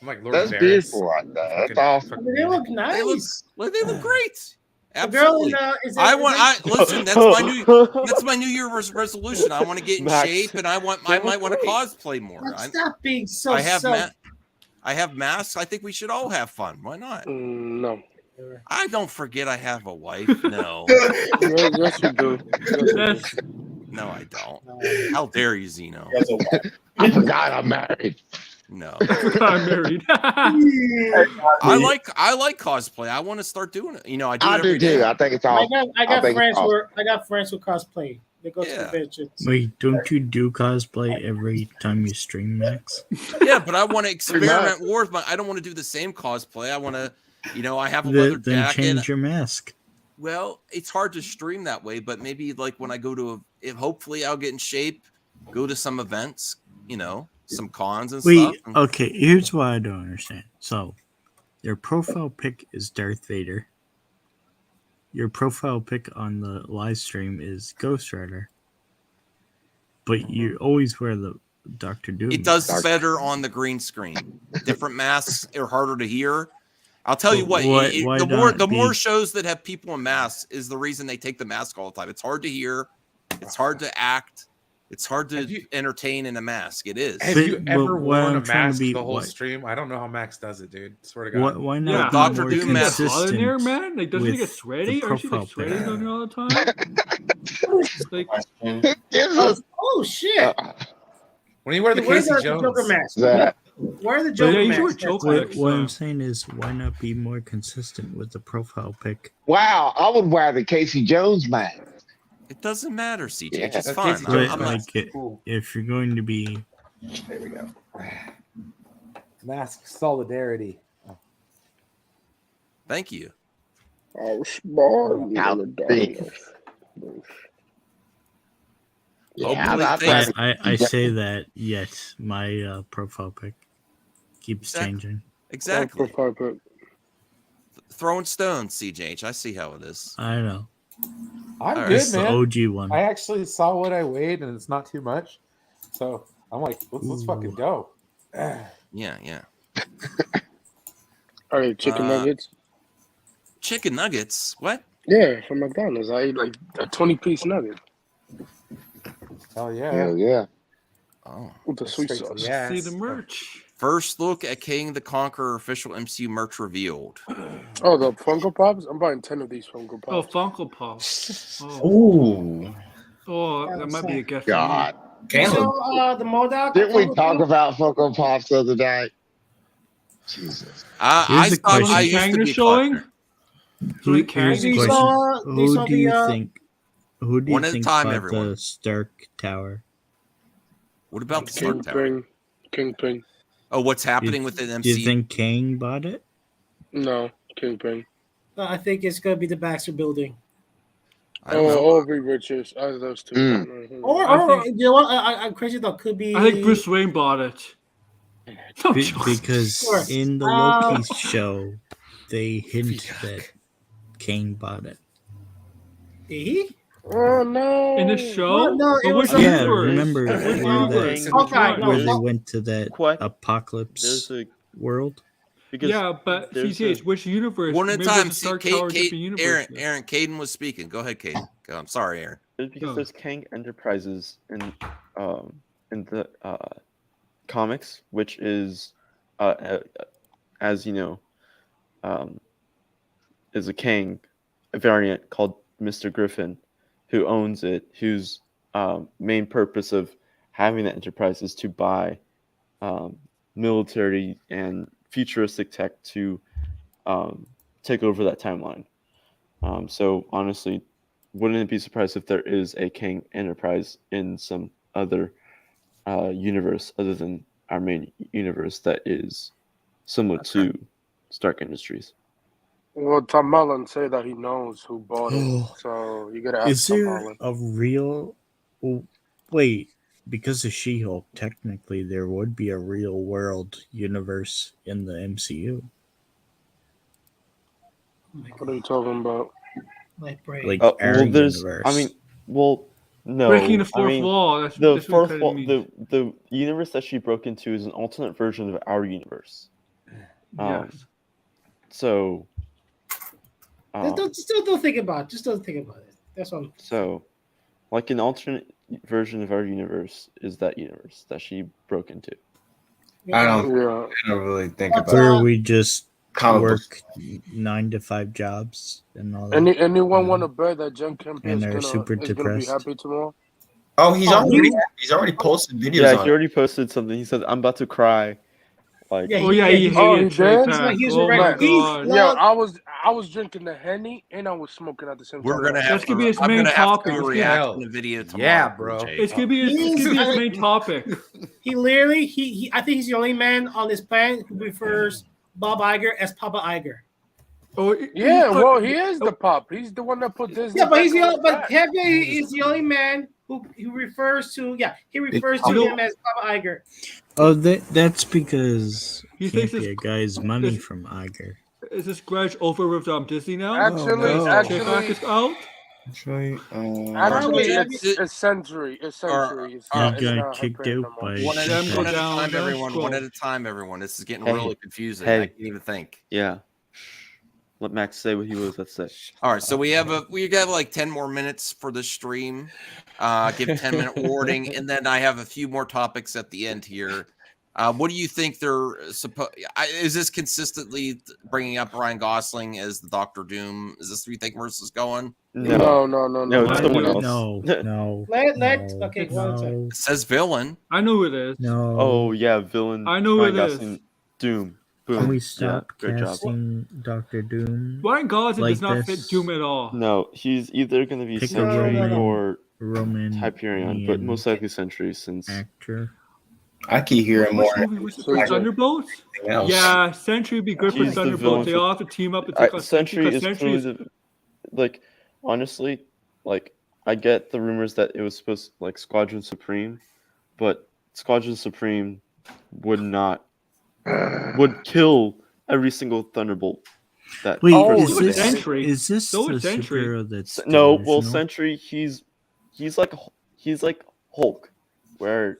I'm like Lord That's Varys. beautiful like that. That's Fucking- awesome. I mean, they look nice. They look great. The girl in, Absolutely. Listen. That's my New Year resolution. I want to get in Max. shape, and I might want to cosplay more. Stop being so I have self. I have masks. I think we should all have fun. Why not? No. I don't forget I have a wife. No. Yes, you do. That's No, I don't. How dare you, Zeno? I forgot I'm married. No. I'm married. I like cosplay. I want to start doing it. I do it I every do day. too. I think it's awesome. I got think it's friends awesome. who cosplay. They go to Yeah. conventions. Wait, don't you do cosplay every time you stream, Max? Yeah, but I want to experiment more with I don't want to do the same cosplay. I want to, I have a leather Then jacket. change your mask. Well, it's hard to stream that way, but maybe like when I go to hopefully I'll get in shape, go to some events, some cons and Wait, stuff. okay, here's what I don't understand. So, your profile pic is Darth Vader. Your profile pic on the live stream is Ghost Rider. But you always wear the Doctor Doom. It does better on the green screen. Different masks are harder to hear. I'll tell you what. Why The not more be- shows that have people in masks is the reason they take the mask all the time. It's hard to hear. It's hard to act. It's hard to entertain in a mask. It is. Have you ever what worn a I'm trying to mask be- the whole what- stream? I don't know how Max does it, dude. Swear to God. Why Yeah, not be Dr. more Doom mask. consistent in there, man. Like, doesn't he get with sweaty? the Aren't you like profile sweating pic? on there all the time? Like, Oh shit! When you wear the Where's Casey the Jones Joker mask? That- Where are the But Joker yeah, you should wear masks? Joker What, masks, what I'm saying is, why not be more consistent with the profile pic? Wow, I would wear the Casey Jones mask. It doesn't matter, CJ. Yeah. It's Okay, fun. But, I'm not. like, if you're going to be, There we go. Mask solidarity. Thank you. I was smart. How big? I say that, yet my profile pic keeps changing. Exactly. Throwing stones, CJH. I see how it is. I know. I'm All good, right. man. The OG one. I actually saw what I weighed, and it's not too much. So I'm like, let's fucking go. Yeah. All right, chicken nuggets. Chicken nuggets? What? Yeah, from McDonald's. I ate like a 20-piece nugget. Hell yeah. Hell yeah. Oh. With the sweet sauce. See the merch. First look at King the Conqueror official MCU merch revealed. Oh, the Funko Pops? I'm buying 10 of these Funko Pops. Oh, Funko Pops. Ooh. Oh, that might be a gift. God. So the Modoc. Didn't we talk about Funko Pops the other day? Jesus. I used to be a collector. Who do Question. you think? Who do you One at a think time, bought everyone. the Stark Tower? What about the Stark Tower? Kingpin. Oh, what's happening with the MCU? Do you think Kang bought it? No, Kingpin. I think it's gonna be the Baxter Building. All be riches out of those two. Mhm. Or you know what? I'm crazy though. Could be. I think Bruce Wayne bought it. Because in the Loki show, they hint that Kang bought it. Did he? Oh no! In the show? No, it was Yeah, universe. remember It was where universe. where they went to that apocalypse world? Yeah, but CCH, which universe? One at a Maybe time. there's a See, Stark Tower Kate, different universe. Aaron, Caden was speaking. Go ahead, Caden. I'm sorry, Aaron. It's because there's Kang Enterprises in the comics, which is as you know, is a Kang variant called Mr. Griffin, who owns it, whose main purpose of having that enterprise is to buy military and futuristic tech to take over that timeline. So honestly, wouldn't it be surprised if there is a Kang Enterprise in some other universe other than our main universe that is similar to Stark Industries? Well, Tom Mullen said that he knows who bought it, so you gotta ask Is Tom there Mullen. a real? Wait, because of She-Hulk, technically there would be a real world universe in the MCU. What are you talking about? Like well, our there's. universe. I mean, well, no. Breaking the I fourth mean, wall. That's the what fourth it wall. means. The universe that she broke into is an alternate version of our universe. Yes. So. Just don't think about it. Just don't think about it. That's all. So, like an alternate version of our universe is that universe that she broke into. I don't really think about Where we just comic work 9 to 5 jobs and all that. Anyone want to bet that Jen Kemp And is they're gonna super be depressed. happy tomorrow? Oh, he's already posted videos. Yeah, on he already posted something. He said, "I'm about to cry." Like, Oh yeah, he did? Oh my god. Yeah, I was drinking the Henny and I was smoking at the same time. We're gonna have That's gonna be his I'm main gonna have to topic. do a reaction video tomorrow. Yeah, bro. Jay. It's gonna be his main topic. He literally, he I think he's the only man on this planet who prefers Bob Iger as Papa Iger. Oh Yeah, well, he is the pop. He's the one that put Disney. Yeah, but he's the back on only, but track. Heavy is the only man who refers to he refers to him as Papa Iger. Oh, that's because He he can't thinks pay a guy's money from Iger. Is this grudge over with Disney now? Actually, Back is out. Actually, It's- it's Century. It's Century. It's He not, it's got not kicked her out no more. by One at a Iger. time, everyone. One at a time, everyone. This is getting Hey. really confusing. Hey. I can't even think. Yeah. Let Max say what he was. Let's say. All right, so we have like 10 more minutes for the stream. Give 10-minute warning, and then I have a few more topics at the end here. What do you think they're supposed? Is this consistently bringing up Ryan Gosling as the Doctor Doom? Is this who you think Mercer's going? No, it's someone else. No. Okay, one second. It says villain. I know who it is. No. Oh yeah, villain. I know who Ryan it is. Gosling, Doom. Can we Yeah, stop great job. casting Doctor Doom? Ryan Gosling like does not this? fit Doom at all. No, he's either going to be Pick a Sentry or Roman Hyperion, but most likely Sentry since actor. I keep hearing Which more. movie was it for Thunderbolts? else. Yeah, Sentry would be good for he's the Thunderbolts. villain They for- all have to team up and take on Sentry is Sentry clearly the, like, honestly, like, I get the rumors that it was supposed like Squadron Supreme, but Squadron Supreme would kill every single Thunderbolt. That Wait, is is Sentry. this So the is Sentry. superhero that's No, well, delusional? Sentry, he's like Hulk, where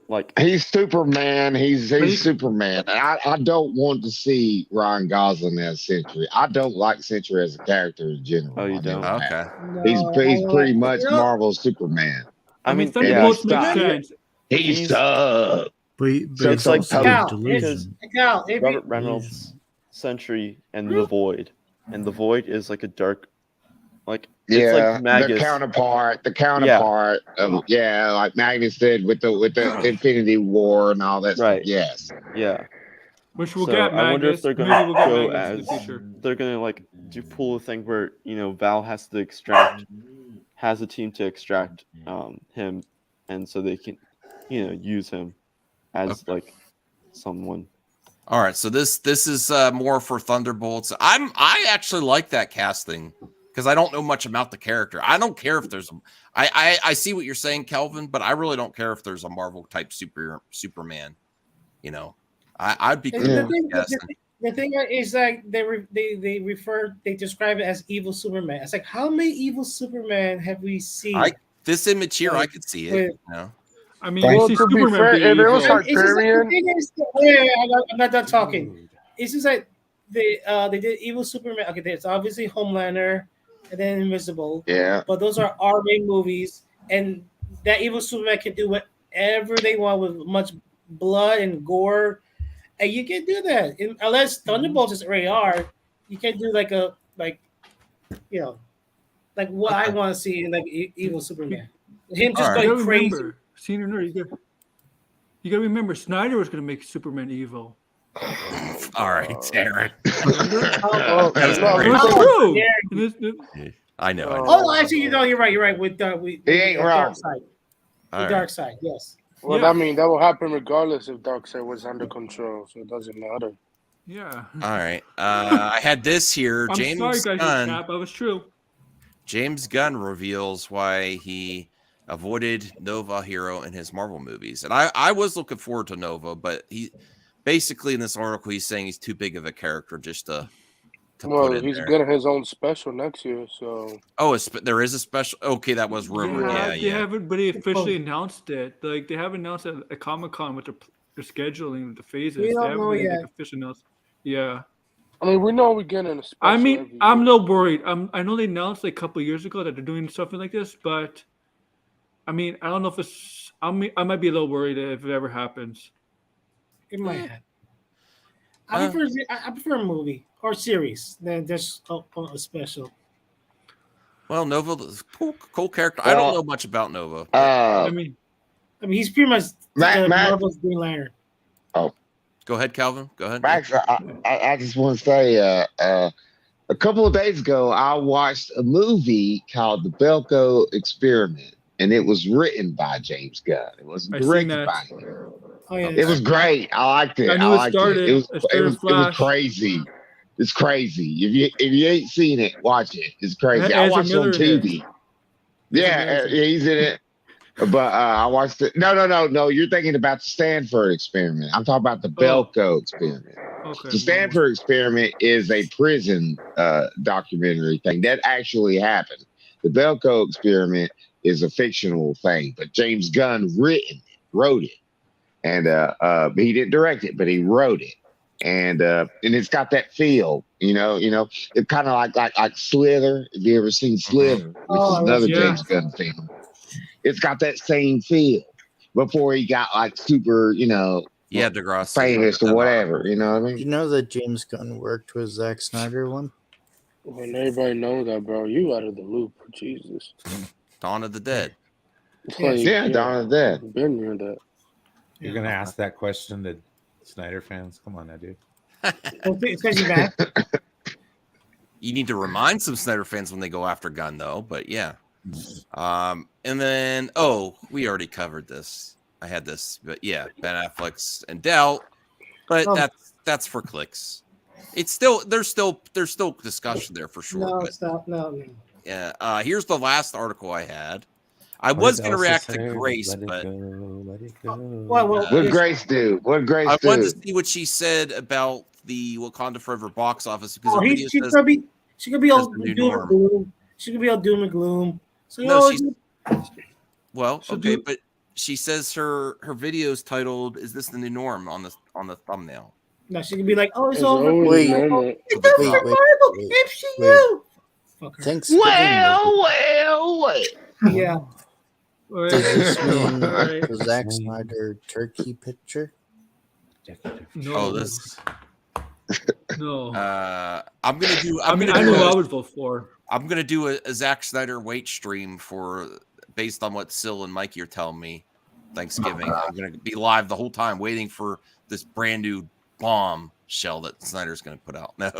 like He's Superman. He's Superman. I don't want to see Ryan Gosling as Sentry. I don't like Sentry as a character in general. Oh, you don't? Okay. He's pretty much Marvel's Superman. I mean, Thunderbolts yeah, makes sense. He's so But it's like Cal, because Cal, Robert Reynolds, Sentry, and the Void, and the Void is like a dark, like it's yeah, like Magus. the counterpart of like Magnus did with the Infinity War and all that Right. stuff. Yes. Yeah. Which we'll So get I wonder if Magus. they're Maybe gonna we'll get go Magus in as the future. they're gonna like pull a thing where Val has to extract, has a team to extract him, and so they can use him as like someone. All right, so this is more for Thunderbolts. I actually like that casting because I don't know much about the character. I don't care if there's I see what you're saying, Kelvin, but I really don't care if there's a Marvel type Superman. I'd be cool with casting. The thing is like they describe it as evil Superman. It's like, how many evil Superman have we seen? This image here, I could see it. I mean, you see to be Superman fair, be if it was evil. Hyperion, I'm not done talking. It's just like they did evil Superman. Okay, there's obviously Homelander and then Invisible. Yeah. But those are R-rated movies, and that evil Superman can do whatever they want with much blood and gore, and you can do that unless Thunderbolts is rated R. You can do like what I want to see in like evil Superman. Him just going crazy. Remember, Senior Nerd, you gotta remember, Snyder was gonna make Superman evil. All right, Darren. I know. Oh, actually, you're right. You're right. With ain't wrong. Darkseid. All right. Darkseid, yes. well, I mean, that will happen regardless if Darkseid was under control, so it doesn't matter. Yeah. All right. I had this here. I'm James sorry, guys. Gunn. That was true. James Gunn reveals why he avoided Nova Hero in his Marvel movies. And I was looking forward to Nova, but he basically in this article, he's saying he's too big of a character just to Well, put in he's there. getting his own special next year, so. Oh, there is a special. Okay, that was rumored. They haven't, but they officially announced it. Like they haven't announced it at Comic-Con with their scheduling, the phases. We don't they haven't know really, yet. like, officially announced. Yeah. I mean, we know we're getting a special. I mean, every I'm a year. little worried. I know they announced like a couple of years ago that they're doing something like this, but I mean, I don't know if it's. I might be a little worried if it ever happens. It might happen. I prefer a movie or series than just a special. Well, Nova, cool character. I don't know much about Nova. I mean, he's pretty much Marvel's Green Lantern. Oh, go ahead, Calvin. Go ahead. Max, I just want to say, a couple of days ago, I watched a movie called The Belko Experiment, and it was written by James Gunn. It was directed by him. Oh, yeah, It was great. I liked it. I knew it started. It was It started crazy. It's crazy. If you ain't seen it, watch it. It's crazy. I Ezra watched it on Miller in TV. Yeah, he's in it. But I watched it. No. You're thinking about the Stanford experiment. I'm talking about the Belko experiment. Okay. The Stanford experiment is a prison documentary thing that actually happened. The Belko experiment is a fictional thing, but James Gunn wrote it. And he didn't direct it, but he wrote it. And it's got that feel, it's kind of like Slither. Have you ever seen Slither? Which is another James Gunn film. It's got that same feel before he got like super, Degrassi, famous or whatever. You know what I mean? You know that James Gunn worked with Zack Snyder one? When everybody knows that, bro, you out of the loop. Jesus. Dawn of the Dead. Yeah, Dawn of the Dead. Been near that. You're gonna ask that question to Snyder fans? Come on now, dude. It's because you're back. You need to remind some Snyder fans when they go after Gunn, though. But yeah. And then, we already covered this. I had this, but yeah, Ben Affleck's in doubt. But that's for clicks. It's still there's still discussion there for sure. No, but, stop. No. Yeah. Here's the last article I had. I was going to react to Grace, but What Grace do? What Grace I do? wanted to see what she said about the Wakanda Forever box office because her video She says could be all the new doom and norm. gloom. She could be all doom and gloom. So No, but she says her video's titled "Is This the New Norm?" on the thumbnail. No, she could be like, "Oh, it's It's over." always Wait, normal. it's the survival MCU. Thanksgiving. Yeah. Does this mean the Zack Snyder turkey picture? Oh, this. No. I'm gonna do. I know I would vote for. I'm gonna do a Zack Snyder wait stream based on what Syl and Mikey are telling me. Thanksgiving. I'm gonna be live the whole time, waiting for this brand new bomb shell that Snyder's gonna put out. No.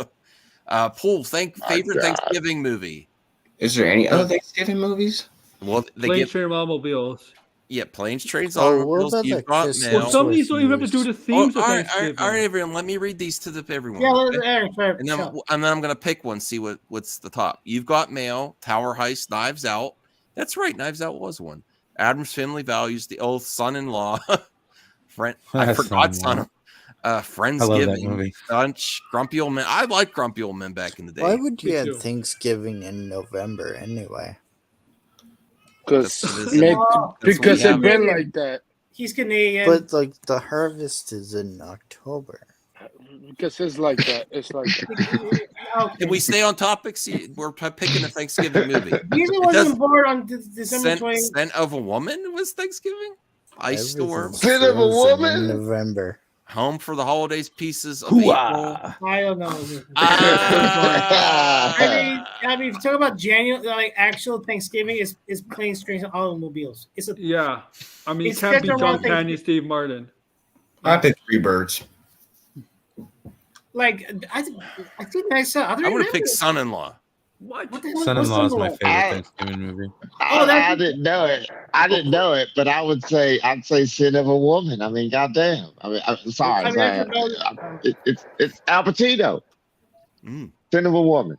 Pool. Favorite Thanksgiving movie. Is there any other Thanksgiving movies? Well, they Planes, get Trains, Automobiles. yeah, planes, trains, Oh, what automobiles. about You've the got Christmas mail. Well, some of these don't even have to do the themes of all right, Thanksgiving. all right, everyone. Let me read these to everyone. Yeah, okay? fair. And then I'm gonna pick one. See what's the top. You've got mail, Tower Heist, Knives Out. That's right, Knives Out was one. Adam's Family Values, The Oath, Son-in-Law, Friend. I forgot Son. Friendsgiving, Lunch, Grumpy Old Men. I like Grumpy Old Men back in the day. Why would you have Thanksgiving in November anyway? Because Because it's been like that. He's Canadian. But like the harvest is in October. Because it's like that. It's like that. Can we stay on topic? See, we're picking a Thanksgiving movie. Usually wasn't born on December 20th. Scent of a Woman was Thanksgiving. Ice Storm. Scent of a Woman. November. Home for the Holidays. Pieces of April. I don't know. I mean, if you talk about January, like actual Thanksgiving is Planes, Trains, and Automobiles. It's a Yeah, I mean, it It's can't be scheduled John on Candy, Steve Martin. I picked Three Birds. like I think I saw. I would have picked Son-in-Law. What the hell? Son-in-Law is my Son-in-law? favorite Thanksgiving movie. I didn't know it. But I'd say Sin of a Woman. I mean, goddamn. I'm sorry. It's Al Pacino. Sin of a Woman.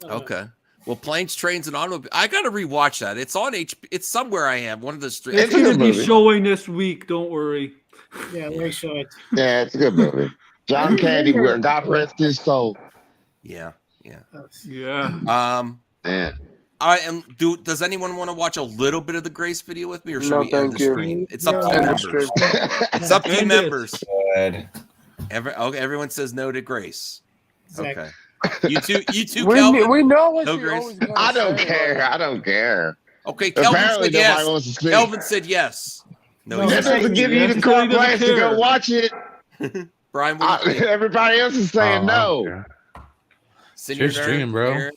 Okay. Well, Planes, Trains, and Automobiles. I got to rewatch that. It's on HP. It's somewhere I have one of the streams. It's going to be showing this week. Don't worry. Yeah, they show it. Yeah, it's a good movie. John Candy, God rest his soul. Yeah. Yeah. Man. Does anyone want to watch a little bit of the Grace video with me, or should No, we end thank the you. stream? It's up to you End the members. stream. It's up to you End it. members. Good. Everyone says no to Grace. Zach. Okay. You two, Kelvin. We know what No, you're Grace. always going I don't care. Okay, Kelvin Apparently said yes. nobody wants to see it. Kelvin said yes. No, he That said doesn't give you the He carte doesn't blanche to go care. watch it. Brian, what do you think? Everybody else is saying no. Senior It's your stream, Nerd, bro. Aaron?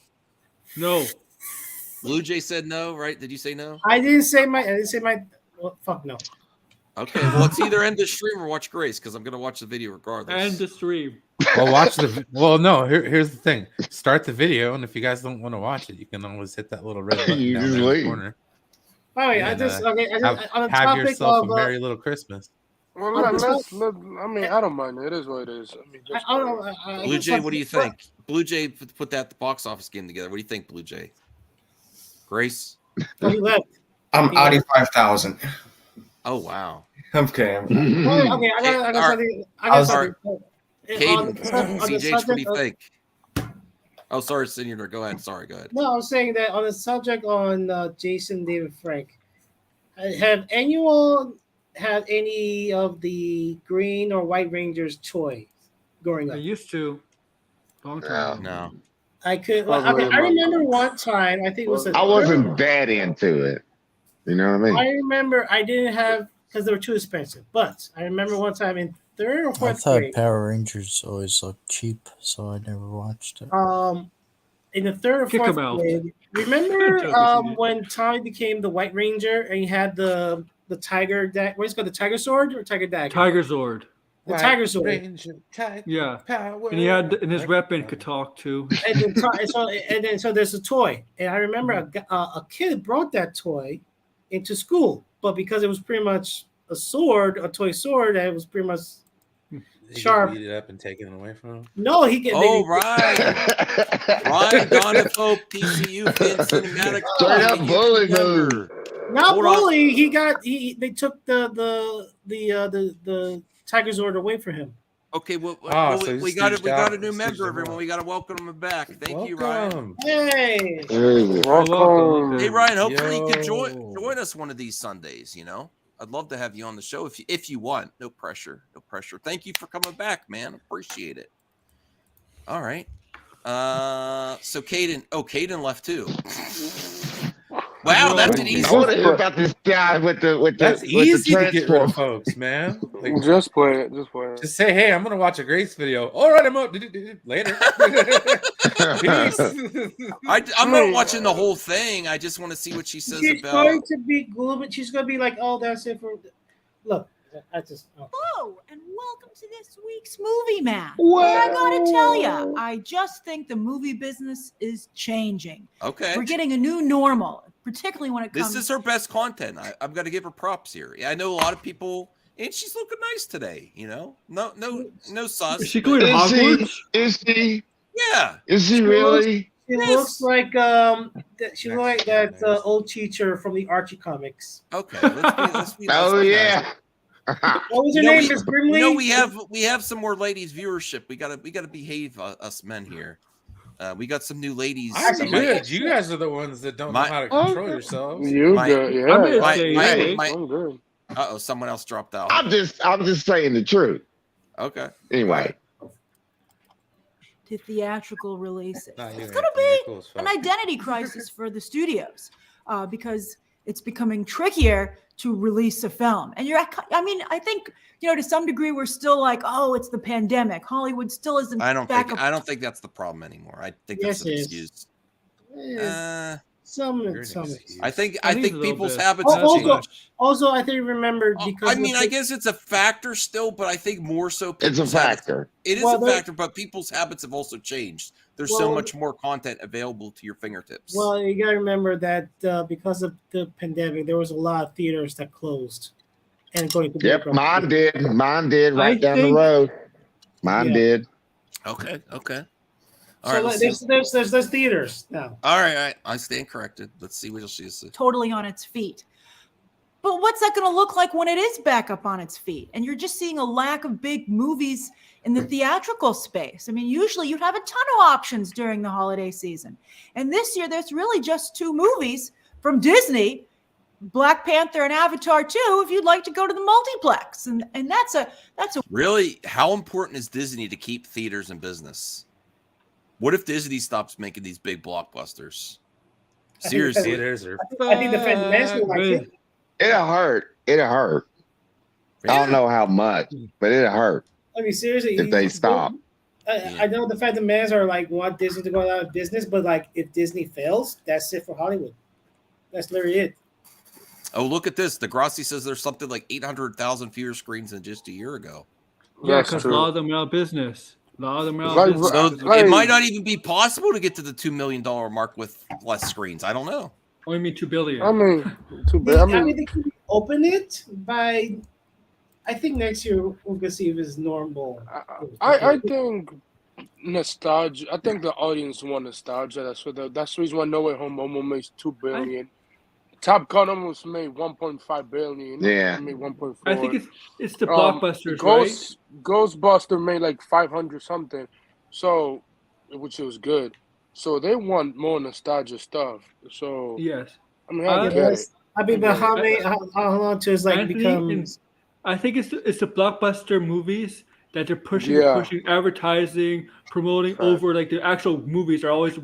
No. Blue Jay said no, right? Did you say no? I didn't say my. Well, fuck no. Okay, well, it's either end the stream or watch Grace because I'm going to watch the video regardless. End the stream. Well, no. Here's the thing. Start the video, and if you guys don't want to watch it, you can always hit that little red button You down just there in the leave. corner. All right, And, on the have topic yourself of a merry little Christmas. Well, I mean, I don't mind. It is what it is. I mean, just I don't know. Blue Jay, what do you think? Blue Jay put that box office game together. What do you think, Blue Jay? Grace? He left. I'm Audi 5000. Oh, wow. Okay. Okay, I got something. I got something. Caden, On the CJ, what do you subject of- think? Oh, sorry, Senior. Go ahead. Sorry, go ahead. No, I was saying that on the subject on Jason David Frank, have anyone had any of the Green or White Rangers toys growing I up? used to. Long time. No. I could. Probably I remember one time. I think it was. I wasn't that into it. You know what I mean? I remember I didn't have because they were too expensive. But I remember one time in third or I fourth thought grade. Power Rangers always looked cheap, so I never watched it. In the third or Kick fourth 'em out. grade. Remember when Tommy became the White Ranger and he had the tiger that what is it called, the tiger sword or tiger dagger? Tiger Zord. The Tiger Sword. Yeah, power. and he had and his weapon could talk too. And then so there's a toy, and I remember a kid brought that toy into school, but because it was pretty much a sword, a toy sword, that it was pretty much sharp. Beat it up and taken it away from him. No, he get. Oh, Ryan. Ryan, Dawn of Hope, TCU, Fan Cinematic. Straight up bully move. Not bully. They took the Tiger Sword away from him. Okay, well, so we got a new member, everyone. We got to welcome him back. Thank you, Ryan. Hey. Welcome. Hey, Ryan. Hopefully you can join us one of these Sundays. You know, I'd love to have you on the show if you want. No pressure. No pressure. Thank you for coming back, man. Appreciate it. All right. So Caden left too. Wow, that's an easy. I want to hear about this guy with the That's easy to get rid of folks, man. Like, Just play it. Just play it. just say, hey, I'm gonna watch a Grace video. All right, I'm up later. Peace. I'm not watching the whole thing. I just want to see what she says She's about. going to be gloomy. She's going to be like, oh, that's it for. Look, I just. Oh. Hello, and welcome to this week's Movie Math. Where I gotta tell you, I just think the movie business is changing. Okay. We're getting a new normal, particularly when it comes. This is her best content. I've got to give her props here. I know a lot of people, and she's looking nice today. You know, no sauce. Is she going to Hogwarts? Is she? Yeah. Is she really? She looks like she looks like that old teacher from the Archie comics. Okay. Let's be Oh yeah. What was her name, Miss Brimley? No, we have some more ladies viewership. We gotta behave, us men here. We got some new ladies. I'm good. You guys are the ones that don't know how to control yourselves. You good? Yeah. I'm good. Uh-oh, someone else dropped out. I'm just saying the truth. Okay. Anyway. to theatrical releases. Nah, It's going to be an identity crisis for the studios because it's becoming trickier to release a film. And I think, to some degree, we're still like, oh, it's the pandemic. Hollywood still isn't. I don't think that's the problem anymore. I think that's an excuse. I think people's habits have changed. Also, I think remember because I guess it's a factor still, but I think more so. It's a factor. It is a factor, but people's habits have also changed. There's so much more content available to your fingertips. Well, you got to remember that because of the pandemic, there was a lot of theaters that closed. And going to mine did right down the road. Mine did. Okay. All right, there's theaters now. All right. I stand corrected. Let's see what she says. Totally on its feet. But what's that going to look like when it is back up on its feet? And you're just seeing a lack of big movies in the theatrical space. I mean, usually you'd have a ton of options during the holiday season. And this year, there's really just 2 movies from Disney, Black Panther and Avatar 2, if you'd like to go to the multiplex. And that's a Really, how important is Disney to keep theaters in business? What if Disney stops making these big blockbusters? Seriously. I think the fans will like it. It'll hurt. I don't know how much, but it'll hurt. I mean, seriously, if they stop. I know the Phantom Menace are want Disney to go out of business, but if Disney fails, that's it for Hollywood. That's literally it. Oh, look at this. Degrassi says there's something like 800,000 fewer screens than just a year ago. Yeah, because a lot of them are out of business. So it might not even be possible to get to the $2 million mark with less screens. I don't know. Only mean $2 billion. I mean, $2 billion. They can open it by. I think next year we're gonna see if it's normal. I think nostalgia. I think the audience want nostalgia. That's the reason why No Way Home almost makes $2 billion. Top Gun almost made $1.5 billion. Yeah, made 1.4. I think it's the blockbusters, right? Ghostbuster made like 500 something, so which was good. So they want more nostalgia stuff. So yes, I mean, I get it. I mean, but how long to become? I think it's the blockbuster movies that they're pushing advertising, promoting over the actual movies are always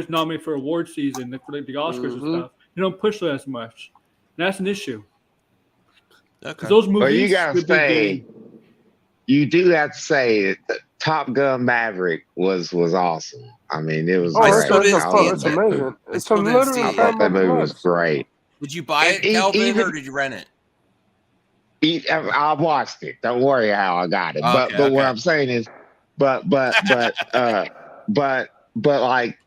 nominated for award season, for the Oscars and stuff. They don't push that as much. And that's an issue. Okay. Those movies. Well, you gotta say, you do have to say that Top Gun Maverick was awesome. I mean, it was great. It's amazing. It's literally. I thought that movie was great. Did you buy it, Calvin, or did you rent it? I watched it. Don't worry how I got it. But Okay, what okay. I'm saying is, but like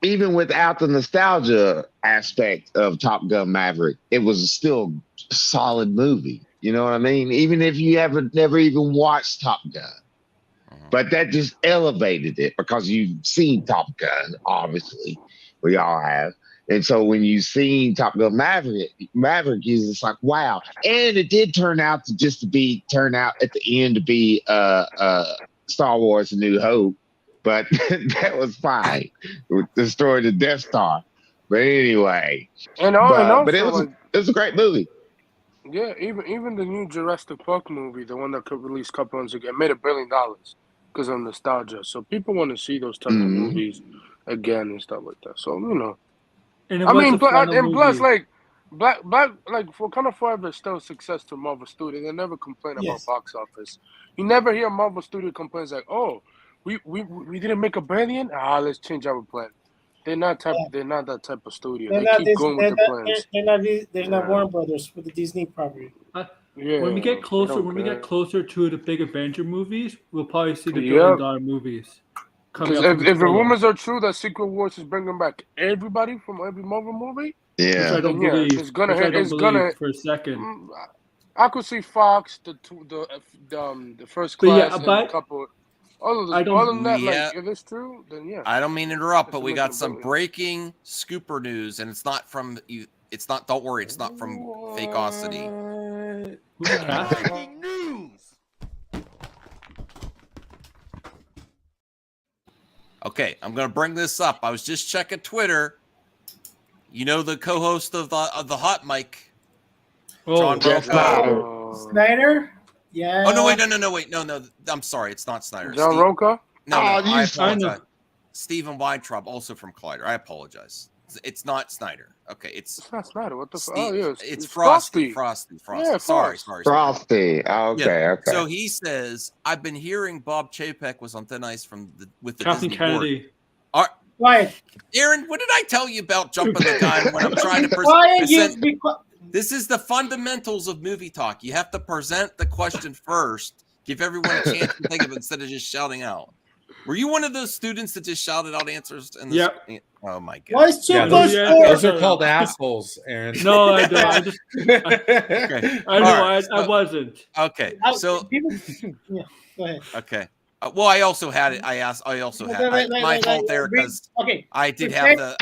even without the nostalgia aspect of Top Gun Maverick, it was still a solid movie. You know what I mean? Even if you never even watched Top Gun. But that just elevated it because you've seen Top Gun, obviously. We all have. And so when you seen Top Gun Maverick, is just like, wow. And it did turn out at the end to be Star Wars A New Hope. But that was fine. It destroyed the Death Star. But anyway. And but it also, was a great movie. Yeah, even the new Jurassic Park movie, the one that could release a couple months ago, made $1 billion because of nostalgia. So people want to see those types of movies again and stuff like that. So And I mean, plus, like Black, like Wakanda Forever is still a success to Marvel Studios. They never complain about box office. You never hear Marvel Studio complains like, "Oh, we didn't make $1 billion. Let's change our plan." They're not that type of studio. They keep going with the plans. They're not Warner Brothers with the Disney property. When we get closer, to the big Avenger movies, we'll probably see the $1 billion movies. Because if the rumors are true that Secret Wars is bringing back everybody from every Marvel movie, Which I don't believe. it's gonna which I hit. don't It's believe gonna. for a second. I could see Fox, the First But yeah, Class, and but a couple. All of this. I don't- Other than that, Yeah. like if it's true, then yeah. I don't mean to interrupt, but we got making some $1 breaking scooper news, and it's not from you. It's not. Don't worry, it's not from Fakeosity. Breaking news. Okay, I'm gonna bring this up. I was just checking Twitter. You know the co-host of the Hot Mic, John Roca. Snyder? Yeah. Oh no! Wait, no. I'm sorry, it's not Snyder. John Roca? No, Oh, I you signed apologize. Stephen Weintraub, also from Collider. I apologize. It's not Snyder. Okay, it's not Snyder. What the fuck? Steve, Oh, yeah, it's Frosty. Yeah, Sorry. Frosty. Okay, okay. So he says, I've been hearing Bob Chapek was on thin ice with the Kathleen Disney Kennedy. board. Quiet. Aaron, what did I tell you about jumping the gun when I'm trying to Quiet, present? be quiet. This is the fundamentals of movie talk. You have to present the question first, give everyone a chance to think of it instead of just shouting out. Were you one of those students that just shouted out answers? Yep. Oh my god. Why is those are called assholes, Aaron. No, I don't. I just. Okay. I know. All right, I wasn't. Okay. So. Yeah. Go ahead. Okay. Well, I also had it. I also had my fault there because I did have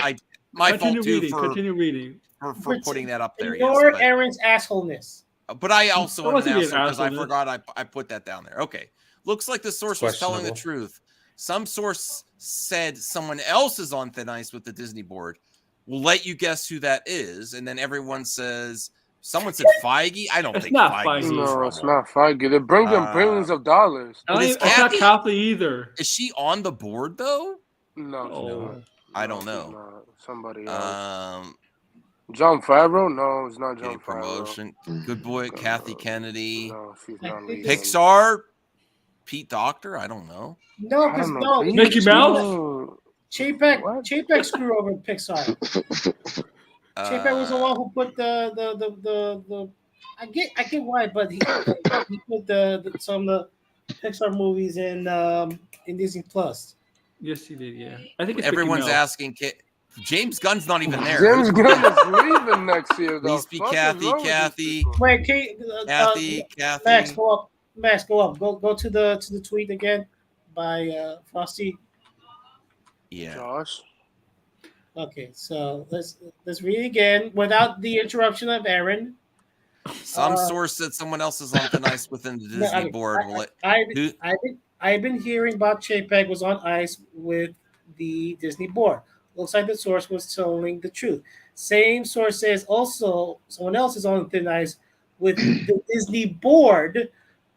my fault too Continue reading. for putting that up there. Ignore Yes, Aaron's assholeness. but I also That am an wasn't asshole an because I asshole. forgot I put that down there. Okay. Looks like the source was telling the truth. Some source said someone else is on thin ice with the Disney board. We'll let you guess who that is, and then everyone says someone said Feige. I don't think not Feige's in No, trouble. it's not Feige. They bring them billions of dollars. But is It's not Kathy- Kathy either. Is she on the board though? No, I don't know. no, somebody else. Um, John Favreau? No, it's not John any Favreau. promotion. Good boy, Kathy Kennedy. No, she's not leading. Pixar. Pete Docter. I don't know. No, I because don't know. no. Mickey Mouse? No. Chapek screwed over Pixar. Chapek was the one who put the I get why, but he put some of the Pixar movies in Disney Plus. Yes, he did. Yeah, I think it's Everyone's Mickey Mouse. asking. James Gunn's not even there. James Gunn is leaving next year, though. Please be Kathy. Wait, Kathy. Max, go up. Max, go up. Go to the tweet again by Frosty. Yeah. Josh. Okay, so let's read it again without the interruption of Aaron. Some source said someone else is on thin ice within the Disney board. I've been hearing Bob Chapek was on ice with the Disney board. Looks like the source was telling the truth. Same source says also someone else is on thin ice with the Disney board.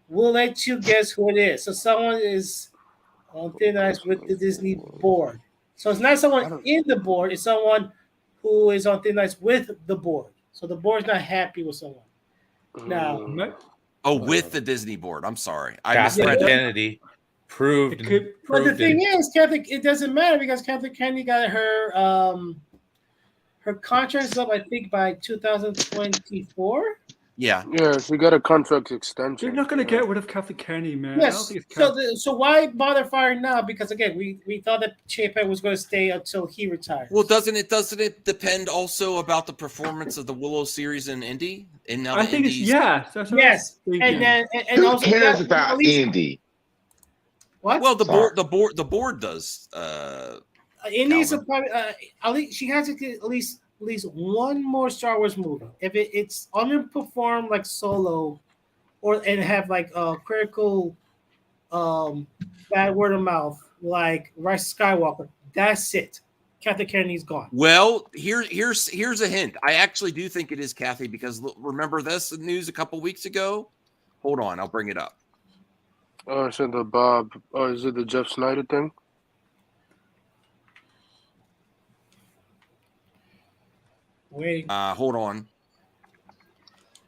We'll let you guess who it is. So someone is on thin ice with the Disney board. So it's not someone in the board. It's someone who is on thin ice with the board. So the board's not happy with someone. Now, with the Disney board. I'm sorry. I Kathleen misread that. Kennedy proved. but the thing is, Catholic, it doesn't matter because Catholic Kennedy got her contract is up, I think, by 2024. Yeah. Yeah, she got a contract extension. They're not going to get rid of Kathleen Kennedy, man. I don't Yes. think it's So why bother firing now? Because again, we thought that Chapek was going to stay until he retires. Well, doesn't it depend also about the performance of the Willow series in Indy? And now I think it's yes. That's what I was thinking. and then and Who also cares yeah, about at least- Indy? What? Well, the Sorry. board does. Indy's a probably at least she has to get at least one more Star Wars movie. If it's underperformed like Solo, and have like a critical bad word of mouth like Rise of Skywalker, that's it. Kathleen Kennedy's gone. Well, here's a hint. I actually do think it is Kathy because remember this news a couple weeks ago? Hold on, I'll bring it up. Oh, is it the Bob? Oh, is it the Jeff Snyder thing? Wait. Hold on.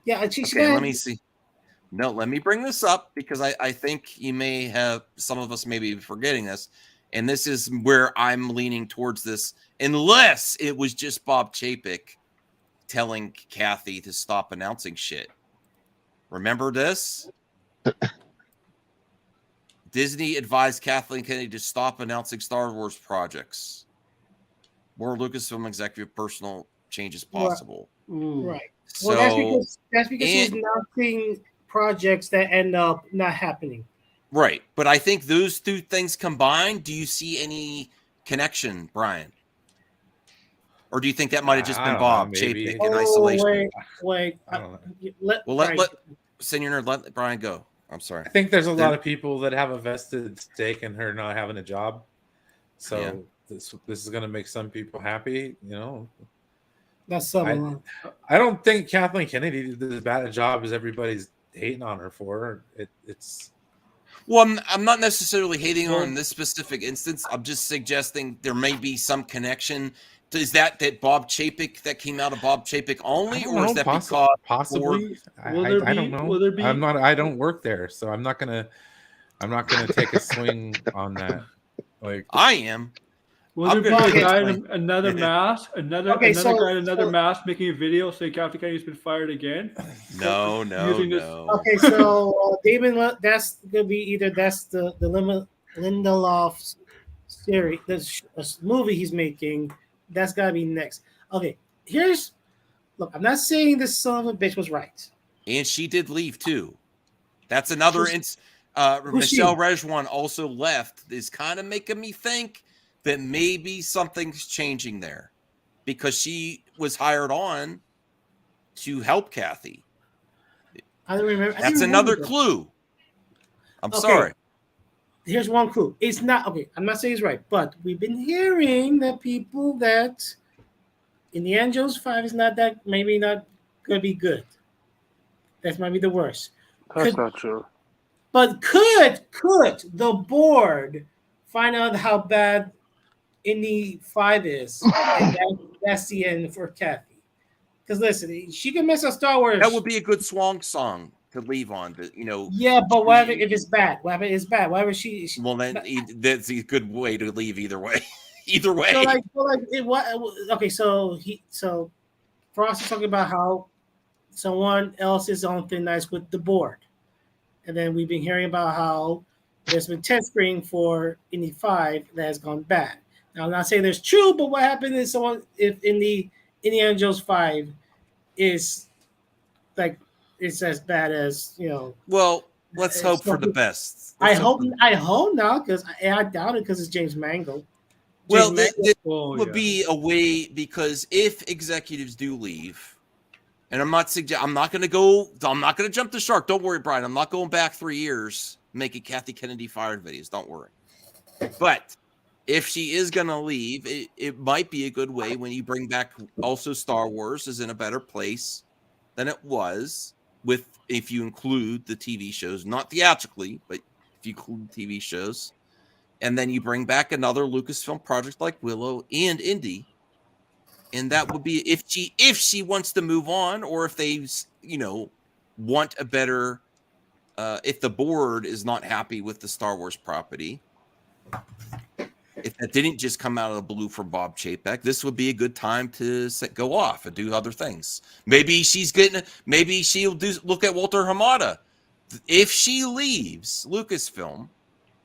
Yeah, she's Okay, let me see. No, let me bring this up because I think you may have some of us may be forgetting this. And this is where I'm leaning towards this, unless it was just Bob Chapek telling Kathy to stop announcing shit. Remember this? Disney advised Kathleen Kennedy to stop announcing Star Wars projects. More Lucasfilm executive personal changes possible. Right. So, Well, that's because she's announcing projects that end up not happening. Right. But I think those two things combined, do you see any connection, Brian? Or do you think that might have just I been don't Bob know, maybe. Chapek in isolation? Wait. I don't know. Let Senior Nerd, let Brian go. I'm sorry. I think there's a lot of people that have a vested stake in her not having a job. So Yeah. this is going to make some people happy, you know. That's something. I don't think Kathleen Kennedy did as bad a job as everybody's hating on her for. It's Well, I'm not necessarily hating on this specific instance. I'm just suggesting there may be some connection. Is that Bob Chapek that came out of Bob Chapek only, or is that because possibly? I don't know. Will there be? I'm not. I don't work there, so I'm not gonna take a swing on that. Like I am. Will there be a guy in another mask, another guy in another mask making a video saying Captain Kennedy's been fired again? No. Okay, so David, that's gonna be either that's the Lindelof series, this movie he's making. That's gotta be next. Okay, look. I'm not saying this son of a bitch was right, And she did leave too. That's another. Michelle Rejwan also left. Is kind of making me think that maybe something's changing there because she was hired on to help Kathy. I don't remember. That's another clue. I'm sorry. Here's one clue. It's not okay. I'm not saying it's right, but we've been hearing that people that Indiana Jones 5 is not maybe not gonna be good. That might be the worst. That's not true. But could the board find out how bad Indy 5 is? And that's the end for Kathy. Because listen, she can mess up Star Wars. That would be a good swan song to leave on, but you know. Yeah, but whatever if it's bad, whatever it's bad, whatever she well, then that's a good way to leave either way. Either way. So Frost is talking about how someone else is on thin ice with the board, and then we've been hearing about how there's been test screening for Indy 5 that has gone bad. Now, I'm not saying there's true, but what happened is if in the Indiana Jones 5 is like it's as bad as Well, let's hope for the best. I hope now because I doubt it because it's James Mangold. Well, that would be a way because if executives do leave, and I'm not going to jump the shark. Don't worry, Brian. I'm not going back 3 years making Kathy Kennedy fired videos. Don't worry. But if she is going to leave, it might be a good way when you bring back also Star Wars is in a better place than it was if you include the TV shows, not theatrically, but if you include TV shows. And then you bring back another Lucasfilm project like Willow and Indy. And that would be if she wants to move on, or if they, want a better, if the board is not happy with the Star Wars property, if that didn't just come out of the blue from Bob Chapek, this would be a good time to go off and do other things. Maybe maybe she'll look at Walter Hamada. If she leaves Lucasfilm,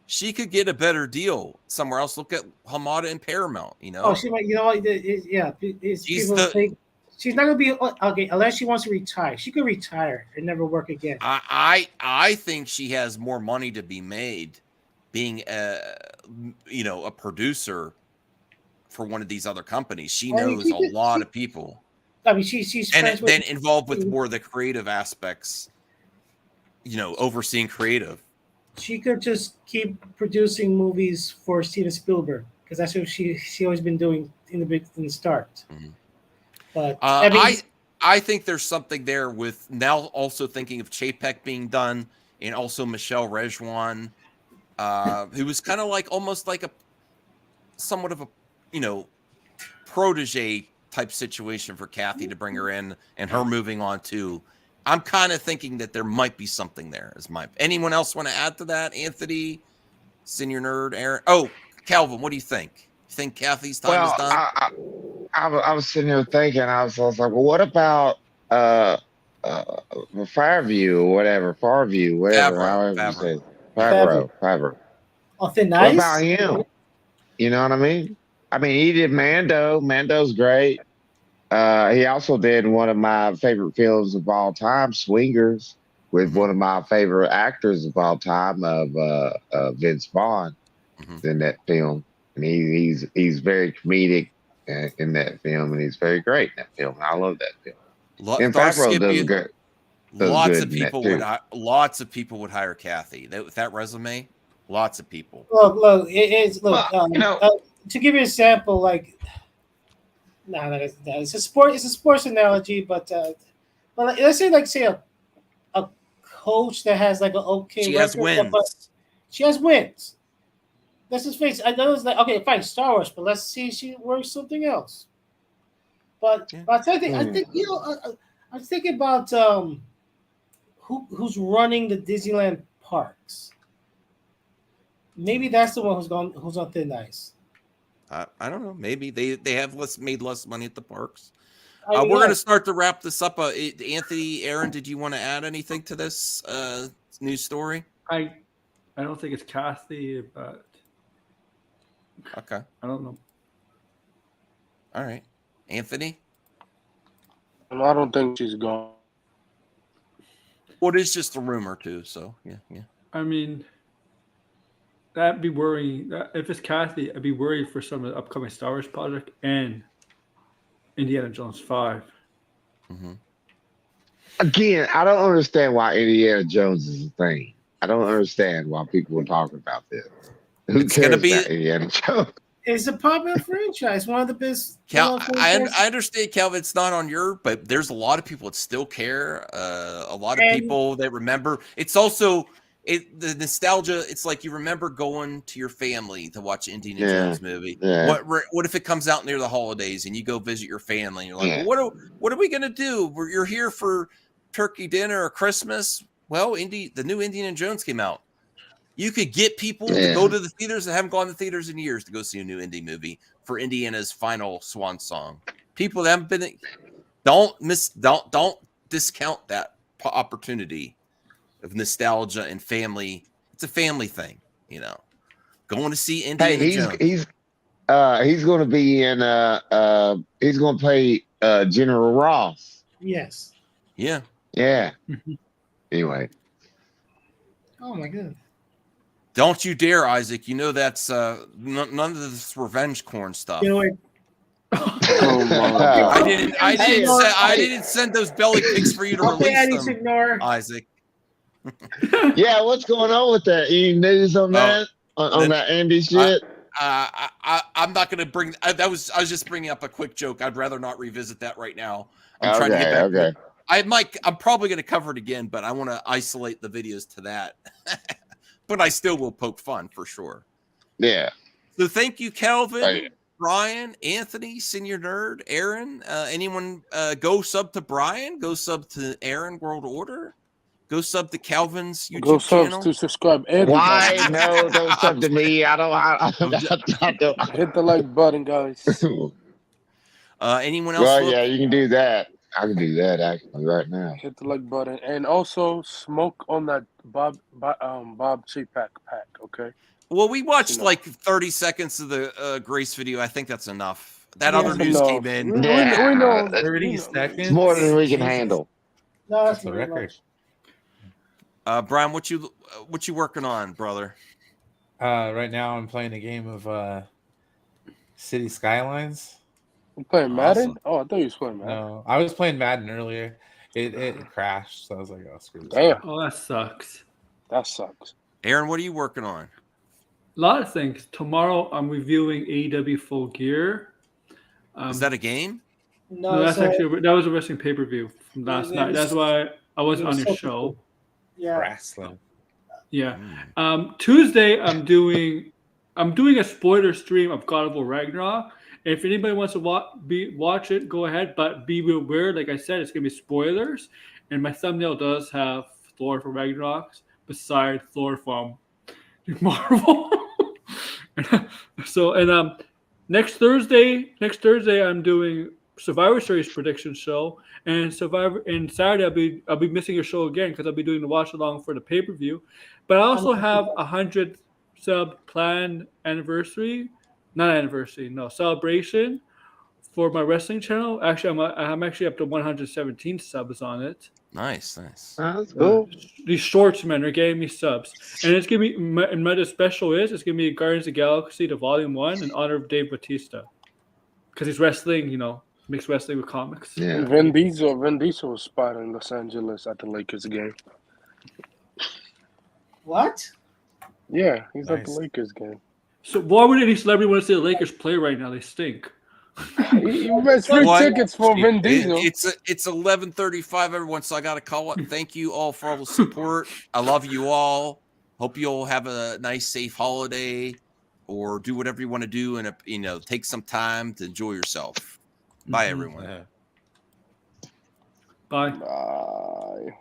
she could get a better deal somewhere else. Look at Hamada and Paramount, Oh, she might, she's not going to be, okay, unless she wants to retire. She could retire and never work again. I think she has more money to be made being a producer for one of these other companies. She knows a lot of people. I mean, she's and then involved with more of the creative aspects, overseeing creative. She could just keep producing movies for Steven Spielberg because that's what she always been doing in the start. Mm-hmm. But I think there's something there with now also thinking of Chapek being done and also Michelle Rejwan, who was kind of almost like somewhat of a protege type situation for Kathy to bring her in and her moving on too. I'm kind of thinking that there might be something there. Anyone else want to add to that? Anthony, Senior Nerd, Aaron. Oh, Calvin, what do you think? You think Kathy's time is done? I was sitting here thinking, I was like, well, what about Fairview or whatever, Farview, whatever, however you say it. Favreau. Oh, Thin Ice? What about him? You know what I mean? He did Mando. Mando's great. He also did one of my favorite films of all time, Swingers, with one of my favorite actors of all time, Vince Vaughn, in that film, and he's very comedic in that film, and he's very great in that film. I love that film. And Favreau does good. Lots of people would hire Kathy with that resume. Lots of people. Look, to give you a sample, it's a sports analogy, but let's say a coach that has an okay. She has wins. She has wins. Let's just face it. I know it's okay, fine, Star Wars, but let's see she works something else. But I think I was thinking about who's running the Disneyland parks. Maybe that's the one who's on thin ice. I don't know. Maybe they have made less money at the parks. We're going to start to wrap this up. Anthony, Aaron, did you want to add anything to this news story? I don't think it's Kathy, but okay. I don't know. All right, Anthony. I don't think she's gone. Well, it is just a rumor too. So yeah. That'd be worrying. If it's Kathy, I'd be worried for some of the upcoming Star Wars project and Indiana Jones 5. Mm-hmm. Again, I don't understand why Indiana Jones is a thing. I don't understand why people are talking about this. Who cares about Indiana Jones? It's a popular franchise. One of the best. I understand, Calvin. It's not on but there's a lot of people that still care. A lot of people that remember. It's also the nostalgia. It's like you remember going to your family to watch Indiana Jones movie. Yeah. What if it comes out near the holidays and you go visit your family and you're like, well, what are we gonna do? You're here for turkey dinner or Christmas. Well, the new Indiana Jones came out. You could get people to go to the theaters that haven't gone to theaters in years to go see a new indie movie for Indiana's final swan song. People that haven't been, don't discount that opportunity of nostalgia and family. It's a family thing, Going to see Indiana Jones. He's going to be in. He's going to play General Ross. Yes. Yeah. Yeah. Anyway. Oh my god. Don't you dare, Isaac. That's none of this revenge corn stuff. I didn't send those belly pics for you to release them, Isaac. Yeah, what's going on with that? Any news on that? On that Andy shit? I'm not going to bring I was just bringing up a quick joke. I'd rather not revisit that right now. I'm trying to get back. I'm probably going to cover it again, but I want to isolate the videos to that. But I still will poke fun for sure. Yeah. So thank you, Calvin, Brian, Anthony, Senior Nerd, Aaron. Anyone go sub to Brian? Go sub to Aaron World Order. Go sub to Calvin's YouTube Go subs channel. to subscribe. Everybody. Why? No, don't sub to me. I don't. I don't. Hit the like button, guys. Anyone else? Well, look? yeah, you can do that. I can do that actually right now. Hit the like button, and also smoke on that Bob Chapek pack. Okay. Well, we watched like 30 seconds of the Grace video. I think that's enough. That Yeah, other that's news enough. came in. We know. 30 seconds. It's more than we can handle. No, That's a record. Brian, what you working on, brother? Right now, I'm playing a game of City Skylines. You playing Madden? Awesome. Oh, I thought you was playing Madden. No, I was playing Madden earlier. It crashed, so I was like, "Oh, screw this." Damn. Oh, that sucks. That sucks. Aaron, what are you working on? A lot of things. Tomorrow, I'm reviewing AEW Full Gear. Is that a game? No, that's actually that was a wrestling pay-per-view from last night. That's why I wasn't on your show. Yeah. Wrestling. Yeah. Tuesday, I'm doing a spoiler stream of God of War Ragnarok. If anybody wants to watch it, go ahead. But be aware, like I said, it's gonna be spoilers. And my thumbnail does have Thor from Ragnarok beside Thor from Marvel. So next Thursday, I'm doing Survivor Series prediction show, and Saturday I'll be missing a show again because I'll be doing the watch along for the pay-per-view. But I also have 100 sub planned celebration for my wrestling channel. Actually, I'm actually up to 117 subs on it. Nice. That's cool. These shortsmen are getting me subs, and it's gonna be the special it's gonna be Guardians of the Galaxy, the Volume 1, in honor of Dave Bautista, because he's wrestling, mixed wrestling with comics. Yeah. Vin Diesel was spotted in Los Angeles at the Lakers game. What? Yeah, he's at the Nice. Lakers game. So why would any celebrity want to see the Lakers play right now? They stink. You bet free What? tickets for Vin Diesel. It's 11:35, everyone. So I got to call it. Thank you all for all the support. I love you all. Hope you all have a nice, safe holiday, or do whatever you want to do, and take some time to enjoy yourself. Bye, everyone. Bye. Bye.